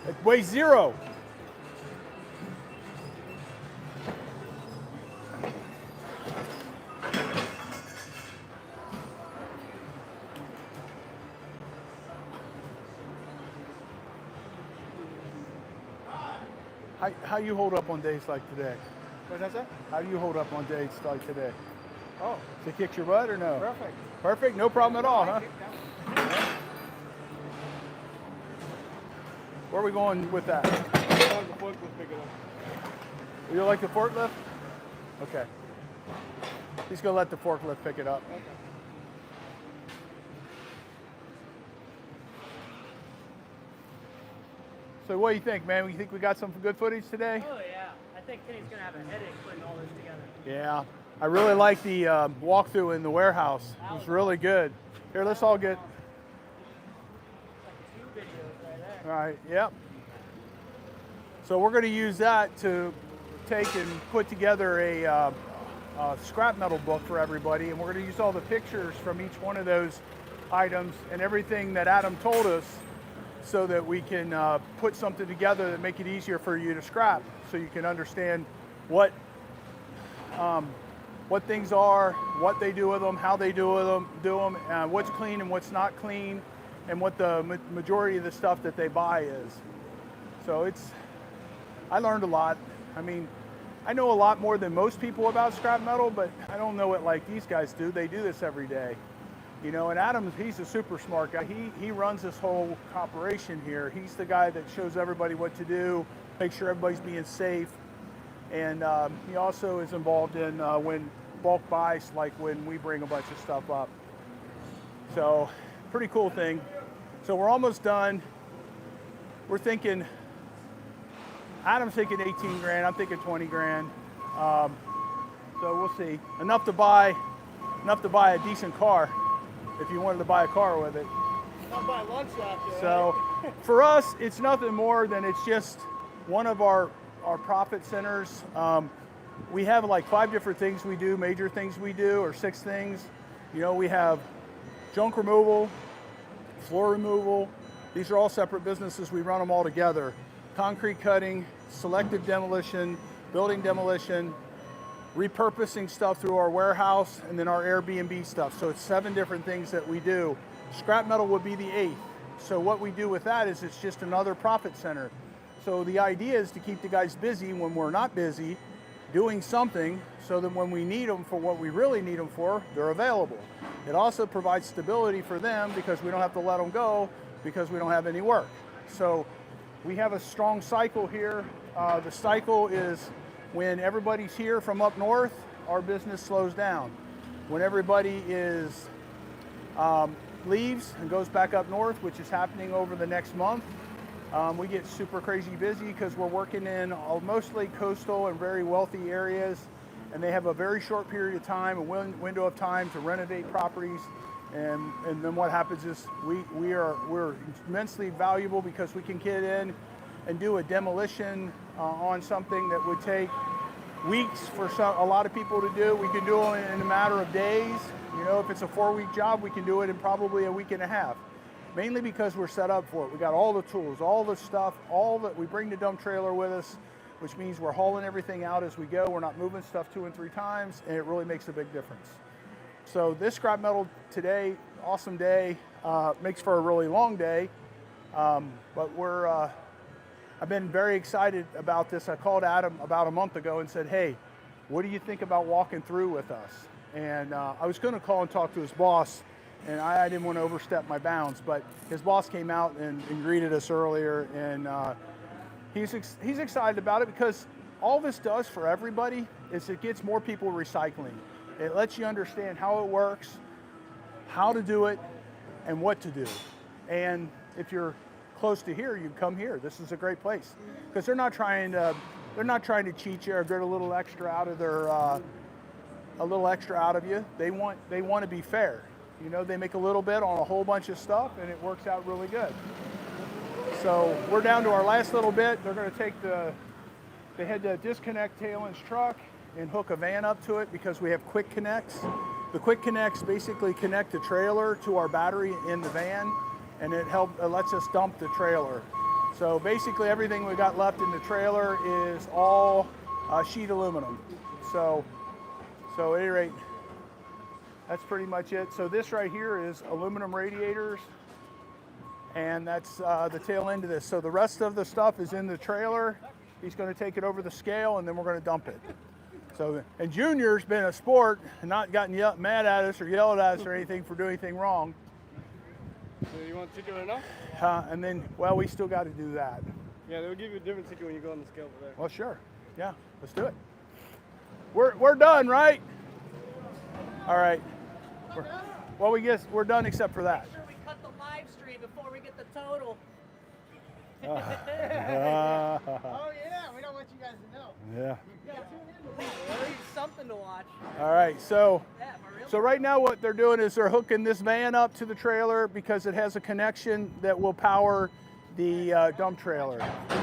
It weighs 0. How you hold up on days like today? What's that, sir? How do you hold up on days like today? Oh, Does it kick your butt or no? perfect. Perfect? No problem at all, huh? Where are we going with that? You like the forklift? Okay. He's gonna let the forklift pick it up. So what do you think, man? You think we got some good footage today? Oh yeah, I think Kenny's gonna have a headache putting all this together. Yeah, I really like the walkthrough in the warehouse. It was really good. Here, let's all get. Like 2 videos right there. All right, yep. So we're going to use that to take and put together a scrap metal book for everybody, and we're going to use all the pictures from each one of those items and everything that Adam told us, so that we can put something together that make it easier for you to scrap, so you can understand what things are, what they do with them, how they do them, what's clean and what's not clean, and what the majority of the stuff that they buy is. So I learned a lot. I mean, I know a lot more than most people about scrap metal, but I don't know it like these guys do. They do this every day. You know, and Adam, he's a super smart guy. He runs this whole operation here. He's the guy that shows everybody what to do, make sure everybody's being safe. And he also is involved in when bulk buys, like when we bring a bunch of stuff up. So, pretty cool thing. So we're almost done. We're thinking, Adam's thinking 18 grand, I'm thinking 20 grand. So we'll see. Enough to buy a decent car, if you wanted to buy a car with it. Not buy lunch after. So for us, it's nothing more than it's just one of our profit centers. We have like 5 different things we do, major things we do, or 6 things. You know, we have junk removal, floor removal. These are all separate businesses. We run them all together. Concrete cutting, selective demolition, building demolition, repurposing stuff through our warehouse, and then our Airbnb stuff. So it's 7 different things that we do. Scrap metal would be the 8th. So what we do with that is it's just another profit center. So the idea is to keep the guys busy when we're not busy, doing something, so that when we need them for what we really need them for, they're available. It also provides stability for them because we don't have to let them go because we don't have any work. So we have a strong cycle here. The cycle is when everybody's here from up north, our business slows down. When everybody leaves and goes back up north, which is happening over the next month, we get super crazy busy because we're working in mostly coastal and very wealthy areas, and they have a very short period of time, a window of time to renovate properties. And then what happens is we're immensely valuable because we can get in and do a demolition on something that would take weeks for a lot of people to do. We can do it in a matter of days. You know, if it's a 4-week job, we can do it in probably a week and a half. Mainly because we're set up for it. We got all the tools, all the stuff, we bring the dump trailer with us, which means we're hauling everything out as we go. We're not moving stuff 2 and 3 times, and it really makes a big difference. So this scrap metal today, awesome day, makes for a really long day, but I've been very excited about this. I called Adam about a month ago and said, hey, what do you think about walking through with us? And I was going to call and talk to his boss, and I didn't want to overstep my bounds, but his boss came out and greeted us earlier, and he's excited about it because all this does for everybody is it gets more people recycling. It lets you understand how it works, how to do it, and what to do. And if you're close to here, you come here. This is a great place because they're not trying to cheat you or get a little extra out of you. They want to be fair. You know, they make a little bit on a whole bunch of stuff, and it works out really good. So we're down to our last little bit. They're going to they had to disconnect Talen's truck and hook a van up to it because we have quick connects. The quick connects basically connect the trailer to our battery in the van, and it lets us dump the trailer. So basically everything we got left in the trailer is all sheet aluminum. So at any rate, that's pretty much it. So this right here is aluminum radiators, and that's the tail end of this. So the rest of the stuff is in the trailer. He's going to take it over the scale, and then we're going to dump it. So, and Junior's been a sport and not gotten mad at us or yelled at us or anything for doing anything wrong. So you want chicken or no? And then, well, we still got to do that. Yeah, they'll give you a different ticket when you go on the scale for that. Well, sure. Yeah, let's do it. We're done, right? All right. Well, we're done except for that. Make sure we cut the live stream before we get the total. Oh yeah, we don't want you guys to know. Yeah. Yeah, tune in to that. At least something to watch. All right, so Yeah, for real. so right now what they're doing is they're hooking this van up to the trailer because it has a connection that will power the dump trailer.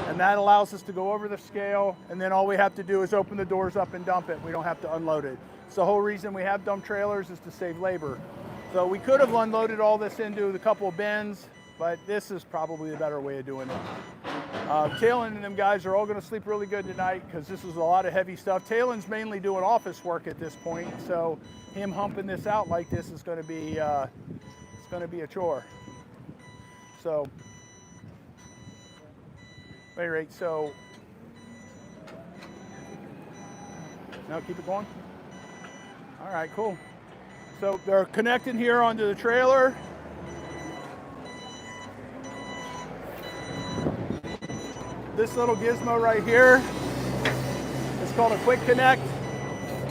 And that allows us to go over the scale, and then all we have to do is open the doors up and dump it. We don't have to unload it. So the whole reason we have dump trailers is to save labor. So we could have unloaded all this into a couple of bins, but this is probably the better way of doing it. Talon and them guys are all going to sleep really good tonight because this is a lot of heavy stuff. Talon's mainly doing office work at this point, so him humping this out like this is going to be it's going to be a chore. So, at any rate, so now keep it going. All right, cool. So they're connecting here onto the trailer. This little gizmo right here is called a quick connect.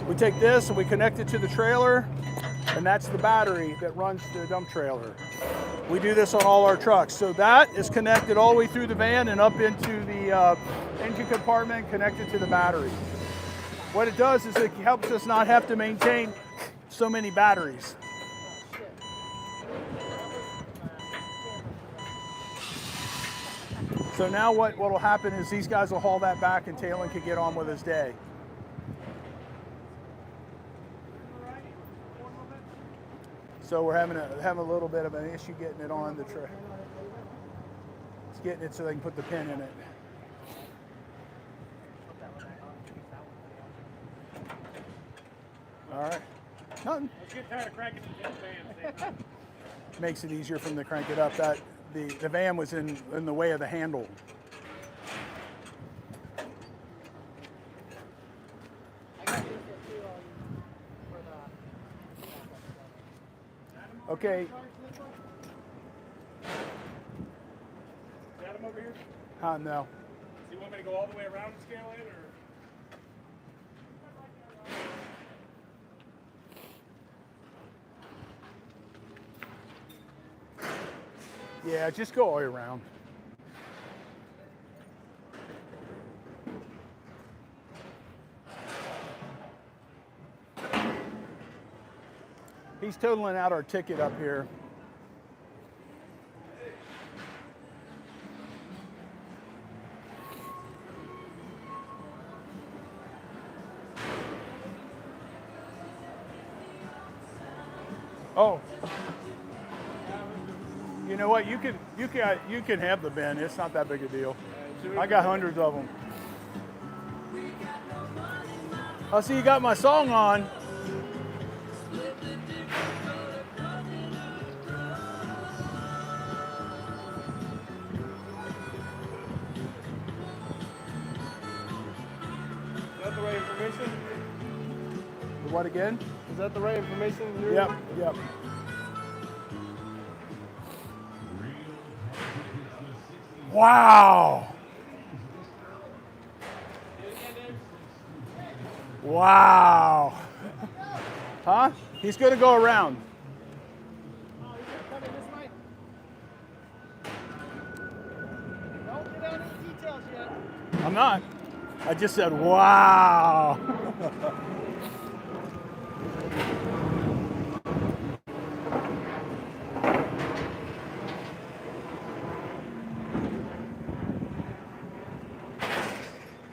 We take this and we connect it to the trailer, and that's the battery that runs the dump trailer. We do this on all our trucks. So that is connected all the way through the van and up into the engine compartment, connected to the battery. What it does is it helps us not have to maintain so many batteries. So now what will happen is these guys will haul that back and Talon can get on with his day. So we're having a little bit of an issue getting it on the tray. It's getting it so they can put the pin in it. All right. Nothing. Let's get tired of cranking into the van. Makes it easier for them to crank it up. That the van was in the way of the handle. Okay. Got him over here? No. Do you want me to go all the way around and scale it, or? Yeah, just go all the way around. He's totaling out our ticket up here. Oh. You know what? You can have the bin. It's not that big a deal. I got hundreds of them. I see you got my song on. Is that the right information? What again? Is that the right information? Yep, yep. Wow. Wow. Huh? He's going to go around. Oh, you're coming this way? Don't get down to the details yet. I'm not. I just said, wow.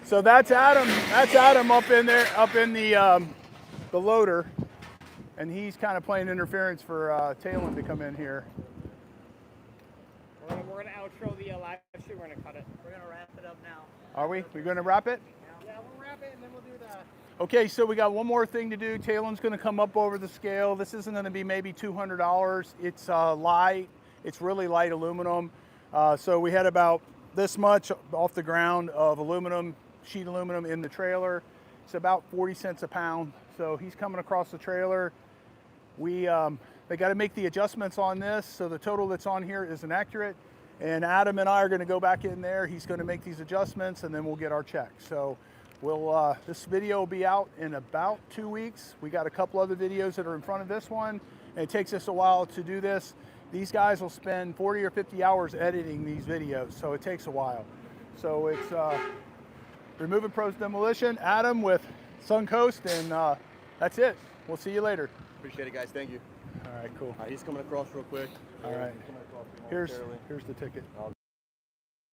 So that's Adam. That's Adam up in there, up in the loader, and he's kind of playing interference for Talon to come in here. We're gonna outro the live stream. We're gonna cut it. We're gonna wrap it up now. Are we? We're going to wrap it? Yeah, we'll wrap it and then we'll do that. Okay, so we got one more thing to do. Talon's going to come up over the scale. This isn't going to be maybe $200. It's light. It's really light aluminum. So we had about this much off the ground of aluminum, sheet aluminum in the trailer. It's about 40 cents a pound. So he's coming across the trailer. They got to make the adjustments on this, so the total that's on here isn't accurate. And Adam and I are going to go back in there. He's going to make these adjustments, and then we'll get our check. So we'll this video will be out in about 2 weeks. We got a couple other videos that are in front of this one, and it takes us a while to do this. these guys will spend 40 or 50 hours editing these videos, so it takes a while. So it's Removing Pros Demolition, Adam with Suncoast, and that's it. We'll see you later. Appreciate it, guys. Thank you. All right, cool. He's coming across real quick. All right. He's coming across Here's momentarily. the ticket.